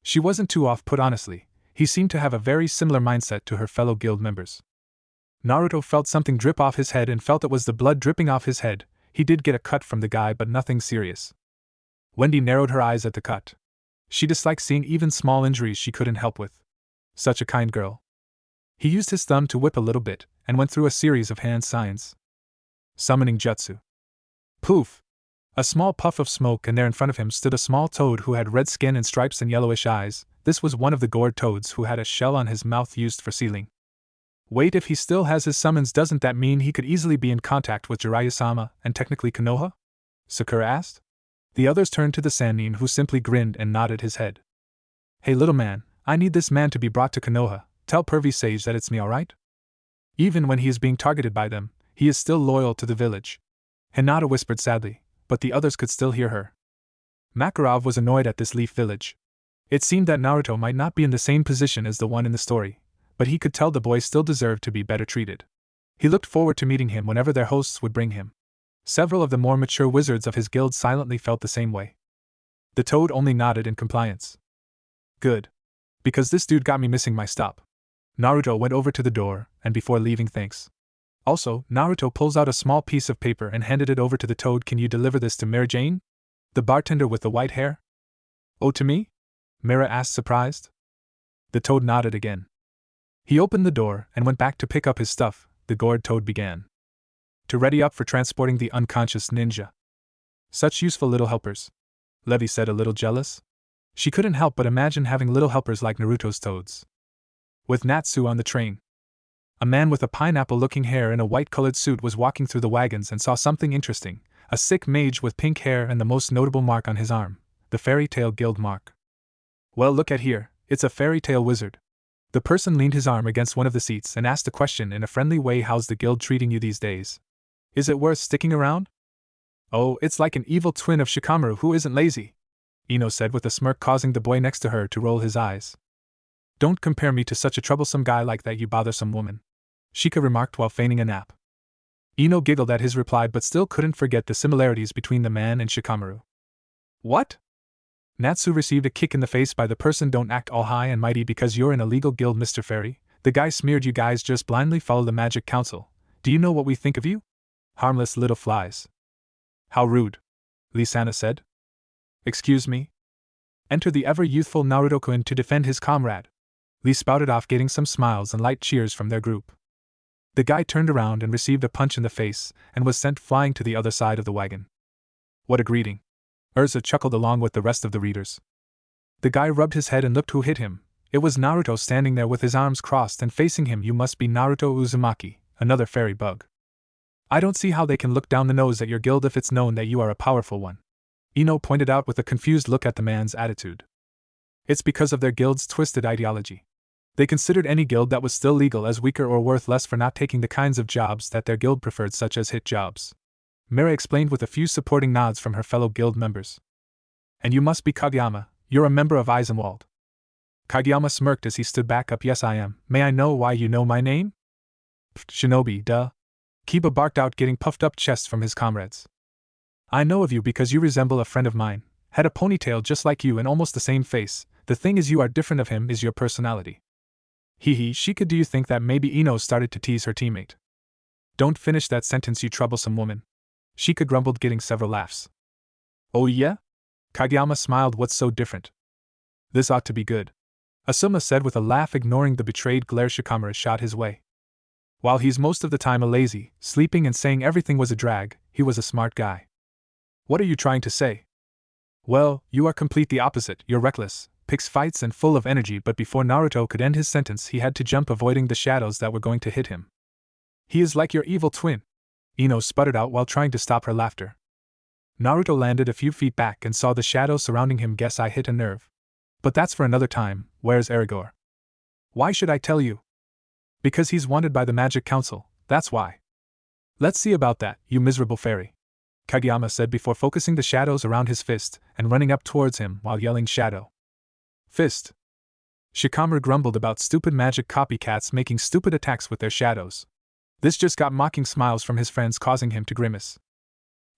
She wasn't too off-put, honestly. He seemed to have a very similar mindset to her fellow guild members. Naruto felt something drip off his head and felt it was the blood dripping off his head. He did get a cut from the guy, but nothing serious. Wendy narrowed her eyes at the cut. She disliked seeing even small injuries she couldn't help with. Such a kind girl. He used his thumb to whip a little bit, and went through a series of hand signs. Summoning jutsu. Poof! A small puff of smoke, and there in front of him stood a small toad who had red skin and stripes and yellowish eyes. This was one of the gourd toads who had a shell on his mouth used for sealing. Wait, if he still has his summons, doesn't that mean he could easily be in contact with Jiraiya-sama and technically Konoha? Sakura asked. The others turned to the Sannin, who simply grinned and nodded his head. Hey little man, I need this man to be brought to Konoha. Tell Pervy Sage that it's me, alright? Even when he is being targeted by them, he is still loyal to the village. Hinata whispered sadly, but the others could still hear her. Makarov was annoyed at this Leaf Village. It seemed that Naruto might not be in the same position as the one in the story, but he could tell the boy still deserved to be better treated. He looked forward to meeting him whenever their hosts would bring him. Several of the more mature wizards of his guild silently felt the same way. The toad only nodded in compliance. Good. Because this dude got me missing my stop. Naruto went over to the door, and before leaving, thanks. Also, Naruto pulls out a small piece of paper and handed it over to the toad. Can you deliver this to Mary Jane? The bartender with the white hair? Oh, to me? Mira asked, surprised. The toad nodded again. He opened the door and went back to pick up his stuff. The gourd toad began to ready up for transporting the unconscious ninja. Such useful little helpers, Levi said, a little jealous. She couldn't help but imagine having little helpers like Naruto's toads. With Natsu on the train. A man with a pineapple-looking hair in a white-colored suit was walking through the wagons and saw something interesting, a sick mage with pink hair and the most notable mark on his arm, the Fairy Tale Guild mark. Well, look at here, it's a fairy tale wizard. The person leaned his arm against one of the seats and asked a question in a friendly way. How's the guild treating you these days? Is it worth sticking around? Oh, it's like an evil twin of Shikamaru who isn't lazy, Ino said with a smirk, causing the boy next to her to roll his eyes. Don't compare me to such a troublesome guy like that, you bothersome woman, Shika remarked while feigning a nap. Ino giggled at his reply but still couldn't forget the similarities between the man and Shikamaru. What? Natsu received a kick in the face by the person. Don't act all high and mighty because you're in a legal guild, Mr. Fairy. The guy smeared. You guys just blindly follow the magic council. Do you know what we think of you? Harmless little flies. How rude, Lisana said. Excuse me? Enter the ever-youthful Naruto-kun to defend his comrade. Lee spouted off, getting some smiles and light cheers from their group. The guy turned around and received a punch in the face and was sent flying to the other side of the wagon. What a greeting. Erza chuckled along with the rest of the readers. The guy rubbed his head and looked who hit him. It was Naruto standing there with his arms crossed and facing him. You must be Naruto Uzumaki, another fairy bug. I don't see how they can look down the nose at your guild if it's known that you are a powerful one, Ino pointed out with a confused look at the man's attitude. It's because of their guild's twisted ideology. They considered any guild that was still legal as weaker or worth less for not taking the kinds of jobs that their guild preferred, such as hit jobs. Mira explained with a few supporting nods from her fellow guild members. And you must be Kageyama, you're a member of Eisenwald. Kageyama smirked as he stood back up. Yes, I am. May I know why you know my name? Shinobi, duh. Kiba barked out, getting puffed up chest from his comrades. I know of you because you resemble a friend of mine, had a ponytail just like you and almost the same face. The thing is, you are different of him is your personality. Hee Shika, do you think that maybe Ino started to tease her teammate? Don't finish that sentence, you troublesome woman, Shika grumbled, getting several laughs. Oh yeah? Kageyama smiled. What's so different? This ought to be good, Asuma said with a laugh, ignoring the betrayed glare Shikamaru shot his way. While he's most of the time a lazy, sleeping and saying everything was a drag, he was a smart guy. What are you trying to say? Well, you are complete the opposite. You're reckless, picks fights and full of energy, but before Naruto could end his sentence he had to jump, avoiding the shadows that were going to hit him. He is like your evil twin, Ino sputtered out while trying to stop her laughter. Naruto landed a few feet back and saw the shadow surrounding him. Guess I hit a nerve. But that's for another time. Where's Erigor? Why should I tell you? Because he's wanted by the Magic Council, that's why. Let's see about that, you miserable fairy, Kageyama said before focusing the shadows around his fist and running up towards him while yelling shadow. Fist. Shikamaru grumbled about stupid magic copycats making stupid attacks with their shadows. This just got mocking smiles from his friends, causing him to grimace.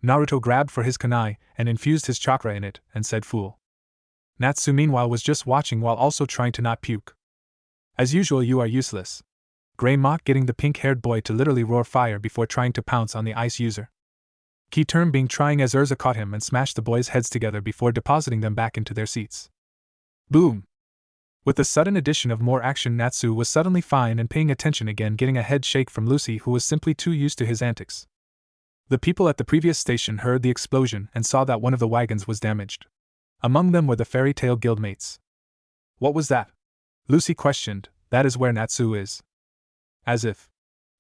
Naruto grabbed for his kunai and infused his chakra in it and said fool. Natsu meanwhile was just watching while also trying to not puke. As usual, you are useless, Grey mocked, getting the pink-haired boy to literally roar fire before trying to pounce on the ice user. Key term being trying as Erza caught him and smashed the boys' heads together before depositing them back into their seats. Boom! With the sudden addition of more action, Natsu was suddenly fine and paying attention again, getting a head shake from Lucy, who was simply too used to his antics. The people at the previous station heard the explosion and saw that one of the wagons was damaged. Among them were the Fairy Tale Guildmates. What was that? Lucy questioned. That is where Natsu is. As if.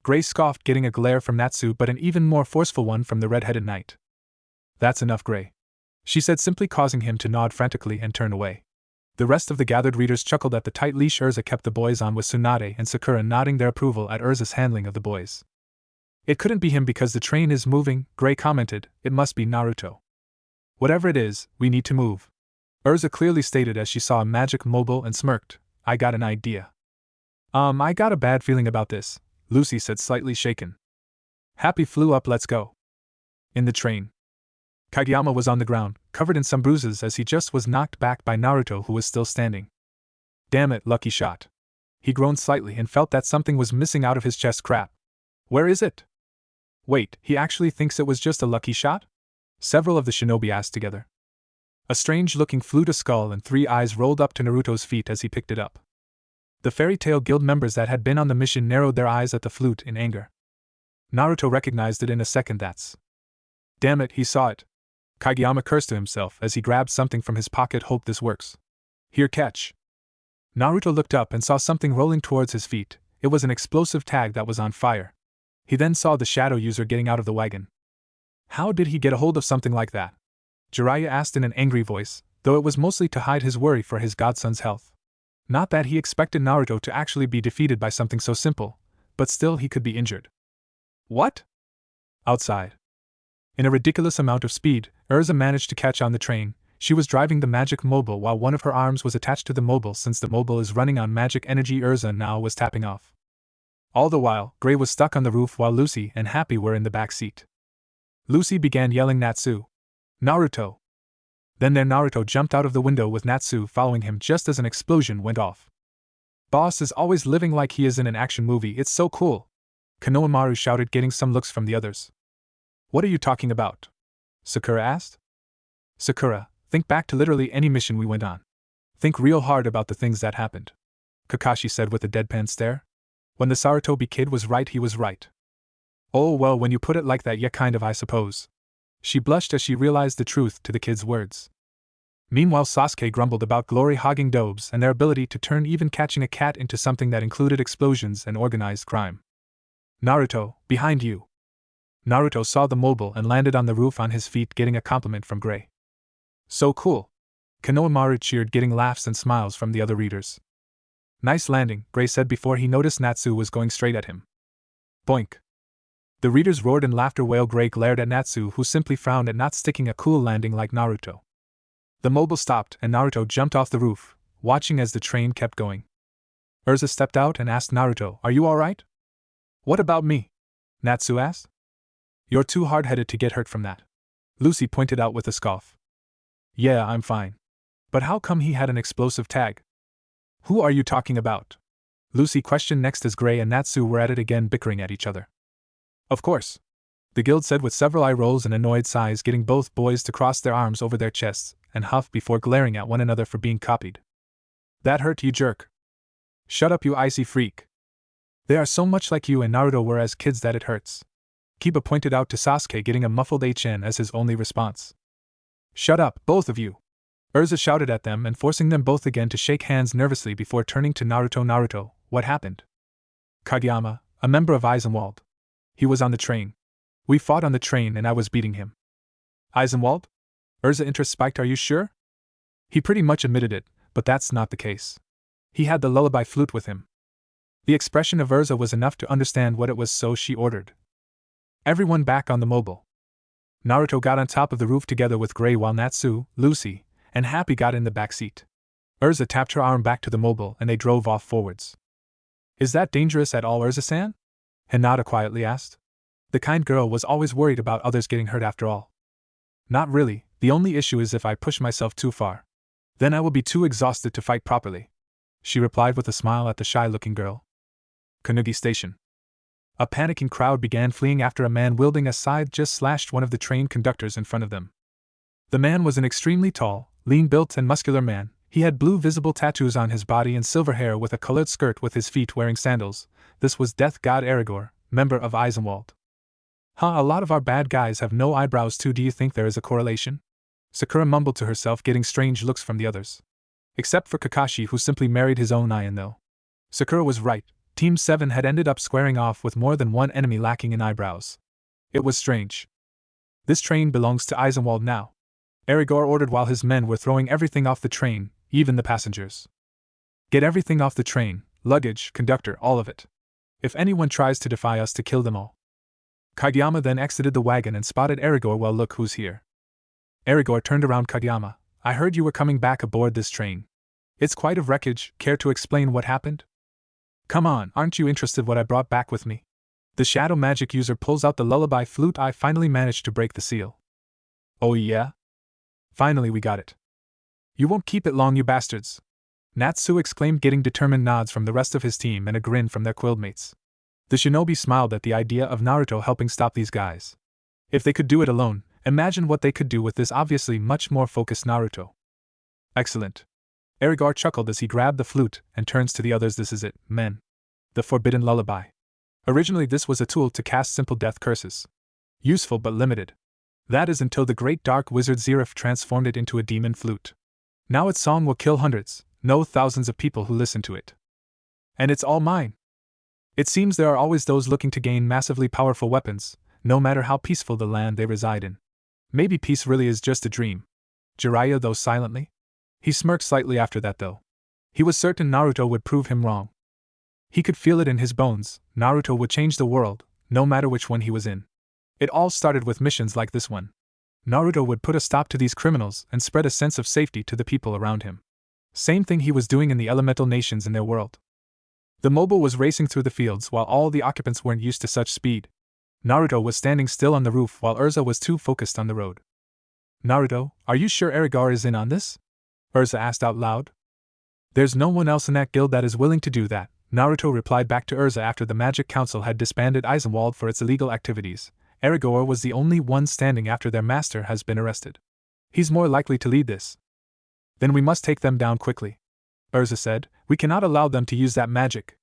Gray scoffed, getting a glare from Natsu, but an even more forceful one from the red-headed knight. That's enough, Gray, she said, simply causing him to nod frantically and turn away. The rest of the gathered readers chuckled at the tight leash Erza kept the boys on, with Tsunade and Sakura nodding their approval at Erza's handling of the boys. It couldn't be him because the train is moving, Gray commented. It must be Naruto. Whatever it is, we need to move, Erza clearly stated as she saw a magic mobile and smirked. I got an idea. I got a bad feeling about this, Lucy said, slightly shaken. Happy flew up, let's go. In the train. Kageyama was on the ground, covered in some bruises as he just was knocked back by Naruto, who was still standing. Damn it, lucky shot. He groaned slightly and felt that something was missing out of his chest. Crap. Where is it? Wait, he actually thinks it was just a lucky shot? Several of the shinobi asked together. A strange-looking fluted skull and 3 eyes rolled up to Naruto's feet as he picked it up. The Fairy Tale Guild members that had been on the mission narrowed their eyes at the flute in anger. Naruto recognized it in a second. That's. Damn it, he saw it. Kageyama cursed to himself as he grabbed something from his pocket. Hope this works. Here, catch. Naruto looked up and saw something rolling towards his feet. it was an explosive tag that was on fire. He then saw the shadow user getting out of the wagon. How did he get a hold of something like that? Jiraiya asked in an angry voice, though it was mostly to hide his worry for his godson's health. Not that he expected Naruto to actually be defeated by something so simple, but still he could be injured. What? Outside. In a ridiculous amount of speed, Erza managed to catch on the train. She was driving the magic mobile while one of her arms was attached to the mobile. Since the mobile is running on magic energy, Erza now was tapping off. All the while, Gray was stuck on the roof while Lucy and Happy were in the back seat. Lucy began yelling Natsu. Naruto! Then Naruto jumped out of the window with Natsu following him just as an explosion went off. Boss is always living like he is in an action movie, it's so cool! Konohamaru shouted, getting some looks from the others. What are you talking about? Sakura asked. Sakura, think back to literally any mission we went on. Think real hard about the things that happened. Kakashi said with a deadpan stare. When the Sarutobi kid was right, he was right. Oh well, when you put it like that, yeah, kind of, I suppose. She blushed as she realized the truth to the kid's words. Meanwhile, Sasuke grumbled about glory-hogging dobes and their ability to turn even catching a cat into something that included explosions and organized crime. Naruto, behind you. Naruto saw the mobile and landed on the roof on his feet, getting a compliment from Gray. So cool. Konohamaru cheered, getting laughs and smiles from the other readers. Nice landing, Gray said before he noticed Natsu was going straight at him. Boink. The readers roared in laughter while Gray glared at Natsu, who simply frowned at not sticking a cool landing like Naruto. The mobile stopped and Naruto jumped off the roof, watching as the train kept going. Erza stepped out and asked Naruto, "Are you alright?" "What about me?" Natsu asked. "You're too hard-headed to get hurt from that," Lucy pointed out with a scoff. "Yeah, I'm fine. But how come he had an explosive tag?" "Who are you talking about?" Lucy questioned next as Gray and Natsu were at it again, bickering at each other. "Of course," the guild said with several eye rolls and annoyed sighs, getting both boys to cross their arms over their chests and huff before glaring at one another for being copied. "That hurt, you jerk." "Shut up, you icy freak. They are so much like you and Naruto were as kids that it hurts." Kiba pointed out to Sasuke, getting a muffled HN as his only response. "Shut up, both of you!" Erza shouted at them and forcing them both again to shake hands nervously before turning to Naruto. "Naruto, what happened?" "Kageyama, a member of Eisenwald. He was on the train. We fought on the train and I was beating him." "Eisenwald?" Erza interest spiked. "Are you sure?" "He pretty much admitted it, but that's not the case. He had the lullaby flute with him." The expression of Erza was enough to understand what it was, so she ordered, "Everyone back on the mobile." Naruto got on top of the roof together with Gray while Natsu, Lucy, and Happy got in the back seat. Erza tapped her arm back to the mobile and they drove off forwards. "Is that dangerous at all, Erza-san?" Hinata quietly asked. The kind girl was always worried about others getting hurt after all. "Not really, the only issue is if I push myself too far. Then I will be too exhausted to fight properly," she replied with a smile at the shy-looking girl. Konogi Station. A panicking crowd began fleeing after a man wielding a scythe just slashed one of the train conductors in front of them. The man was an extremely tall, lean-built and muscular man. He had blue visible tattoos on his body and silver hair with a colored skirt, with his feet wearing sandals. This was Death God Aragorn, member of Eisenwald. "Huh, a lot of our bad guys have no eyebrows too. Do you think there is a correlation?" Sakura mumbled to herself, getting strange looks from the others. Except for Kakashi, who simply married his own Ion though. Sakura was right. Team 7 had ended up squaring off with more than one enemy lacking in eyebrows. It was strange. "This train belongs to Eisenwald now," Aragorn ordered while his men were throwing everything off the train, even the passengers. "Get everything off the train, luggage, conductor, all of it. If anyone tries to defy us, to kill them all." Kageyama then exited the wagon and spotted Aragorn. "Well, look who's here." Aragorn turned around. "Kageyama, I heard you were coming back aboard this train. It's quite a wreckage. Care to explain what happened?" "Come on, aren't you interested what I brought back with me?" The shadow magic user pulls out the lullaby flute. "I finally managed to break the seal." "Oh yeah? Finally we got it." "You won't keep it long, you bastards," Natsu exclaimed, getting determined nods from the rest of his team and a grin from their guildmates. The shinobi smiled at the idea of Naruto helping stop these guys. If they could do it alone, imagine what they could do with this obviously much more focused Naruto. "Excellent." Aragorn chuckled as he grabbed the flute and turns to the others. "This is it, men. The forbidden lullaby. Originally this was a tool to cast simple death curses. Useful but limited. That is until the great dark wizard Zerif transformed it into a demon flute. Now its song will kill hundreds, no thousands of people who listen to it. And it's all mine." It seems there are always those looking to gain massively powerful weapons, no matter how peaceful the land they reside in. Maybe peace really is just a dream. Jiraiya, though, silently. He smirked slightly after that, though. He was certain Naruto would prove him wrong. He could feel it in his bones. Naruto would change the world, no matter which one he was in. It all started with missions like this one. Naruto would put a stop to these criminals and spread a sense of safety to the people around him. Same thing he was doing in the elemental nations in their world. The mobile was racing through the fields while all the occupants weren't used to such speed. Naruto was standing still on the roof while Erza was too focused on the road. Naruto, are you sure Erza is in on this? Erza asked out loud. There's no one else in that guild that is willing to do that, Naruto replied back to Erza after the Magic Council had disbanded Eisenwald for its illegal activities. Erza was the only one standing after their master has been arrested. He's more likely to lead this. Then we must take them down quickly, Erza said. We cannot allow them to use that magic.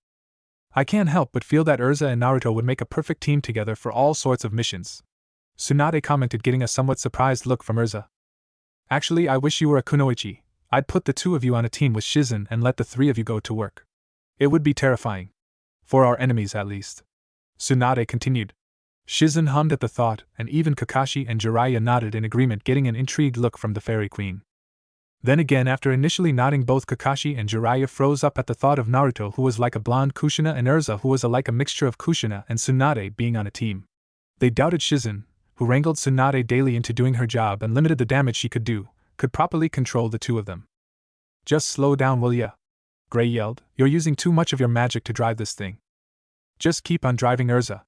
I can't help but feel that Erza and Naruto would make a perfect team together for all sorts of missions. Tsunade commented, getting a somewhat surprised look from Erza. Actually, I wish you were a kunoichi. I'd put the two of you on a team with Shizen and let the three of you go to work. It would be terrifying. For our enemies, at least. Tsunade continued. Shizen hummed at the thought, and even Kakashi and Jiraiya nodded in agreement, getting an intrigued look from the Fairy Queen. Then again, after initially nodding, both Kakashi and Jiraiya froze up at the thought of Naruto, who was like a blonde Kushina, and Erza, who was like a mixture of Kushina and Tsunade, being on a team. They doubted Shizen, who wrangled Tsunade daily into doing her job and limited the damage she could do, could properly control the two of them. Just slow down, will ya? Gray yelled. You're using too much of your magic to drive this thing. Just keep on driving, Erza.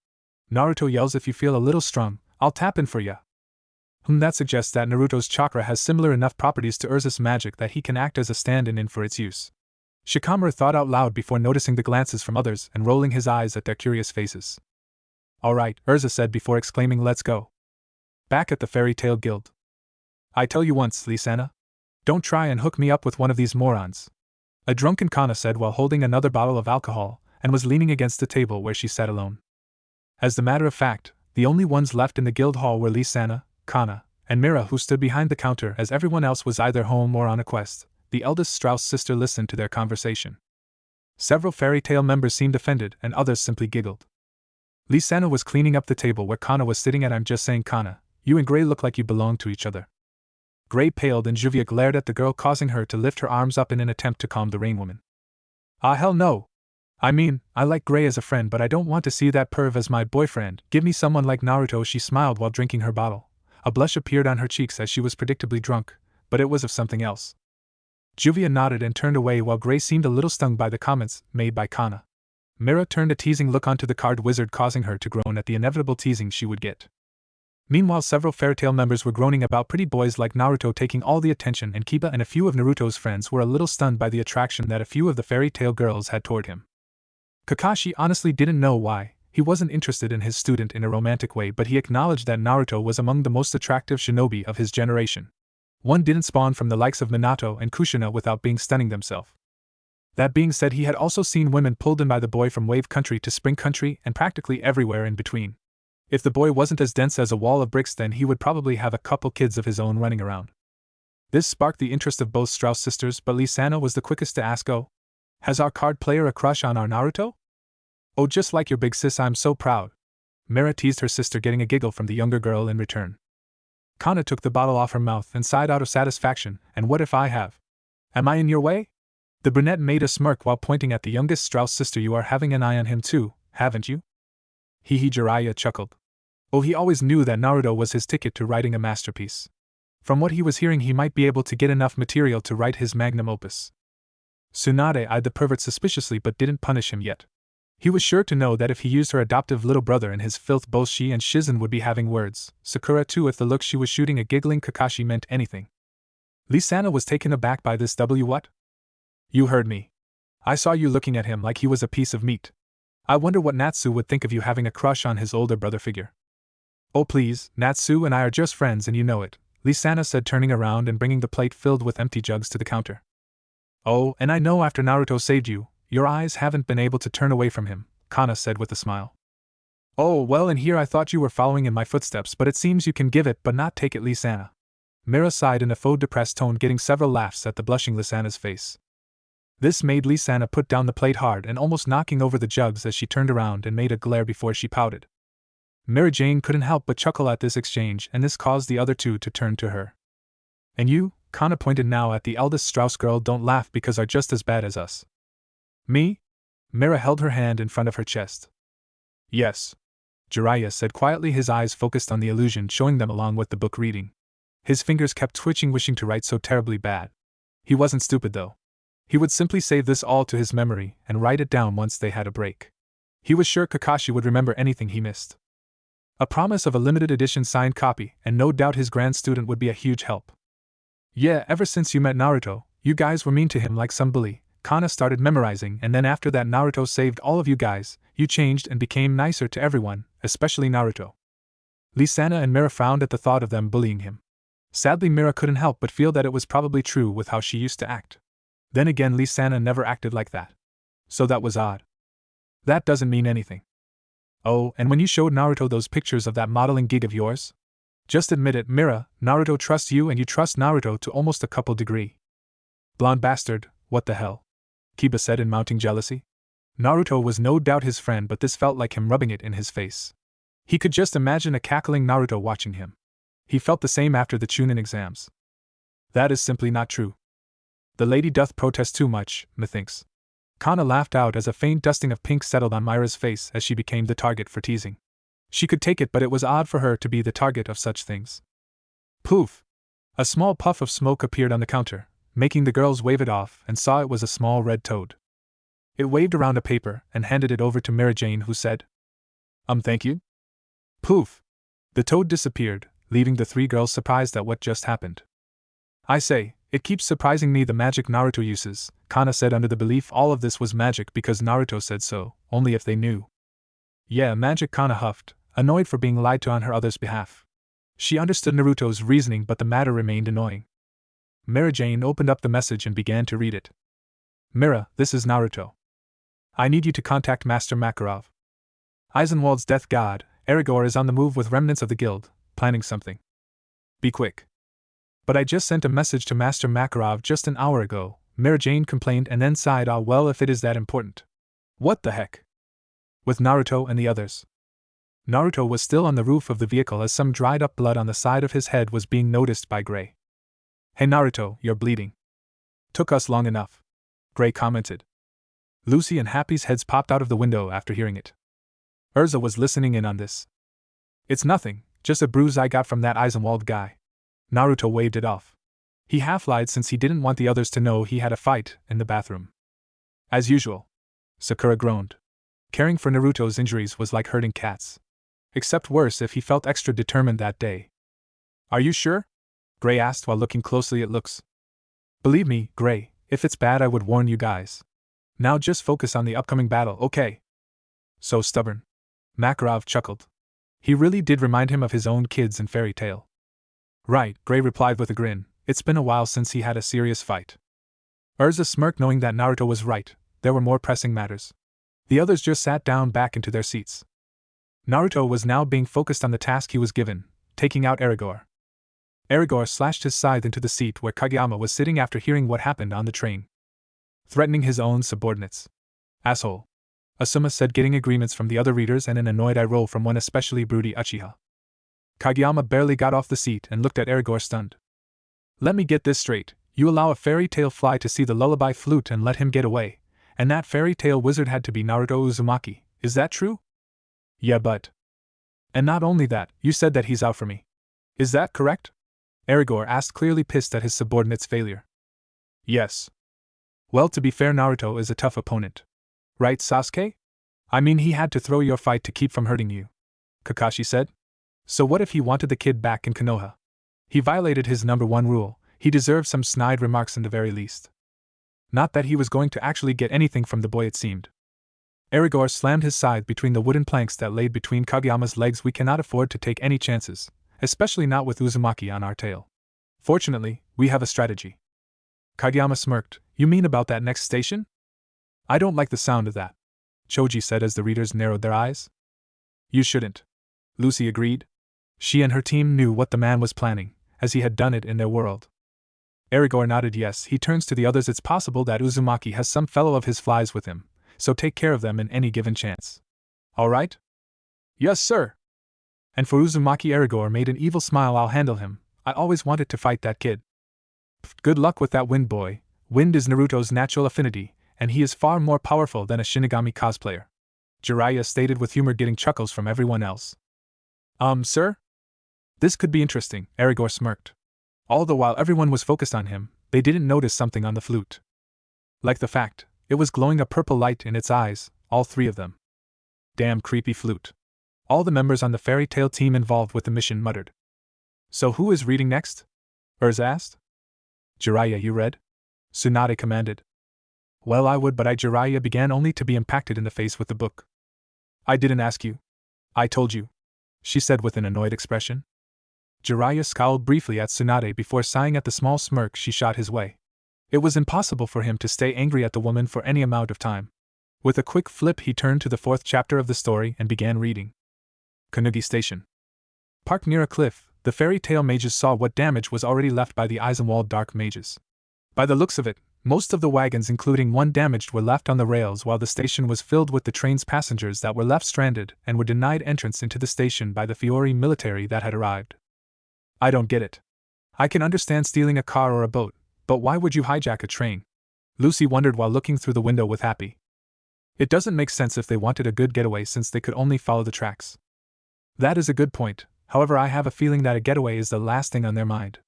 Naruto yells, if you feel a little strung, I'll tap in for ya. That suggests that Naruto's chakra has similar enough properties to Erza's magic that he can act as a stand-in for its use. Shikamaru thought out loud before noticing the glances from others and rolling his eyes at their curious faces. Alright, Erza said before exclaiming, let's go. Back at the Fairy Tail Guild. I tell you once, Lisana. Don't try and hook me up with one of these morons. A drunken Kana said while holding another bottle of alcohol, and was leaning against the table where she sat alone. As a matter of fact, the only ones left in the guild hall were Lisana, Kana, and Mira, who stood behind the counter as everyone else was either home or on a quest. The eldest Strauss sister listened to their conversation. Several Fairy Tail members seemed offended and others simply giggled. Lisana was cleaning up the table where Kana was sitting at. I'm just saying, Kana, you and Gray look like you belong to each other. Gray paled and Juvia glared at the girl, causing her to lift her arms up in an attempt to calm the rainwoman. Ah, hell no. I mean, I like Gray as a friend, but I don't want to see that perv as my boyfriend. Give me someone like Naruto. She smiled while drinking her bottle. A blush appeared on her cheeks as she was predictably drunk, but it was of something else. Juvia nodded and turned away while Gray seemed a little stung by the comments made by Kana. Mira turned a teasing look onto the card wizard, causing her to groan at the inevitable teasing she would get. Meanwhile, several Fairy Tail members were groaning about pretty boys like Naruto taking all the attention, and Kiba and a few of Naruto's friends were a little stunned by the attraction that a few of the Fairy Tail girls had toward him. Kakashi honestly didn't know why. He wasn't interested in his student in a romantic way, but he acknowledged that Naruto was among the most attractive shinobi of his generation. One didn't spawn from the likes of Minato and Kushina without being stunning themselves. That being said, he had also seen women pulled in by the boy from Wave Country to Spring Country and practically everywhere in between. If the boy wasn't as dense as a wall of bricks, then he would probably have a couple kids of his own running around. This sparked the interest of both Strauss sisters, but Lisana was the quickest to ask, oh, has our card player a crush on our Naruto? Oh, just like your big sis, I'm so proud. Mira teased her sister, getting a giggle from the younger girl in return. Kana took the bottle off her mouth and sighed out of satisfaction. And what if I have? Am I in your way? The brunette made a smirk while pointing at the youngest Strauss sister. You are having an eye on him too, haven't you? Hee, Jiraiya chuckled. Oh, he always knew that Naruto was his ticket to writing a masterpiece. From what he was hearing, he might be able to get enough material to write his magnum opus. Tsunade eyed the pervert suspiciously but didn't punish him yet. He was sure to know that if he used her adoptive little brother in his filth, both she and Shizen would be having words. Sakura too, if the look she was shooting a giggling Kakashi meant anything. Lisana was taken aback by this. What? You heard me. I saw you looking at him like he was a piece of meat. I wonder what Natsu would think of you having a crush on his older brother figure. Oh please, Natsu and I are just friends and you know it, Lisana said, turning around and bringing the plate filled with empty jugs to the counter. Oh, and I know after Naruto saved you, your eyes haven't been able to turn away from him, Kana said with a smile. Oh, well, and here I thought you were following in my footsteps, but it seems you can give it but not take it, Lisana. Mira sighed in a faux depressed tone, getting several laughs at the blushing Lisana's face. This made Lee-sana put down the plate hard and almost knocking over the jugs as she turned around and made a glare before she pouted. Mary Jane couldn't help but chuckle at this exchange, and this caused the other two to turn to her. And you, Kana pointed now at the eldest Strauss girl, don't laugh because are just as bad as us. Me? Mira held her hand in front of her chest. Yes. Jiraiya said quietly, his eyes focused on the illusion showing them along with the book reading. His fingers kept twitching, wishing to write so terribly bad. He wasn't stupid though. He would simply save this all to his memory and write it down once they had a break. He was sure Kakashi would remember anything he missed. A promise of a limited edition signed copy, and no doubt his grand student would be a huge help. Yeah, ever since you met Naruto, you guys were mean to him like some bully. Kana started memorizing, and then after that Naruto saved all of you guys, you changed and became nicer to everyone, especially Naruto. Lee-sana and Mira frowned at the thought of them bullying him. Sadly, Mira couldn't help but feel that it was probably true with how she used to act. Then again, Lee-sana never acted like that. So that was odd. That doesn't mean anything. Oh, and when you showed Naruto those pictures of that modeling gig of yours? Just admit it, Mira, Naruto trusts you and you trust Naruto to almost a couple degree. Blonde bastard, what the hell? Kiba said in mounting jealousy. Naruto was no doubt his friend, but this felt like him rubbing it in his face. He could just imagine a cackling Naruto watching him. He felt the same after the Chunin exams. That is simply not true. The lady doth protest too much, methinks. Kana laughed out as a faint dusting of pink settled on Myra's face as she became the target for teasing. She could take it, but it was odd for her to be the target of such things. Poof! A small puff of smoke appeared on the counter, making the girls wave it off, and saw it was a small red toad. It waved around a paper and handed it over to Mary Jane, who said, Thank you? Poof! The toad disappeared, leaving the three girls surprised at what just happened. I say, it keeps surprising me the magic Naruto uses, Kana said, under the belief all of this was magic because Naruto said so, only if they knew. Yeah, magic, Kana huffed, annoyed for being lied to on her other's behalf. She understood Naruto's reasoning, but the matter remained annoying. Mary Jane opened up the message and began to read it. Mira, this is Naruto. I need you to contact Master Makarov. Eisenwald's death god, Erza, is on the move with remnants of the guild, planning something. Be quick. But I just sent a message to Master Makarov just an hour ago, Mary Jane complained and then sighed. Ah, well, if it is that important. What the heck? With Naruto and the others. Naruto was still on the roof of the vehicle as some dried up blood on the side of his head was being noticed by Gray. Hey Naruto, you're bleeding. Took us long enough. Gray commented. Lucy and Happy's heads popped out of the window after hearing it. Erza was listening in on this. It's nothing, just a bruise I got from that Eisenwald guy. Naruto waved it off. He half lied since he didn't want the others to know he had a fight in the bathroom. As usual. Sakura groaned. Caring for Naruto's injuries was like herding cats. Except worse if he felt extra determined that day. Are you sure? Gray asked while looking closely at looks. Believe me, Gray, if it's bad I would warn you guys. Now just focus on the upcoming battle, okay? So stubborn. Makarov chuckled. He really did remind him of his own kids in Fairy Tail. Right, Gray replied with a grin. It's been a while since he had a serious fight. Erza smirked, knowing that Naruto was right. There were more pressing matters. The others just sat down back into their seats. Naruto was now being focused on the task he was given, taking out Erza. Erza slashed his scythe into the seat where Kageyama was sitting after hearing what happened on the train. Threatening his own subordinates. Asshole. Asuma said, getting agreements from the other readers and an annoyed eye roll from one especially broody Uchiha. Kageyama barely got off the seat and looked at Erza stunned. Let me get this straight, you allow a fairy tale fly to see the lullaby flute and let him get away, and that fairy tale wizard had to be Naruto Uzumaki, is that true? Yeah, but... And not only that, you said that he's out for me. Is that correct? Erza asked, clearly pissed at his subordinate's failure. Yes. Well, to be fair, Naruto is a tough opponent. Right, Sasuke? I mean, he had to throw your fight to keep from hurting you. Kakashi said. So what if he wanted the kid back in Konoha? He violated his #1 rule, he deserved some snide remarks in the very least. Not that he was going to actually get anything from the boy, it seemed. Erza slammed his scythe between the wooden planks that laid between Kageyama's legs. We cannot afford to take any chances, especially not with Uzumaki on our tail. Fortunately, we have a strategy. Kageyama smirked. You mean about that next station? I don't like the sound of that, Choji said as the readers narrowed their eyes. You shouldn't. Lucy agreed. She and her team knew what the man was planning, as he had done it in their world. Erza nodded yes. He turns to the others. It's possible that Uzumaki has some fellow of his flies with him, so take care of them in any given chance. All right? Yes, sir. And for Uzumaki, Erza made an evil smile. I'll handle him. I always wanted to fight that kid. Good luck with that wind, boy. Wind is Naruto's natural affinity, and he is far more powerful than a Shinigami cosplayer. Jiraiya stated with humor, getting chuckles from everyone else. Sir? This could be interesting, Erza smirked. All the while everyone was focused on him, they didn't notice something on the flute. Like the fact, it was glowing a purple light in its eyes, all three of them. Damn creepy flute. All the members on the fairy tale team involved with the mission muttered. So who is reading next? Erza asked. Jiraiya, you read? Tsunade commanded. Well, I would, but Jiraiya began only to be impacted in the face with the book. I didn't ask you. I told you, she said with an annoyed expression. Jiraiya scowled briefly at Tsunade before sighing at the small smirk she shot his way. It was impossible for him to stay angry at the woman for any amount of time. With a quick flip, he turned to the 4th chapter of the story and began reading. Konogi Station. Parked near a cliff, the fairy tale mages saw what damage was already left by the Eisenwald dark mages. By the looks of it, most of the wagons, including one damaged, were left on the rails, while the station was filled with the train's passengers that were left stranded and were denied entrance into the station by the Fiori military that had arrived. I don't get it. I can understand stealing a car or a boat, but why would you hijack a train? Lucy wondered while looking through the window with Happy. It doesn't make sense if they wanted a good getaway, since they could only follow the tracks. That is a good point, however I have a feeling that a getaway is the last thing on their mind.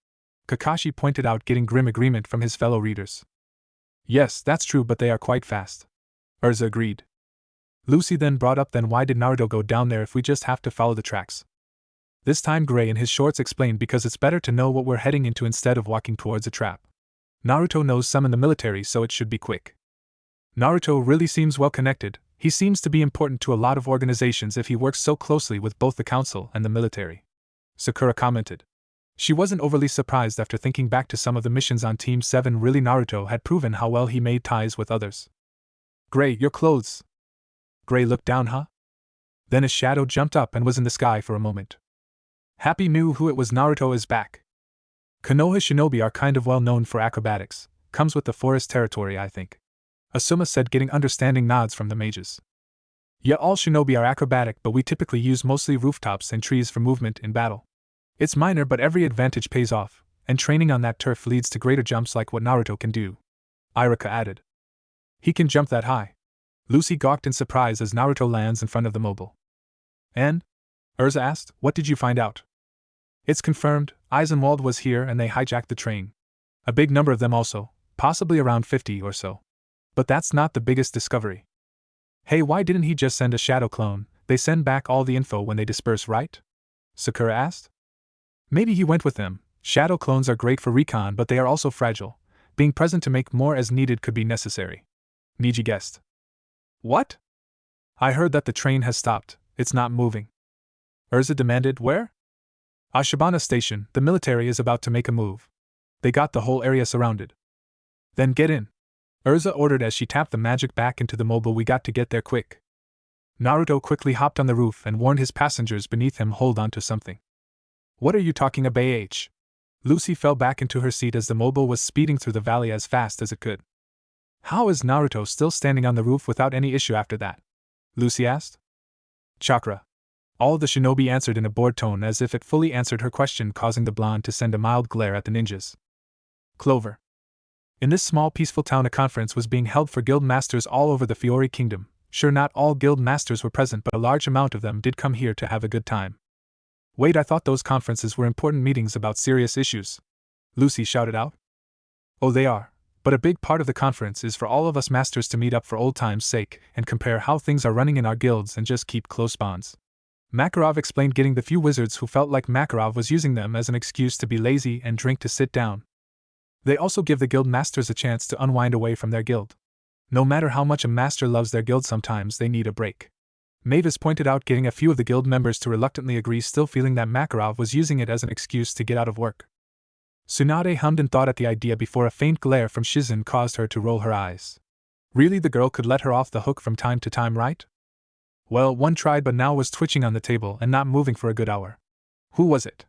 Kakashi pointed out, getting grim agreement from his fellow readers. Yes, that's true, but they are quite fast. Erza agreed. Lucy then brought up, then why did Naruto go down there if we just have to follow the tracks? This time Gray in his shorts explained, because it's better to know what we're heading into instead of walking towards a trap. Naruto knows some in the military, so it should be quick. Naruto really seems well connected. He seems to be important to a lot of organizations if he works so closely with both the council and the military. Sakura commented. She wasn't overly surprised after thinking back to some of the missions on Team 7. Really, Naruto had proven how well he made ties with others. Gray, your clothes. Gray looked down, huh? Then a shadow jumped up and was in the sky for a moment. Happy knew who it was. Naruto is back. Konoha shinobi are kind of well known for acrobatics. Comes with the forest territory, I think. Asuma said, getting understanding nods from the mages. Yeah, all shinobi are acrobatic, but we typically use mostly rooftops and trees for movement in battle. It's minor, but every advantage pays off, and training on that turf leads to greater jumps like what Naruto can do. Iruka added. He can jump that high. Lucy gawked in surprise as Naruto lands in front of the mobile. And? Erza asked, what did you find out? It's confirmed, Eisenwald was here and they hijacked the train. A big number of them also, possibly around 50 or so. But that's not the biggest discovery. Hey, why didn't he just send a shadow clone? They send back all the info when they disperse, right? Sakura asked. Maybe he went with them. Shadow clones are great for recon, but they are also fragile. Being present to make more as needed could be necessary. Niji guessed. What? I heard that the train has stopped. It's not moving. Erza demanded. Where? Ashibana Station. The military is about to make a move. They got the whole area surrounded. Then get in. Erza ordered as she tapped the magic back into the mobile. We got to get there quick. Naruto quickly hopped on the roof and warned his passengers beneath him, hold on to something. What are you talking about? Lucy fell back into her seat as the mobile was speeding through the valley as fast as it could. How is Naruto still standing on the roof without any issue after that? Lucy asked. Chakra. All the shinobi answered in a bored tone, as if it fully answered her question, causing the blonde to send a mild glare at the ninjas. Clover. In this small peaceful town, a conference was being held for guild masters all over the Fiori Kingdom. Sure, not all guild masters were present, but a large amount of them did come here to have a good time. Wait, I thought those conferences were important meetings about serious issues. Lucy shouted out. Oh, they are, but a big part of the conference is for all of us masters to meet up for old time's sake and compare how things are running in our guilds and just keep close bonds. Makarov explained, getting the few wizards who felt like Makarov was using them as an excuse to be lazy and drink to sit down. They also give the guild masters a chance to unwind away from their guild. No matter how much a master loves their guild, sometimes they need a break. Mavis pointed out, getting a few of the guild members to reluctantly agree, still feeling that Makarov was using it as an excuse to get out of work. Tsunade hummed and thought at the idea before a faint glare from Shizen caused her to roll her eyes. Really, the girl could let her off the hook from time to time, right? Well, one tried but now was twitching on the table and not moving for a good hour. Who was it?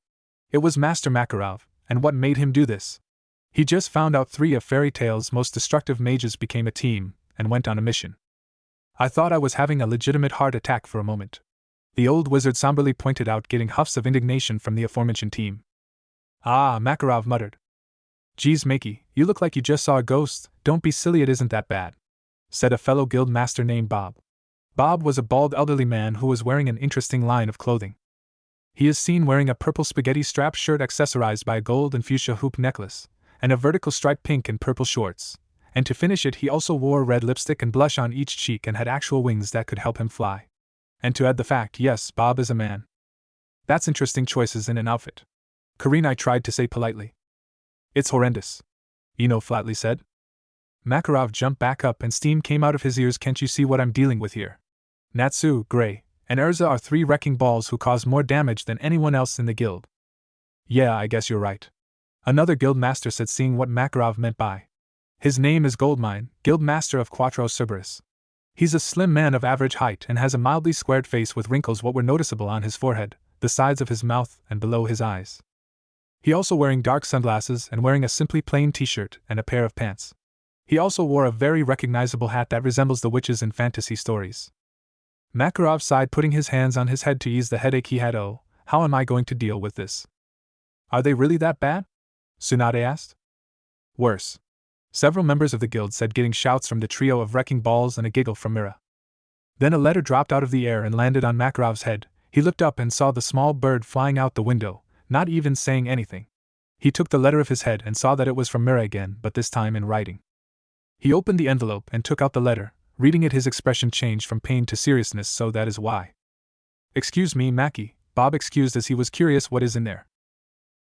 It was Master Makarov, and what made him do this? He just found out 3 of Fairy Tail's most destructive mages became a team and went on a mission. I thought I was having a legitimate heart attack for a moment. The old wizard somberly pointed out, getting huffs of indignation from the aforementioned team. Ah, Makarov muttered. Geez, Makey, you look like you just saw a ghost. Don't be silly, it isn't that bad, said a fellow guild master named Bob. Bob was a bald elderly man who was wearing an interesting line of clothing. He is seen wearing a purple spaghetti strap shirt accessorized by a gold and fuchsia hoop necklace, and a vertical striped pink and purple shorts, and to finish it he also wore red lipstick and blush on each cheek and had actual wings that could help him fly. And to add the fact, yes, Bob is a man. That's interesting choices in an outfit, Karinai tried to say politely. It's horrendous, Ino flatly said. Makarov jumped back up and steam came out of his ears. Can't you see what I'm dealing with here? Natsu, Gray, and Erza are 3 wrecking balls who cause more damage than anyone else in the guild. Yeah, I guess you're right, another guild master said, seeing what Makarov meant by. His name is Goldmine, guild master of Quattro Cerberus. He's a slim man of average height and has a mildly squared face with wrinkles what were noticeable on his forehead, the sides of his mouth, and below his eyes. He also wearing dark sunglasses and wearing a simply plain t-shirt and a pair of pants. He also wore a very recognizable hat that resembles the witches in fantasy stories. Makarov sighed, putting his hands on his head to ease the headache he had. Oh, how am I going to deal with this? Are they really that bad? Tsunade asked. Worse, several members of the guild said, getting shouts from the trio of wrecking balls and a giggle from Mira. Then a letter dropped out of the air and landed on Makarov's head. He looked up and saw the small bird flying out the window, not even saying anything. He took the letter of his head and saw that it was from Mira again, but this time in writing. He opened the envelope and took out the letter. Reading it, his expression changed from pain to seriousness. So that is why. Excuse me, Maki, Bob excused as he was curious what is in there.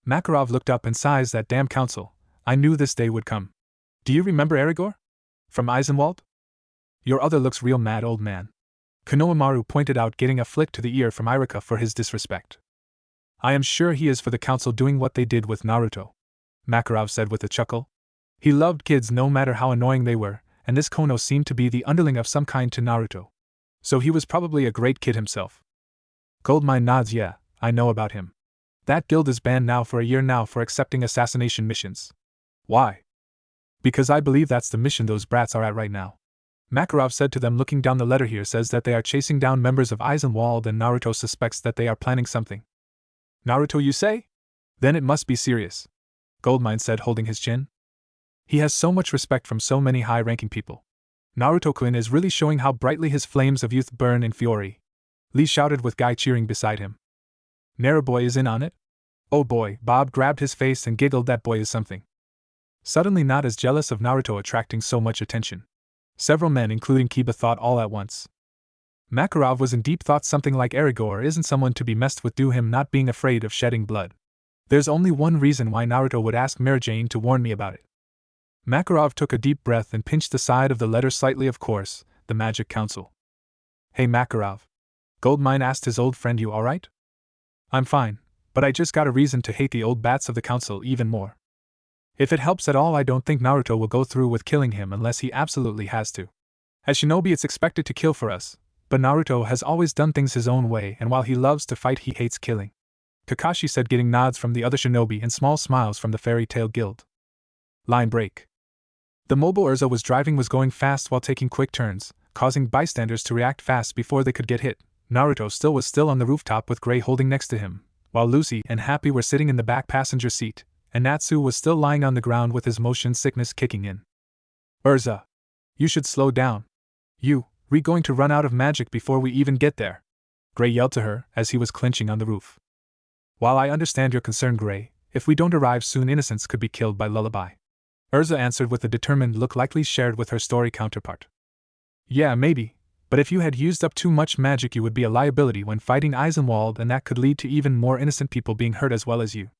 Makarov looked up and sighs. That damn council. I knew this day would come. Do you remember Aragorn? From Eisenwald? Your other looks real mad, old man, Konohamaru pointed out, getting a flick to the ear from Irika for his disrespect. I am sure he is for the council doing what they did with Naruto, Makarov said with a chuckle. He loved kids no matter how annoying they were, and this Kono seemed to be the underling of some kind to Naruto. So he was probably a great kid himself. Goldmine nods. Yeah, I know about him. That guild is banned now for a year now for accepting assassination missions. Why? Because I believe that's the mission those brats are at right now. Makarov said to them, looking down. The letter here says that they are chasing down members of Eisenwald and Naruto suspects that they are planning something. Naruto, you say? Then it must be serious, Goldmine said, holding his chin. He has so much respect from so many high-ranking people. Naruto-kun is really showing how brightly his flames of youth burn in fury, Lee shouted with Guy cheering beside him. Naruboy is in on it? Oh boy, Bob grabbed his face and giggled. That boy is something. Suddenly not as jealous of Naruto attracting so much attention. Several men, including Kiba, thought all at once. Makarov was in deep thought. Something like Aragorn isn't someone to be messed with, due him not being afraid of shedding blood. There's only one reason why Naruto would ask Mary Jane to warn me about it. Makarov took a deep breath and pinched the side of the letter slightly. Of course, the Magic Council. Hey Makarov, Goldmine asked his old friend, you alright? I'm fine, but I just got a reason to hate the old bats of the council even more. If it helps at all, I don't think Naruto will go through with killing him unless he absolutely has to. As shinobi, it's expected to kill for us, but Naruto has always done things his own way, and while he loves to fight, he hates killing. Kakashi said, getting nods from the other shinobi and small smiles from the Fairy Tail Guild. Line break. The mobile Erza was driving was going fast while taking quick turns, causing bystanders to react fast before they could get hit. Naruto was still on the rooftop with Gray holding next to him, while Lucy and Happy were sitting in the back passenger seat, and Natsu was still lying on the ground with his motion sickness kicking in. Erza, you should slow down. We're going to run out of magic before we even get there, Gray yelled to her as he was clinching on the roof. While I understand your concern, Gray, if we don't arrive soon, innocents could be killed by Lullaby, Erza answered with a determined look likely shared with her story counterpart. Yeah, maybe, but if you had used up too much magic, you would be a liability when fighting Eisenwald, and that could lead to even more innocent people being hurt as well as you,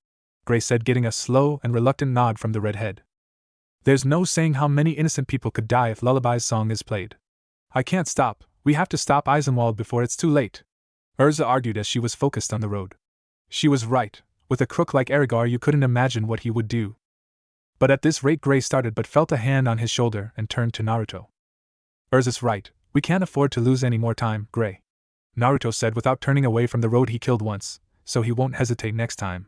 Gray said, getting a slow and reluctant nod from the redhead. There's no saying how many innocent people could die if Lullaby's song is played. I can't stop, we have to stop Eisenwald before it's too late, Erza argued as she was focused on the road. She was right, with a crook like Aragorn you couldn't imagine what he would do. But at this rate, Gray started but felt a hand on his shoulder and turned to Naruto. Erza's right, we can't afford to lose any more time, Gray, Naruto said without turning away from the road he killed once, so he won't hesitate next time.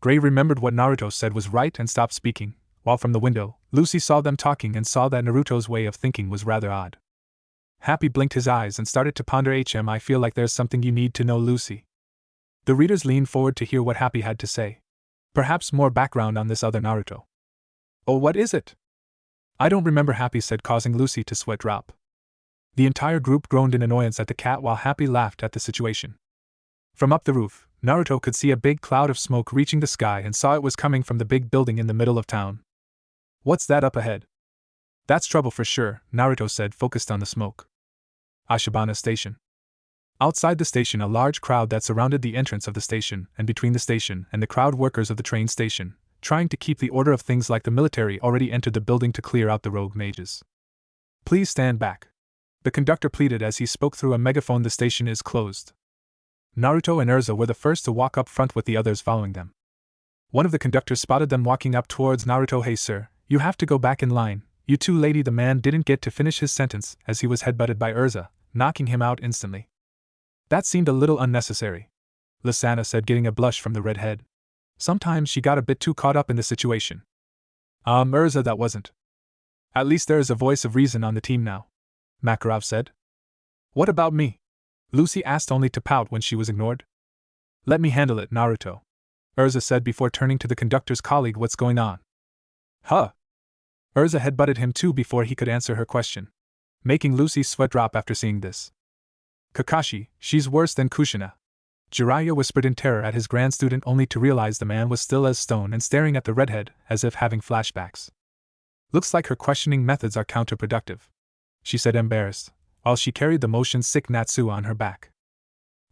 Gray remembered what Naruto said was right and stopped speaking, while from the window, Lucy saw them talking and saw that Naruto's way of thinking was rather odd. Happy blinked his eyes and started to ponder. I feel like there's something you need to know, Lucy. The readers leaned forward to hear what Happy had to say. Perhaps more background on this other Naruto. Oh, what is it? I don't remember, Happy said, causing Lucy to sweat drop. The entire group groaned in annoyance at the cat while Happy laughed at the situation. From up the roof, Naruto could see a big cloud of smoke reaching the sky and saw it was coming from the big building in the middle of town. What's that up ahead? That's trouble for sure, Naruto said, focused on the smoke. Ashibana Station. Outside the station, a large crowd that surrounded the entrance of the station, and between the station and the crowd, workers of the train station, trying to keep the order of things like the military, already entered the building to clear out the rogue mages. Please stand back. The conductor pleaded as he spoke through a megaphone. The station is closed. Naruto and Erza were the first to walk up front with the others following them. One of the conductors spotted them walking up towards Naruto. Hey sir, you have to go back in line. You too, lady. The man didn't get to finish his sentence as he was headbutted by Erza, knocking him out instantly. That seemed a little unnecessary, Lisana said, getting a blush from the redhead. Sometimes she got a bit too caught up in the situation. Erza, that wasn't. At least there is a voice of reason on the team now, Makarov said. What about me? Lucy asked, only to pout when she was ignored. Let me handle it, Naruto, Erza said before turning to the conductor's colleague. What's going on? Huh? Erza headbutted him too before he could answer her question, making Lucy's sweat drop after seeing this. Kakashi, she's worse than Kushina, Jiraiya whispered in terror at his grand student, only to realize the man was still as stone and staring at the redhead as if having flashbacks. Looks like her questioning methods are counterproductive, she said, embarrassed, while she carried the motion-sick Natsu on her back.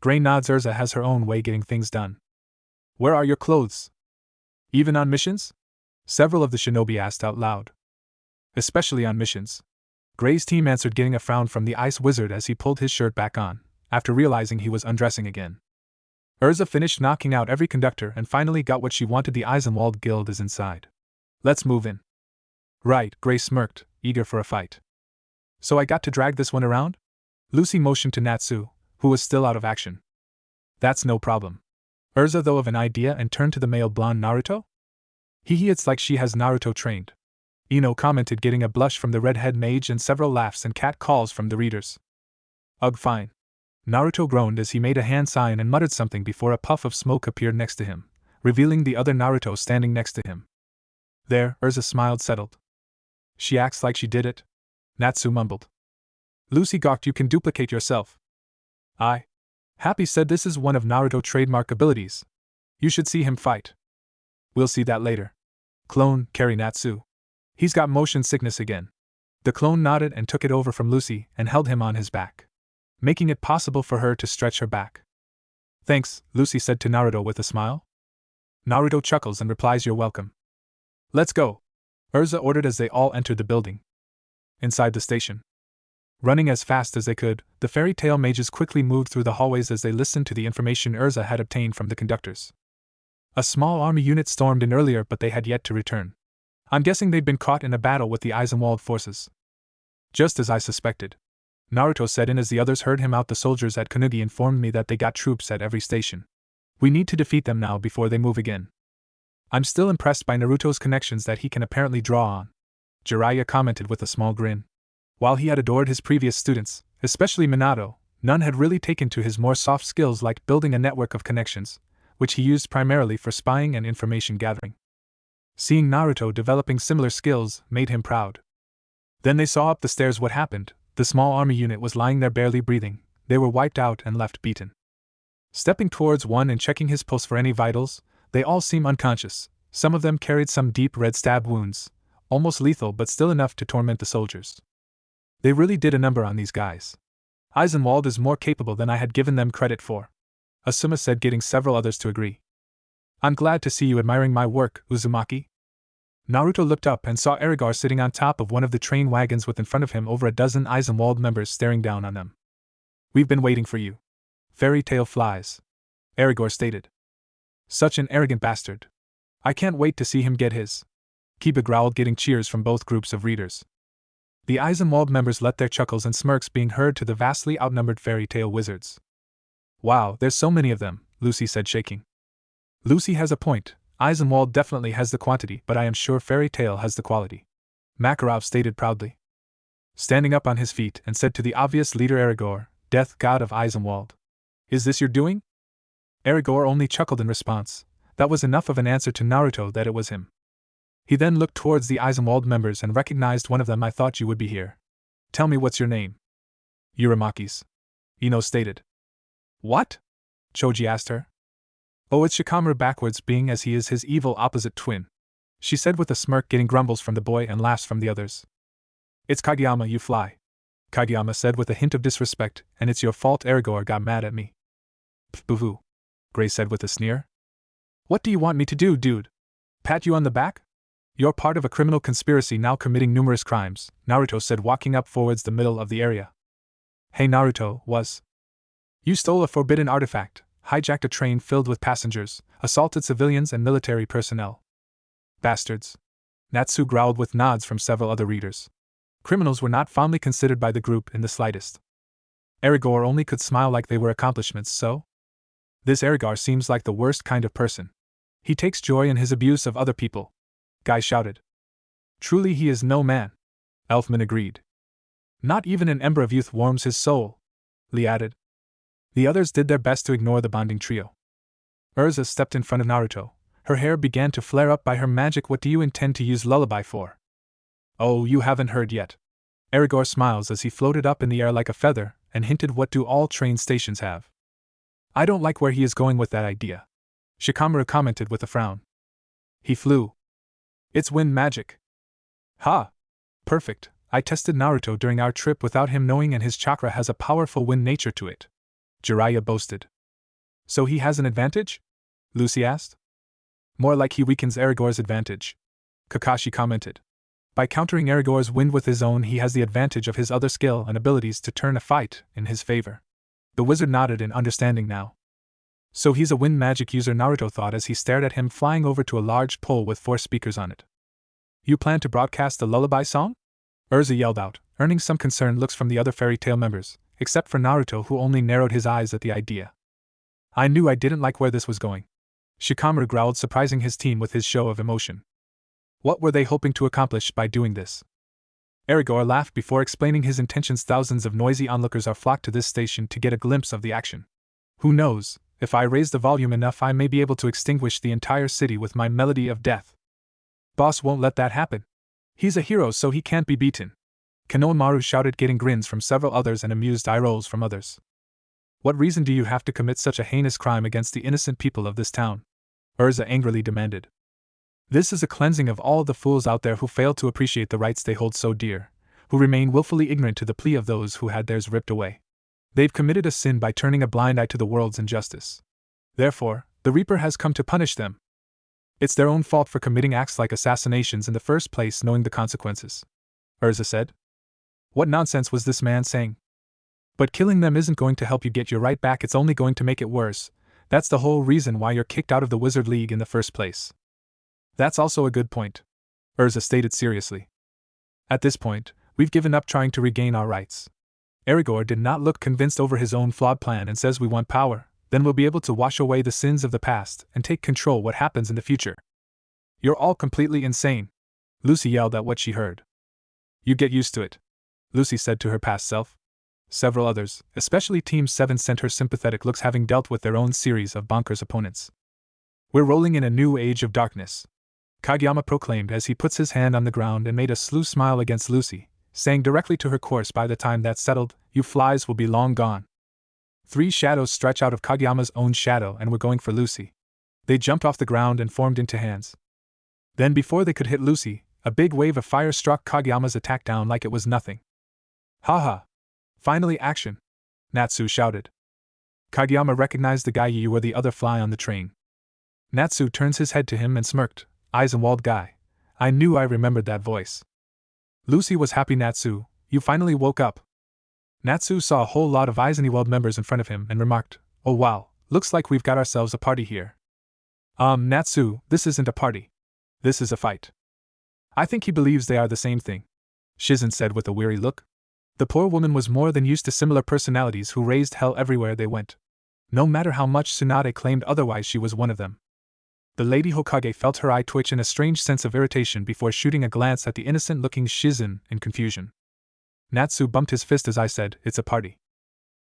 Gray nods. Erza has her own way getting things done. Where are your clothes? Even on missions? Several of the shinobi asked out loud. Especially on missions, Gray's team answered, getting a frown from the ice wizard as he pulled his shirt back on, after realizing he was undressing again. Erza finished knocking out every conductor and finally got what she wanted. The Eisenwald Guild is inside. Let's move in. Right, Gray smirked, eager for a fight. So I got to drag this one around? Lucy motioned to Natsu, who was still out of action. That's no problem. Erza though of an idea and turned to the male blonde Naruto. It's like she has Naruto trained, Ino commented, getting a blush from the redhead mage and several laughs and cat calls from the readers. Ugh, fine. Naruto groaned as he made a hand sign and muttered something before a puff of smoke appeared next to him, revealing the other Naruto standing next to him. There, Erza smiled, settled. She acts like she did it, Natsu mumbled. Lucy gawked. You can duplicate yourself. Happy said this is one of Naruto's trademark abilities. You should see him fight. We'll see that later. Clone, carry Natsu. He's got motion sickness again. The clone nodded and took it over from Lucy and held him on his back, making it possible for her to stretch her back. Thanks, Lucy said to Naruto with a smile. Naruto chuckles and replies, you're welcome. Let's go, Erza ordered as they all entered the building. Inside the station, running as fast as they could, the fairy tale mages quickly moved through the hallways as they listened to the information Erza had obtained from the conductors. A small army unit stormed in earlier, but they had yet to return. I'm guessing they'd been caught in a battle with the Eisenwald forces. Just as I suspected, Naruto said in as the others heard him out. The soldiers at Konogi informed me that they got troops at every station. We need to defeat them now before they move again. I'm still impressed by Naruto's connections that he can apparently draw on, Jiraiya commented with a small grin. While he had adored his previous students, especially Minato, none had really taken to his more soft skills like building a network of connections, which he used primarily for spying and information gathering. Seeing Naruto developing similar skills made him proud. Then they saw up the stairs what happened. The small army unit was lying there barely breathing. They were wiped out and left beaten. Stepping towards one and checking his pulse for any vitals, they all seemed unconscious. Some of them carried some deep red stab wounds, almost lethal but still enough to torment the soldiers. They really did a number on these guys. Eisenwald is more capable than I had given them credit for, Asuma said, getting several others to agree. I'm glad to see you admiring my work, Uzumaki. Naruto looked up and saw Erza sitting on top of one of the train wagons with in front of him over a dozen Eisenwald members staring down on them. We've been waiting for you. Fairy tale flies, Erza stated. Such an arrogant bastard. I can't wait to see him get his. Kiba growled, getting cheers from both groups of readers. The Eisenwald members let their chuckles and smirks being heard to the vastly outnumbered fairy tale wizards. Wow, there's so many of them, Lucy said, shaking. Lucy has a point. Eisenwald definitely has the quantity, but I am sure Fairy Tail has the quality, Makarov stated proudly, standing up on his feet and said to the obvious leader Erigor, death god of Eisenwald. Is this your doing? Erigor only chuckled in response. That was enough of an answer to Naruto that it was him. He then looked towards the Eisenwald members and recognized one of them. I thought you would be here. Tell me what's your name? Uramaki's, Ino stated. What? Choji asked her. Oh, it's Shikamaru backwards, being as he is his evil opposite twin, she said with a smirk, getting grumbles from the boy and laughs from the others. It's Kageyama, you fly, Kageyama said with a hint of disrespect, and it's your fault Erigor got mad at me. Boo-hoo, Gray said with a sneer. What do you want me to do, dude? Pat you on the back? You're part of a criminal conspiracy now committing numerous crimes, Naruto said, walking up towards the middle of the area. Hey Naruto, you stole a forbidden artifact, hijacked a train filled with passengers, assaulted civilians and military personnel. Bastards. Natsu growled with nods from several other readers. Criminals were not fondly considered by the group in the slightest. Erigor only could smile like they were accomplishments, so? This Erigor seems like the worst kind of person. He takes joy in his abuse of other people, Guy shouted. Truly he is no man, Elfman agreed. Not even an ember of youth warms his soul, Lee added. The others did their best to ignore the bonding trio. Erza stepped in front of Naruto. Her hair began to flare up by her magic. What do you intend to use Lullaby for? Oh, you haven't heard yet. Erigor smiles as he floated up in the air like a feather and hinted, what do all train stations have? I don't like where he is going with that idea, Shikamaru commented with a frown. He flew. It's wind magic. Ha! Perfect. I tested Naruto during our trip without him knowing, and his chakra has a powerful wind nature to it, Jiraiya boasted. So he has an advantage? Lucy asked. More like he weakens Erigor's advantage, Kakashi commented. By countering Erigor's wind with his own, he has the advantage of his other skill and abilities to turn a fight in his favor. The wizard nodded in understanding now. So he's a wind magic user, Naruto thought as he stared at him flying over to a large pole with 4 speakers on it. You plan to broadcast the Lullaby song? Erza yelled out, earning some concerned looks from the other Fairy Tail members, except for Naruto, who only narrowed his eyes at the idea. I knew I didn't like where this was going, Shikamaru growled, surprising his team with his show of emotion. What were they hoping to accomplish by doing this? Erigor laughed before explaining his intentions. Thousands of noisy onlookers are flocked to this station to get a glimpse of the action. Who knows, if I raise the volume enough, I may be able to extinguish the entire city with my melody of death. Boss won't let that happen. He's a hero, so he can't be beaten, Konohamaru shouted, getting grins from several others and amused eye rolls from others. What reason do you have to commit such a heinous crime against the innocent people of this town? Erza angrily demanded. This is a cleansing of all the fools out there who fail to appreciate the rights they hold so dear, who remain willfully ignorant to the plea of those who had theirs ripped away. They've committed a sin by turning a blind eye to the world's injustice. Therefore, the Reaper has come to punish them. It's their own fault for committing acts like assassinations in the first place, knowing the consequences, Erza said. What nonsense was this man saying? But killing them isn't going to help you get your right back, it's only going to make it worse. That's the whole reason why you're kicked out of the Wizard League in the first place. That's also a good point, Erza stated seriously. At this point, we've given up trying to regain our rights. Erigor did not look convinced over his own flawed plan and says we want power, then we'll be able to wash away the sins of the past and take control what happens in the future. You're all completely insane, Lucy yelled at what she heard. You get used to it, Lucy said to her past self. Several others, especially Team 7, sent her sympathetic looks, having dealt with their own series of bonkers opponents. We're rolling in a new age of darkness, Kageyama proclaimed as he puts his hand on the ground and made a slew smile against Lucy, saying directly to her course, by the time that's settled, you flies will be long gone. 3 shadows stretch out of Kageyama's own shadow and were going for Lucy. They jumped off the ground and formed into hands. Then before they could hit Lucy, a big wave of fire struck Kageyama's attack down like it was nothing. Haha! Finally action! Natsu shouted. Kageyama recognized the guy. You were the other fly on the train. Natsu turns his head to him and smirked. Eisenwald guy. I knew I remembered that voice. Lucy was happy. Natsu, you finally woke up. Natsu saw a whole lot of Eisenwald members in front of him and remarked, oh wow, looks like we've got ourselves a party here. Natsu, this isn't a party. This is a fight. I think he believes they are the same thing, Shizen said with a weary look. The poor woman was more than used to similar personalities who raised hell everywhere they went. No matter how much Tsunade claimed otherwise, she was one of them. The Lady Hokage felt her eye twitch in a strange sense of irritation before shooting a glance at the innocent-looking Shizen in confusion. Natsu bumped his fist as I said, "It's a party."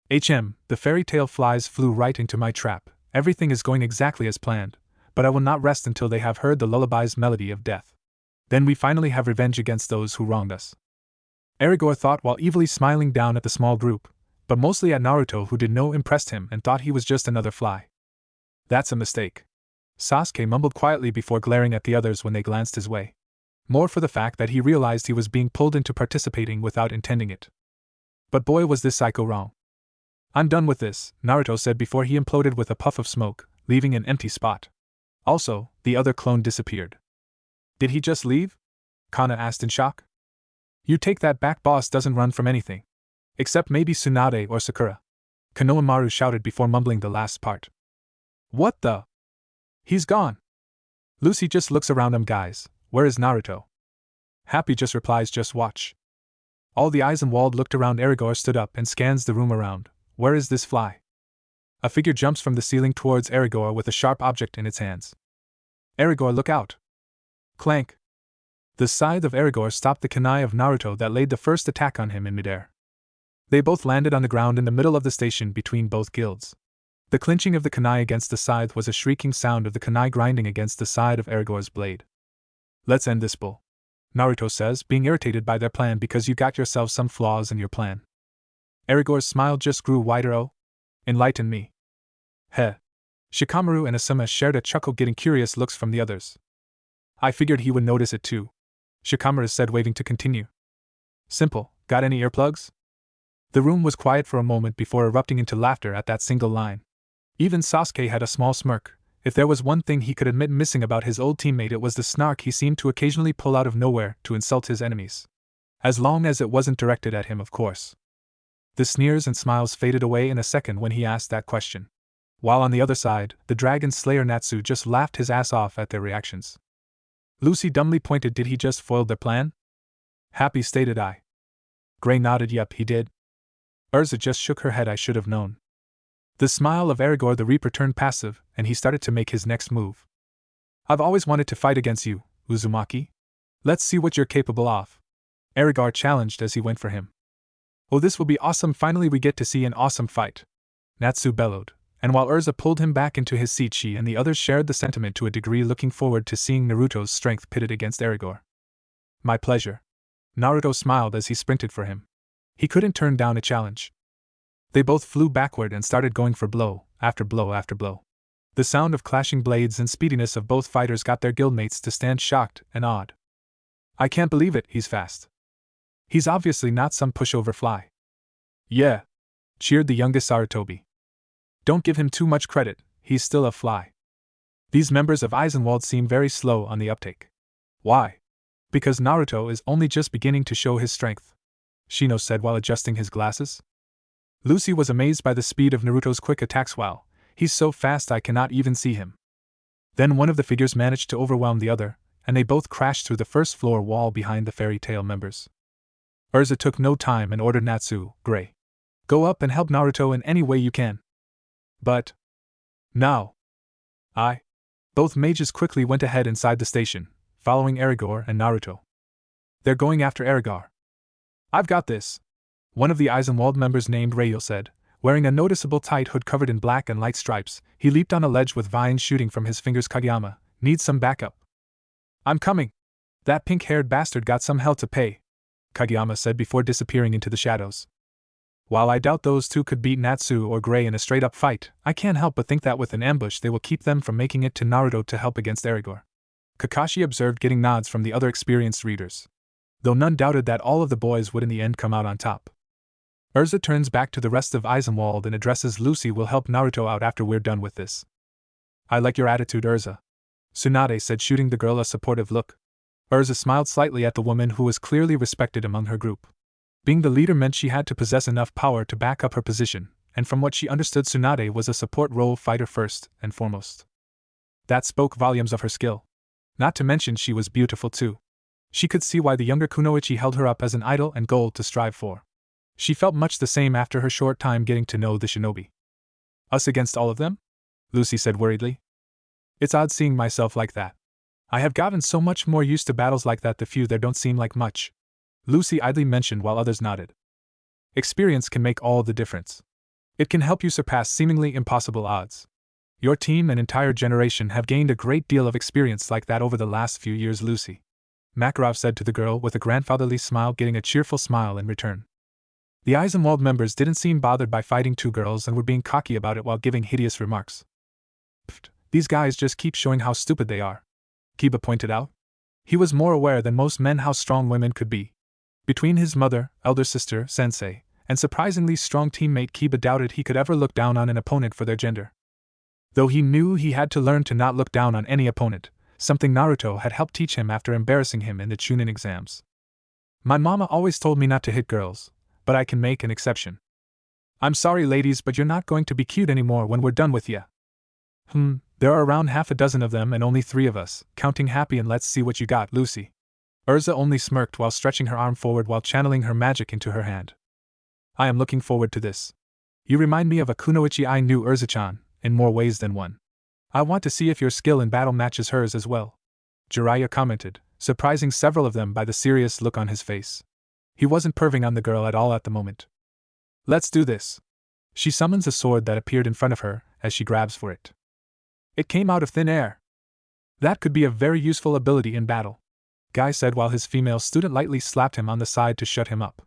The fairy tale flies flew right into my trap. Everything is going exactly as planned, but I will not rest until they have heard the lullaby's melody of death. Then we finally have revenge against those who wronged us. Erigor thought while evilly smiling down at the small group, but mostly at Naruto, who did no impressed him and thought he was just another fly. That's a mistake. Sasuke mumbled quietly before glaring at the others when they glanced his way. More for the fact that he realized he was being pulled into participating without intending it. But boy, was this psycho wrong. "I'm done with this," Naruto said before he imploded with a puff of smoke, leaving an empty spot. Also, the other clone disappeared. "Did he just leave?" Kana asked in shock. "You take that back, boss doesn't run from anything. Except maybe Tsunade or Sakura," Konohamaru shouted before mumbling the last part. "What the? He's gone." Lucy just looks around. Guys, where is Naruto?" Happy just replies, "Just watch." All the Eisenwald looked around. Erigor stood up and scans the room around. "Where is this fly?" A figure jumps from the ceiling towards Erigor with a sharp object in its hands. "Erigor, look out!" Clank! The scythe of Erigor stopped the kunai of Naruto that laid the first attack on him in midair. They both landed on the ground in the middle of the station between both guilds. The clinching of the kunai against the scythe was a shrieking sound of the kunai grinding against the side of Erigor's blade. "Let's end this bull," Naruto says, being irritated by their plan because you got yourself some flaws in your plan. Erigor's smile just grew wider. "Oh? Enlighten me." "Heh." Shikamaru and Asuma shared a chuckle, getting curious looks from the others. "I figured he would notice it too," Shikamaru said, waving to continue. "Simple, got any earplugs?" The room was quiet for a moment before erupting into laughter at that single line. Even Sasuke had a small smirk. If there was one thing he could admit missing about his old teammate, it was the snark he seemed to occasionally pull out of nowhere to insult his enemies. As long as it wasn't directed at him, of course. The sneers and smiles faded away in a second when he asked that question. While on the other side, the Dragon Slayer Natsu just laughed his ass off at their reactions. Lucy dumbly pointed, "Did he just foil their plan?" Happy stated, "I." Gray nodded, "Yep, he did." Erza just shook her head, "I should have known." The smile of Erigor the Reaper turned passive, and he started to make his next move. "I've always wanted to fight against you, Uzumaki. Let's see what you're capable of," Erigor challenged as he went for him. "Oh, this will be awesome, finally we get to see an awesome fight," Natsu bellowed, and while Erza pulled him back into his seat, she and the others shared the sentiment to a degree, looking forward to seeing Naruto's strength pitted against Erigor. "My pleasure." Naruto smiled as he sprinted for him. He couldn't turn down a challenge. They both flew backward and started going for blow after blow after blow. The sound of clashing blades and speediness of both fighters got their guildmates to stand shocked and awed. "I can't believe it, he's fast. He's obviously not some pushover fly." "Yeah," cheered the youngest Sarutobi. "Don't give him too much credit, he's still a fly." These members of Eisenwald seem very slow on the uptake. "Why?" "Because Naruto is only just beginning to show his strength," Shino said while adjusting his glasses. Lucy was amazed by the speed of Naruto's quick attacks. "Wow, he's so fast I cannot even see him." Then one of the figures managed to overwhelm the other, and they both crashed through the first floor wall behind the fairy tale members. Erza took no time and ordered Natsu, "Gray, go up and help Naruto in any way you can." "But now I." Both mages quickly went ahead inside the station, following Erigor and Naruto. "They're going after Erigor." "I've got this," one of the Eisenwald members named Rayo said. Wearing a noticeable tight hood covered in black and light stripes, he leaped on a ledge with vines shooting from his fingers. "Kageyama, needs some backup." "I'm coming. That pink-haired bastard got some hell to pay," Kageyama said before disappearing into the shadows. "While I doubt those two could beat Natsu or Gray in a straight-up fight, I can't help but think that with an ambush they will keep them from making it to Naruto to help against Erigor," Kakashi observed, getting nods from the other experienced readers. Though none doubted that all of the boys would in the end come out on top. Erza turns back to the rest of Eisenwald and addresses Lucy. "We'll help Naruto out after we're done with this." "I like your attitude, Erza," Tsunade said, shooting the girl a supportive look. Erza smiled slightly at the woman who was clearly respected among her group. Being the leader meant she had to possess enough power to back up her position, and from what she understood, Tsunade was a support role fighter first and foremost. That spoke volumes of her skill. Not to mention she was beautiful too. She could see why the younger Kunoichi held her up as an idol and goal to strive for. She felt much the same after her short time getting to know the shinobi. "Us against all of them?" Lucy said worriedly. It's odd seeing myself like that. I have gotten so much more used to battles like that, the few there don't seem like much. Lucy idly mentioned while others nodded. Experience can make all the difference. It can help you surpass seemingly impossible odds. Your team and entire generation have gained a great deal of experience like that over the last few years, Lucy. Makarov said to the girl with a grandfatherly smile, getting a cheerful smile in return. The Eisenwald members didn't seem bothered by fighting two girls and were being cocky about it while giving hideous remarks. Pfft, these guys just keep showing how stupid they are, Kiba pointed out. He was more aware than most men how strong women could be. Between his mother, elder sister, sensei, and surprisingly strong teammate, Kiba doubted he could ever look down on an opponent for their gender. Though he knew he had to learn to not look down on any opponent, something Naruto had helped teach him after embarrassing him in the Chunin exams. My mama always told me not to hit girls, but I can make an exception. I'm sorry ladies, but you're not going to be cute anymore when we're done with ya. There are around half a dozen of them and only 3 of us, counting Happy and let's see what you got, Lucy. Erza only smirked while stretching her arm forward while channeling her magic into her hand. I am looking forward to this. You remind me of a kunoichi I knew, Erza-chan, in more ways than one. I want to see if your skill in battle matches hers as well, Jiraiya commented, surprising several of them by the serious look on his face. He wasn't perving on the girl at all at the moment. Let's do this. She summons a sword that appeared in front of her as she grabs for it. It came out of thin air. That could be a very useful ability in battle, Guy said while his female student lightly slapped him on the side to shut him up.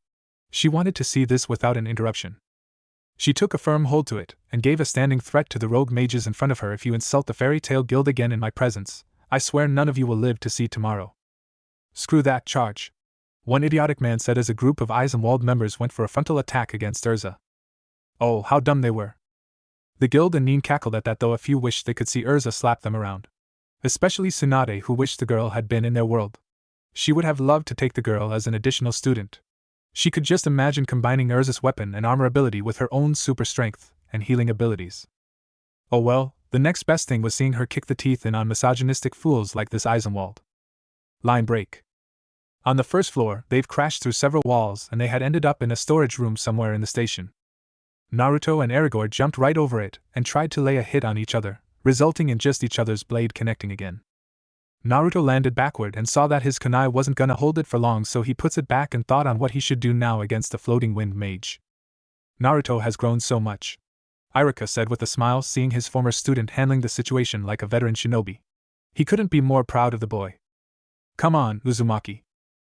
She wanted to see this without an interruption. She took a firm hold to it, and gave a standing threat to the rogue mages in front of her. If you insult the Fairy Tail Guild again in my presence, I swear none of you will live to see tomorrow. Screw that, charge, one idiotic man said as a group of Eisenwald members went for a frontal attack against Erza. Oh, how dumb they were. The guild and Nin cackled at that, though a few wished they could see Erza slap them around. Especially Tsunade, who wished the girl had been in their world. She would have loved to take the girl as an additional student. She could just imagine combining Erza's weapon and armor ability with her own super strength and healing abilities. Oh well, the next best thing was seeing her kick the teeth in on misogynistic fools like this Eisenwald. Line break. On the first floor, they've crashed through several walls and they had ended up in a storage room somewhere in the station. Naruto and Erigor jumped right over it and tried to lay a hit on each other, resulting in just each other's blade connecting again. Naruto landed backward and saw that his kunai wasn't gonna hold it for long, so he puts it back and thought on what he should do now against the floating wind mage. Naruto has grown so much, Irika said with a smile, seeing his former student handling the situation like a veteran shinobi. He couldn't be more proud of the boy. Come on, Uzumaki.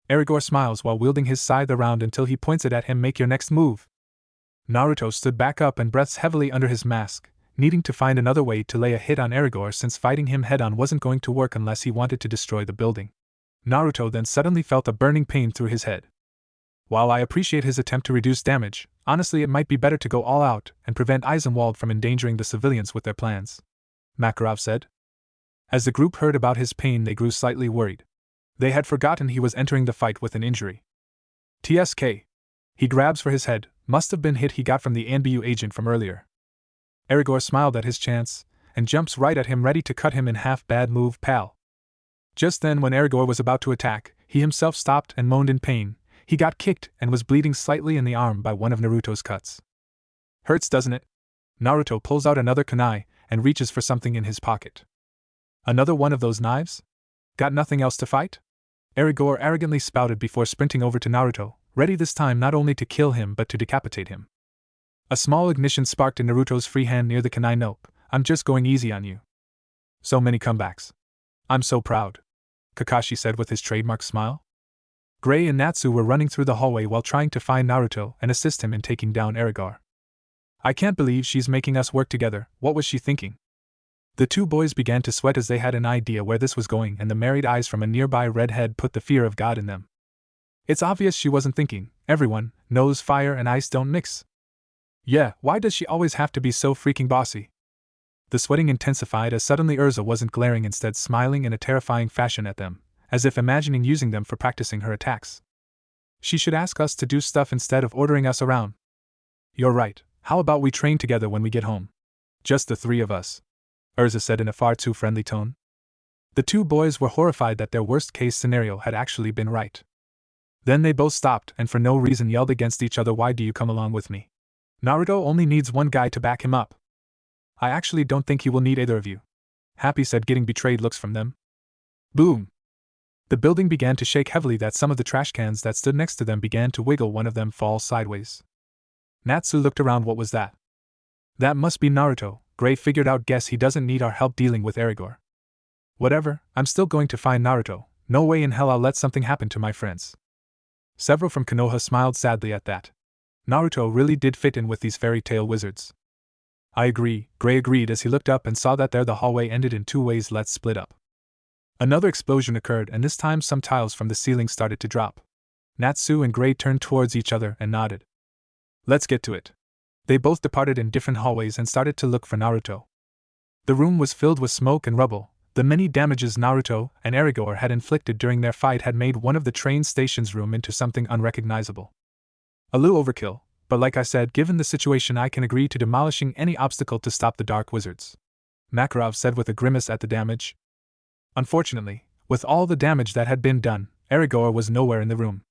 Erigor smiles while wielding his scythe around until he points it at him. Make your next move. Naruto stood back up and breathed heavily under his mask, needing to find another way to lay a hit on Erigor since fighting him head-on wasn't going to work unless he wanted to destroy the building. Naruto then suddenly felt a burning pain through his head. While I appreciate his attempt to reduce damage, honestly it might be better to go all out and prevent Eisenwald from endangering the civilians with their plans, Makarov said. As the group heard about his pain, they grew slightly worried. They had forgotten he was entering the fight with an injury. TSK. He grabs for his head, must have been hit he got from the NBU agent from earlier. Erigor smiled at his chance, and jumps right at him ready to cut him in half. Bad move, pal. Just then when Erigor was about to attack, he himself stopped and moaned in pain. He got kicked and was bleeding slightly in the arm by one of Naruto's cuts. Hurts, doesn't it? Naruto pulls out another kunai and reaches for something in his pocket. Another one of those knives? Got nothing else to fight? Erigor arrogantly spouted before sprinting over to Naruto, ready this time not only to kill him but to decapitate him. A small ignition sparked in Naruto's free hand near the kunai. Nope, I'm just going easy on you. So many comebacks. I'm so proud, Kakashi said with his trademark smile. Gray and Natsu were running through the hallway while trying to find Naruto and assist him in taking down Erigor. I can't believe she's making us work together. What was she thinking? The two boys began to sweat as they had an idea where this was going, and the married eyes from a nearby redhead put the fear of God in them. It's obvious she wasn't thinking. Everyone knows fire and ice don't mix. Yeah, why does she always have to be so freaking bossy? The sweating intensified as suddenly Erza wasn't glaring, instead smiling in a terrifying fashion at them, as if imagining using them for practicing her attacks. She should ask us to do stuff instead of ordering us around. You're right, how about we train together when we get home? Just the 3 of us, Erza said in a far too friendly tone. The two boys were horrified that their worst-case scenario had actually been right. Then they both stopped and for no reason yelled against each other, why do you come along with me? Naruto only needs one guy to back him up. I actually don't think he will need either of you, Happy said, getting betrayed looks from them. Boom! The building began to shake heavily that some of the trash cans that stood next to them began to wiggle, one of them fall sideways. Natsu looked around. What was that? That must be Naruto, Gray figured out. Guess he doesn't need our help dealing with Erza. Whatever, I'm still going to find Naruto. No way in hell I'll let something happen to my friends. Several from Konoha smiled sadly at that. Naruto really did fit in with these fairy tale wizards. I agree, Gray agreed as he looked up and saw that there the hallway ended in two ways. Let's split up. Another explosion occurred, and this time some tiles from the ceiling started to drop. Natsu and Gray turned towards each other and nodded. Let's get to it. They both departed in different hallways and started to look for Naruto. The room was filled with smoke and rubble. The many damages Naruto and Erza had inflicted during their fight had made one of the train station's room into something unrecognizable. A little overkill, but like I said, given the situation I can agree to demolishing any obstacle to stop the Dark Wizards. Makarov said with a grimace at the damage. Unfortunately, with all the damage that had been done, Erza was nowhere in the room.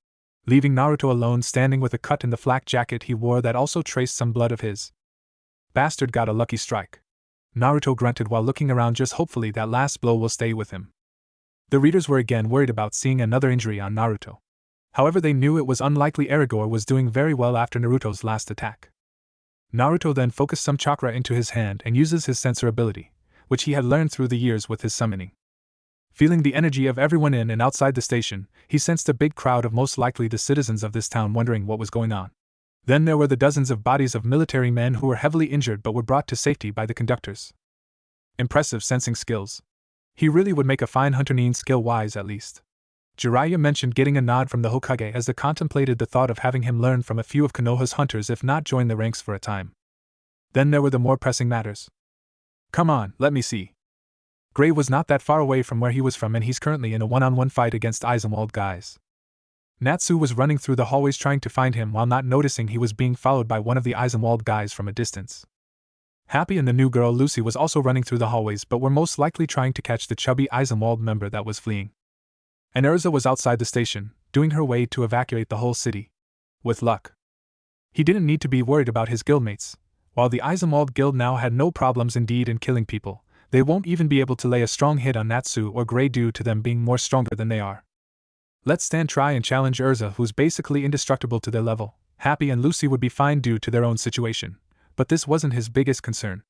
Leaving Naruto alone standing with a cut in the flak jacket he wore that also traced some blood of his. Bastard got a lucky strike. Naruto grunted while looking around, just hopefully that last blow will stay with him. The readers were again worried about seeing another injury on Naruto. However, they knew it was unlikely. Erza was doing very well after Naruto's last attack. Naruto then focused some chakra into his hand and uses his sensor ability, which he had learned through the years with his summoning. Feeling the energy of everyone in and outside the station, he sensed a big crowd of most likely the citizens of this town wondering what was going on. Then there were the dozens of bodies of military men who were heavily injured but were brought to safety by the conductors. Impressive sensing skills. He really would make a fine hunter, skill-wise at least. Jiraiya mentioned getting a nod from the Hokage as they contemplated the thought of having him learn from a few of Konoha's hunters, if not join the ranks for a time. Then there were the more pressing matters. Come on, let me see. Gray was not that far away from where he was from, and he's currently in a one-on-one fight against Eisenwald guys. Natsu was running through the hallways trying to find him while not noticing he was being followed by one of the Eisenwald guys from a distance. Happy and the new girl Lucy was also running through the hallways but were most likely trying to catch the chubby Eisenwald member that was fleeing. And Erza was outside the station, doing her way to evacuate the whole city. With luck. He didn't need to be worried about his guildmates. While the Eisenwald guild now had no problems indeed in killing people, they won't even be able to lay a strong hit on Natsu or Gray due to them being more stronger than they are. Let's stand try and challenge Erza, who's basically indestructible to their level. Happy and Lucy would be fine due to their own situation, but this wasn't his biggest concern.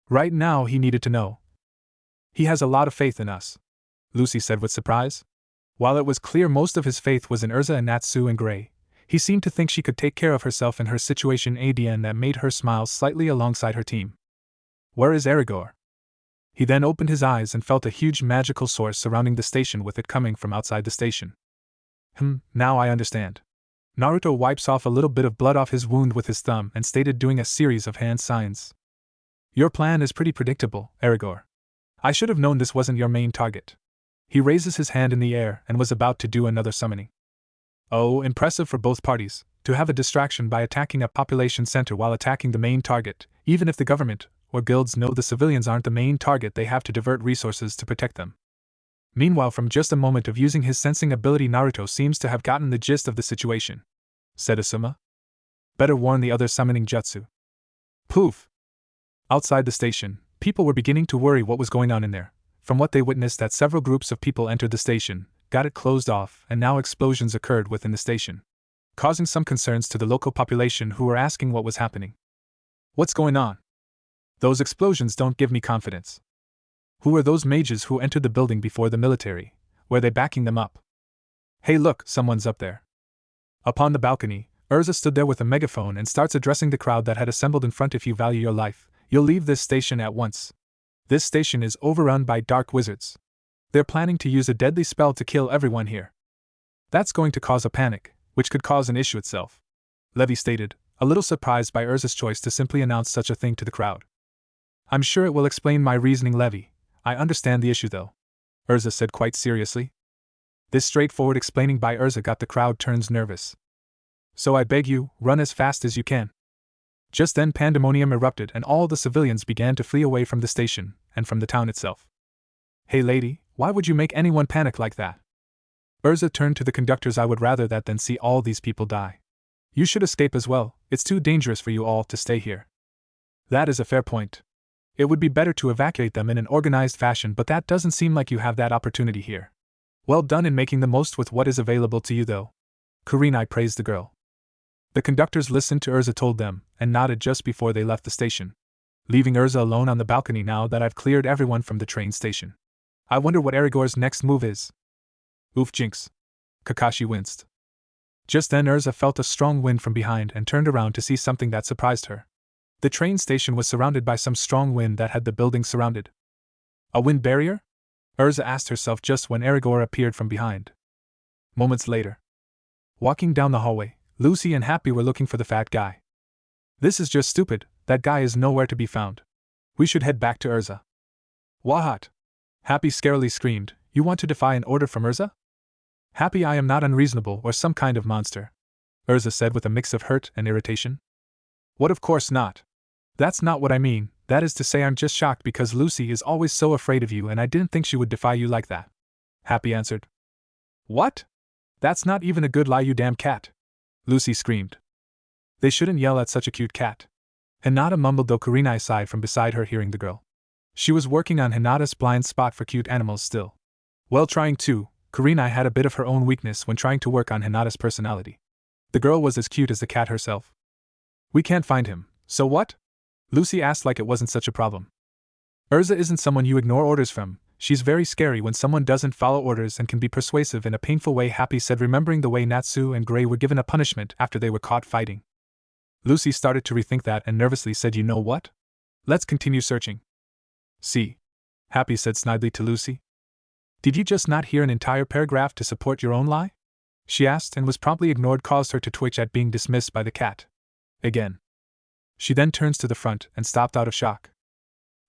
Right now he needed to know. He has a lot of faith in us, Lucy said with surprise. While it was clear most of his faith was in Erza and Natsu and Gray, he seemed to think she could take care of herself in her situation, ADN that made her smile slightly alongside her team. Where is Erza? He then opened his eyes and felt a huge magical source surrounding the station, with it coming from outside the station. Now I understand. Naruto wipes off a little bit of blood off his wound with his thumb and stated, doing a series of hand signs. Your plan is pretty predictable, Erza. I should have known this wasn't your main target. He raises his hand in the air and was about to do another summoning. Oh, impressive for both parties, to have a distraction by attacking a population center while attacking the main target. Even if the government or guilds know the civilians aren't the main target, they have to divert resources to protect them. Meanwhile, from just a moment of using his sensing ability, Naruto seems to have gotten the gist of the situation, said Asuma. Better warn the other summoning jutsu. Poof! Outside the station, people were beginning to worry what was going on in there. From what they witnessed, that several groups of people entered the station, got it closed off, and now explosions occurred within the station, causing some concerns to the local population who were asking what was happening. What's going on? Those explosions don't give me confidence. Who are those mages who entered the building before the military? Were they backing them up? Hey look, someone's up there. Upon the balcony, Erza stood there with a megaphone and starts addressing the crowd that had assembled in front. If you value your life, you'll leave this station at once. This station is overrun by dark wizards. They're planning to use a deadly spell to kill everyone here. That's going to cause a panic, which could cause an issue itself, Levy stated, a little surprised by Erza's choice to simply announce such a thing to the crowd. I'm sure it will explain my reasoning, Levy. I understand the issue though, Erza said quite seriously. This straightforward explaining by Erza got the crowd turns nervous. So I beg you, run as fast as you can. Just then pandemonium erupted and all the civilians began to flee away from the station, and from the town itself. Hey lady, why would you make anyone panic like that? Erza turned to the conductors. I would rather that than see all these people die. You should escape as well, it's too dangerous for you all to stay here. That is a fair point. It would be better to evacuate them in an organized fashion, but that doesn't seem like you have that opportunity here. Well done in making the most with what is available to you though. Kurenai praised the girl. The conductors listened to Erza told them, and nodded just before they left the station. Leaving Erza alone on the balcony now that I've cleared everyone from the train station. I wonder what Aragorn's next move is. Oof jinx. Kakashi winced. Just then Erza felt a strong wind from behind and turned around to see something that surprised her. The train station was surrounded by some strong wind that had the building surrounded. A wind barrier? Erza asked herself just when Aragorn appeared from behind. Moments later. Walking down the hallway, Lucy and Happy were looking for the fat guy. This is just stupid, that guy is nowhere to be found. We should head back to Erza. Wahat! Happy scarily screamed, you want to defy an order from Erza? Happy, I am not unreasonable or some kind of monster, Erza said with a mix of hurt and irritation. What, of course not. That's not what I mean, that is to say I'm just shocked because Lucy is always so afraid of you and I didn't think she would defy you like that. Happy answered. What? That's not even a good lie, you damn cat, Lucy screamed. They shouldn't yell at such a cute cat. Hinata mumbled though Kurenai sighed from beside her hearing the girl. She was working on Hinata's blind spot for cute animals still. Well, trying too, Kurenai had a bit of her own weakness when trying to work on Hinata's personality. The girl was as cute as the cat herself. We can't find him, so what? Lucy asked like it wasn't such a problem. Erza isn't someone you ignore orders from, she's very scary when someone doesn't follow orders and can be persuasive in a painful way, Happy said, remembering the way Natsu and Gray were given a punishment after they were caught fighting. Lucy started to rethink that and nervously said, you know what? Let's continue searching. See? Happy said snidely to Lucy. Did you just not hear an entire paragraph to support your own lie? She asked and was promptly ignored, caused her to twitch at being dismissed by the cat. Again. She then turns to the front and stopped out of shock.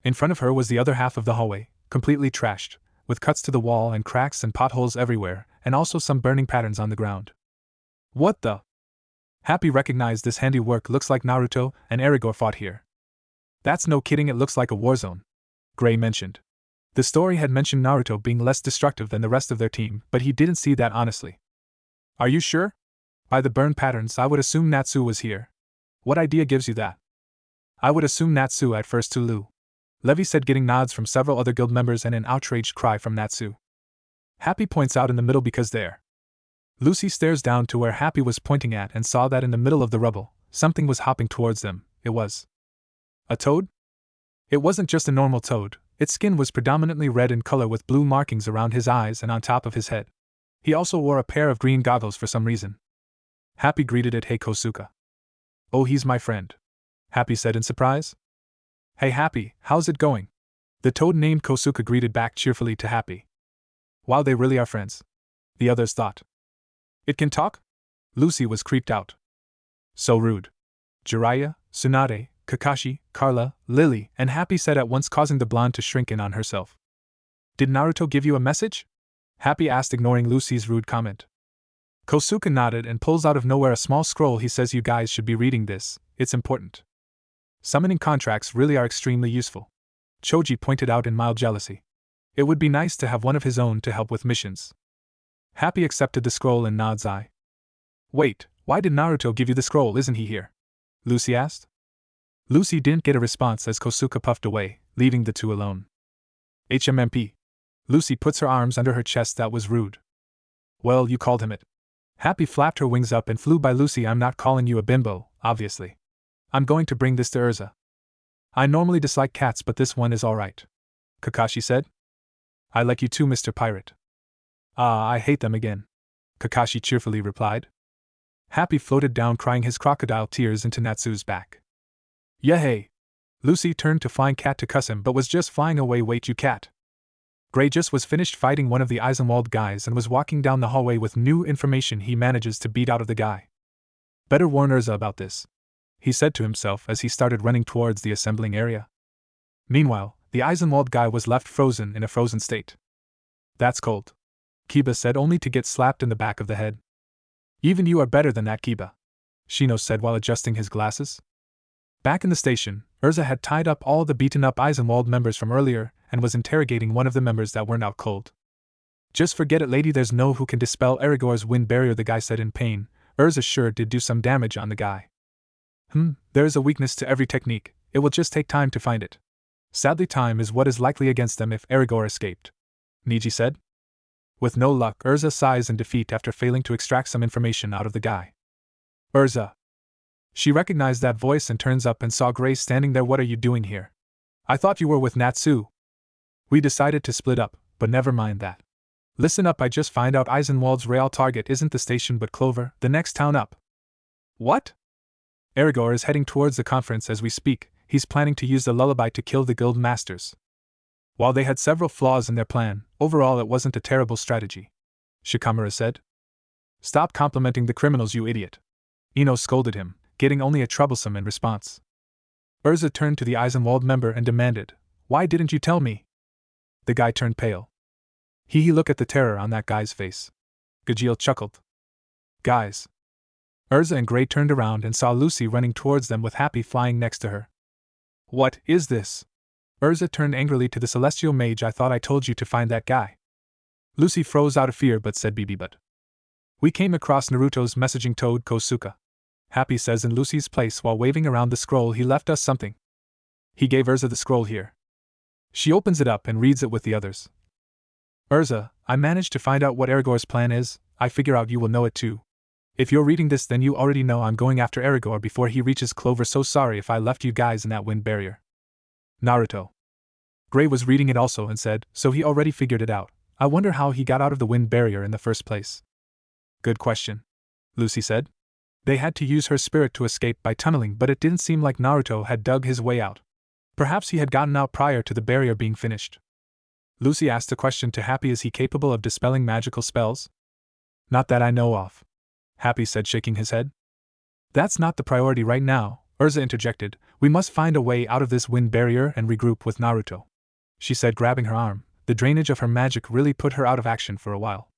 In front of her was the other half of the hallway, completely trashed, with cuts to the wall and cracks and potholes everywhere, and also some burning patterns on the ground. What the? Happy recognized this handiwork. Looks like Naruto and Aragorn fought here. That's no kidding, it looks like a war zone, Gray mentioned. The story had mentioned Naruto being less destructive than the rest of their team, but he didn't see that honestly. Are you sure? By the burn patterns, I would assume Natsu was here. What idea gives you that? I would assume Natsu at first to Lu. Levi said, getting nods from several other guild members and an outraged cry from Natsu. Happy points out in the middle because there. Lucy stares down to where Happy was pointing at and saw that in the middle of the rubble, something was hopping towards them. It was a toad? It wasn't just a normal toad, its skin was predominantly red in color with blue markings around his eyes and on top of his head. He also wore a pair of green goggles for some reason. Happy greeted it. Hey Kosuke. Oh, he's my friend, Happy said in surprise. Hey Happy, how's it going? The toad named Kosuke greeted back cheerfully to Happy. Wow, they really are friends, the others thought. It can talk? Lucy was creeped out. So rude. Jiraiya, Tsunade, Kakashi, Carla, Lily, and Happy said at once, causing the blonde to shrink in on herself. Did Naruto give you a message? Happy asked, ignoring Lucy's rude comment. Kosuke nodded and pulls out of nowhere a small scroll. He says, you guys should be reading this, it's important. Summoning contracts really are extremely useful, Choji pointed out in mild jealousy. It would be nice to have one of his own to help with missions. Happy accepted the scroll and nods eye. Wait, why did Naruto give you the scroll? Isn't he here? Lucy asked. Lucy didn't get a response as Kosuke puffed away, leaving the two alone. HMMP. Lucy puts her arms under her chest. That was rude. Well, you called him it. Happy flapped her wings up and flew by. Lucy, I'm not calling you a bimbo, obviously. I'm going to bring this to Erza. I normally dislike cats, but this one is alright, Kakashi said. I like you too, Mr. Pirate. Ah, I hate them again, Kakashi cheerfully replied. Happy floated down, crying his crocodile tears into Natsu's back. Yahey! Lucy turned to Flying Cat to cuss him, but was just flying away. Wait, you cat! Gray just was finished fighting one of the Eisenwald guys and was walking down the hallway with new information he manages to beat out of the guy. Better warn Erza about this, he said to himself as he started running towards the assembling area. Meanwhile, the Eisenwald guy was left frozen in a frozen state. That's cold, Kiba said, only to get slapped in the back of the head. Even you are better than that, Kiba, Shino said while adjusting his glasses. Back in the station, Erza had tied up all the beaten-up Eisenwald members from earlier and was interrogating one of the members that weren't out cold. Just forget it, lady, there's no who can dispel Aragorn's wind barrier, the guy said in pain. Erza sure did do some damage on the guy. There is a weakness to every technique, it will just take time to find it. Sadly, time is what is likely against them if Erza escaped, Niji said. With no luck, Erza sighs in defeat after failing to extract some information out of the guy. Erza. She recognized that voice and turns up and saw Grace standing there. What are you doing here? I thought you were with Natsu. We decided to split up, but never mind that. Listen up, I just find out Eisenwald's real target isn't the station but Clover, the next town up. What? Erza is heading towards the conference as we speak. He's planning to use the Lullaby to kill the guild masters. While they had several flaws in their plan, overall it wasn't a terrible strategy, Shikamura said. Stop complimenting the criminals, you idiot. Ino scolded him, getting only a troublesome in response. Erza turned to the Eisenwald member and demanded, Why didn't you tell me? The guy turned pale. Look at the terror on that guy's face. Gajeel chuckled. Guys. Erza and Gray turned around and saw Lucy running towards them with Happy flying next to her. What is this? Erza turned angrily to the celestial mage. I thought I told you to find that guy. Lucy froze out of fear but said BB but. We came across Naruto's messaging toad Kosuke. Happy says in Lucy's place while waving around the scroll. He left us something. He gave Erza the scroll here. She opens it up and reads it with the others. Erza, I managed to find out what Erza's plan is. I figure out you will know it too. If you're reading this, then you already know I'm going after Erza before he reaches Clover. So sorry if I left you guys in that wind barrier. Naruto. Gray was reading it also and said, so he already figured it out. I wonder how he got out of the wind barrier in the first place. Good question, Lucy said. They had to use her spirit to escape by tunneling, but it didn't seem like Naruto had dug his way out. Perhaps he had gotten out prior to the barrier being finished. Lucy asked a question to Happy. Is he capable of dispelling magical spells? Not that I know of, Happy said, shaking his head. That's not the priority right now, Erza interjected. We must find a way out of this wind barrier and regroup with Naruto, she said, grabbing her arm. The drainage of her magic really put her out of action for a while.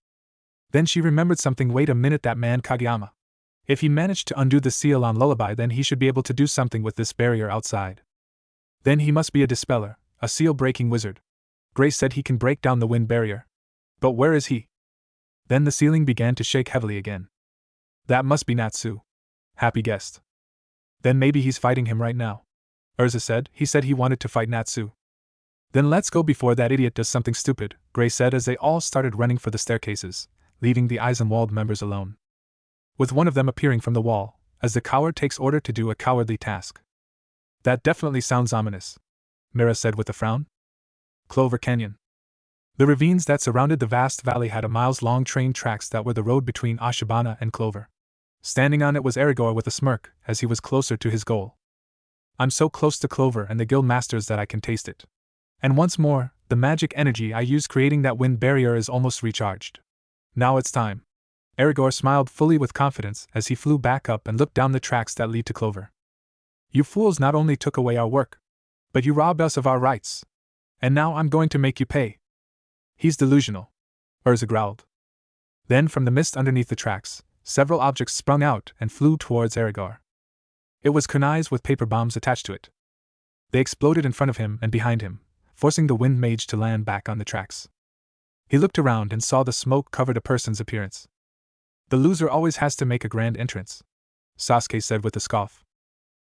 Then she remembered something. Wait a minute, that man Kageyama. If he managed to undo the seal on Lullaby, then he should be able to do something with this barrier outside. Then he must be a dispeller, a seal-breaking wizard. Gray said he can break down the wind barrier. But where is he? Then the ceiling began to shake heavily again. That must be Natsu, Happy guessed. Then maybe he's fighting him right now, Erza said. He said he wanted to fight Natsu. Then let's go before that idiot does something stupid, Gray said as they all started running for the staircases, leaving the Eisenwald members alone. With one of them appearing from the wall, as the coward takes order to do a cowardly task. That definitely sounds ominous, Mira said with a frown. Clover Canyon. The ravines that surrounded the vast valley had a miles-long train tracks that were the road between Ashibana and Clover. Standing on it was Erza with a smirk, as he was closer to his goal. I'm so close to Clover and the guild masters that I can taste it. And once more, the magic energy I used creating that wind barrier is almost recharged. Now it's time. Erza smiled fully with confidence as he flew back up and looked down the tracks that lead to Clover. You fools not only took away our work, but you robbed us of our rights. And now I'm going to make you pay. He's delusional, Erza growled. Then from the mist underneath the tracks, several objects sprung out and flew towards Erza. It was kunais with paper bombs attached to it. They exploded in front of him and behind him, forcing the wind mage to land back on the tracks. He looked around and saw the smoke covered a person's appearance. The loser always has to make a grand entrance, Sasuke said with a scoff.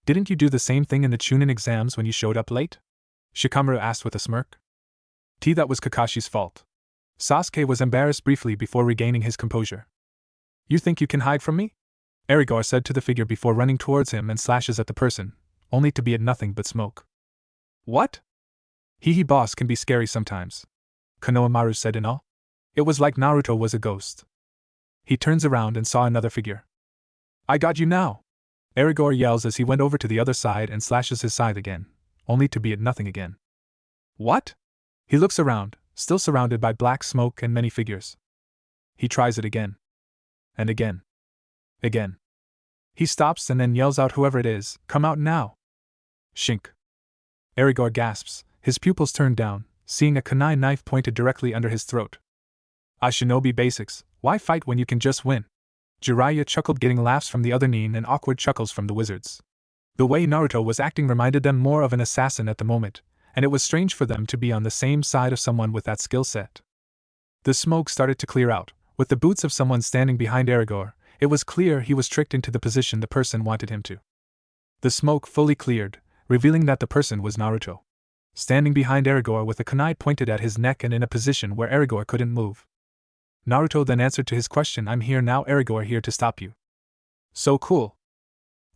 Didn't you do the same thing in the Chunin exams when you showed up late? Shikamura asked with a smirk. That was Kakashi's fault. Sasuke was embarrassed briefly before regaining his composure. You think you can hide from me? Erza said to the figure before running towards him and slashes at the person, only to be at nothing but smoke. What? Boss can be scary sometimes, Konohamaru said in awe. It was like Naruto was a ghost. He turns around and saw another figure. I got you now! Erza yells as he went over to the other side and slashes his scythe again, only to be at nothing again. What? He looks around, still surrounded by black smoke and many figures. He tries it again. And again. Again. He stops and then yells out, whoever it is, come out now! Shink. Erza gasps, his pupils turned down, seeing a kunai knife pointed directly under his throat. Shinobi basics, why fight when you can just win? Jiraiya chuckled, getting laughs from the other nin and awkward chuckles from the wizards. The way Naruto was acting reminded them more of an assassin at the moment, and it was strange for them to be on the same side of someone with that skill set. The smoke started to clear out, with the boots of someone standing behind Erza. It was clear he was tricked into the position the person wanted him to. The smoke fully cleared, revealing that the person was Naruto. standing behind Erza with a kunai pointed at his neck and in a position where Erza couldn't move. Naruto then answered to his question, "I'm here now, Erza, here to stop you." "So cool."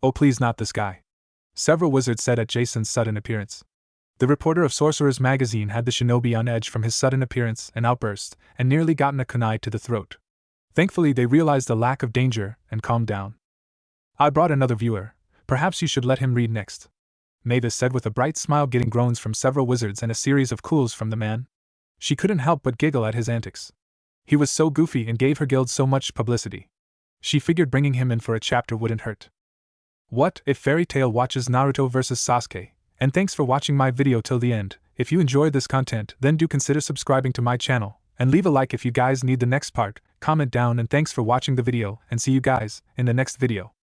"Oh please, not this guy," several wizards said at Jason's sudden appearance. The reporter of Sorcerer's Magazine had the shinobi on edge from his sudden appearance and outburst, and nearly gotten a kunai to the throat. Thankfully they realized the lack of danger and calmed down. "I brought another viewer, perhaps you should let him read next," Mavis said with a bright smile, getting groans from several wizards and a series of cools from the man. She couldn't help but giggle at his antics. He was so goofy and gave her guild so much publicity. She figured bringing him in for a chapter wouldn't hurt. What if Fairy Tail watches Naruto vs Sasuke? And thanks for watching my video till the end. If you enjoyed this content, then do consider subscribing to my channel, and leave a like if you guys need the next part. Comment down, and thanks for watching the video, and see you guys in the next video.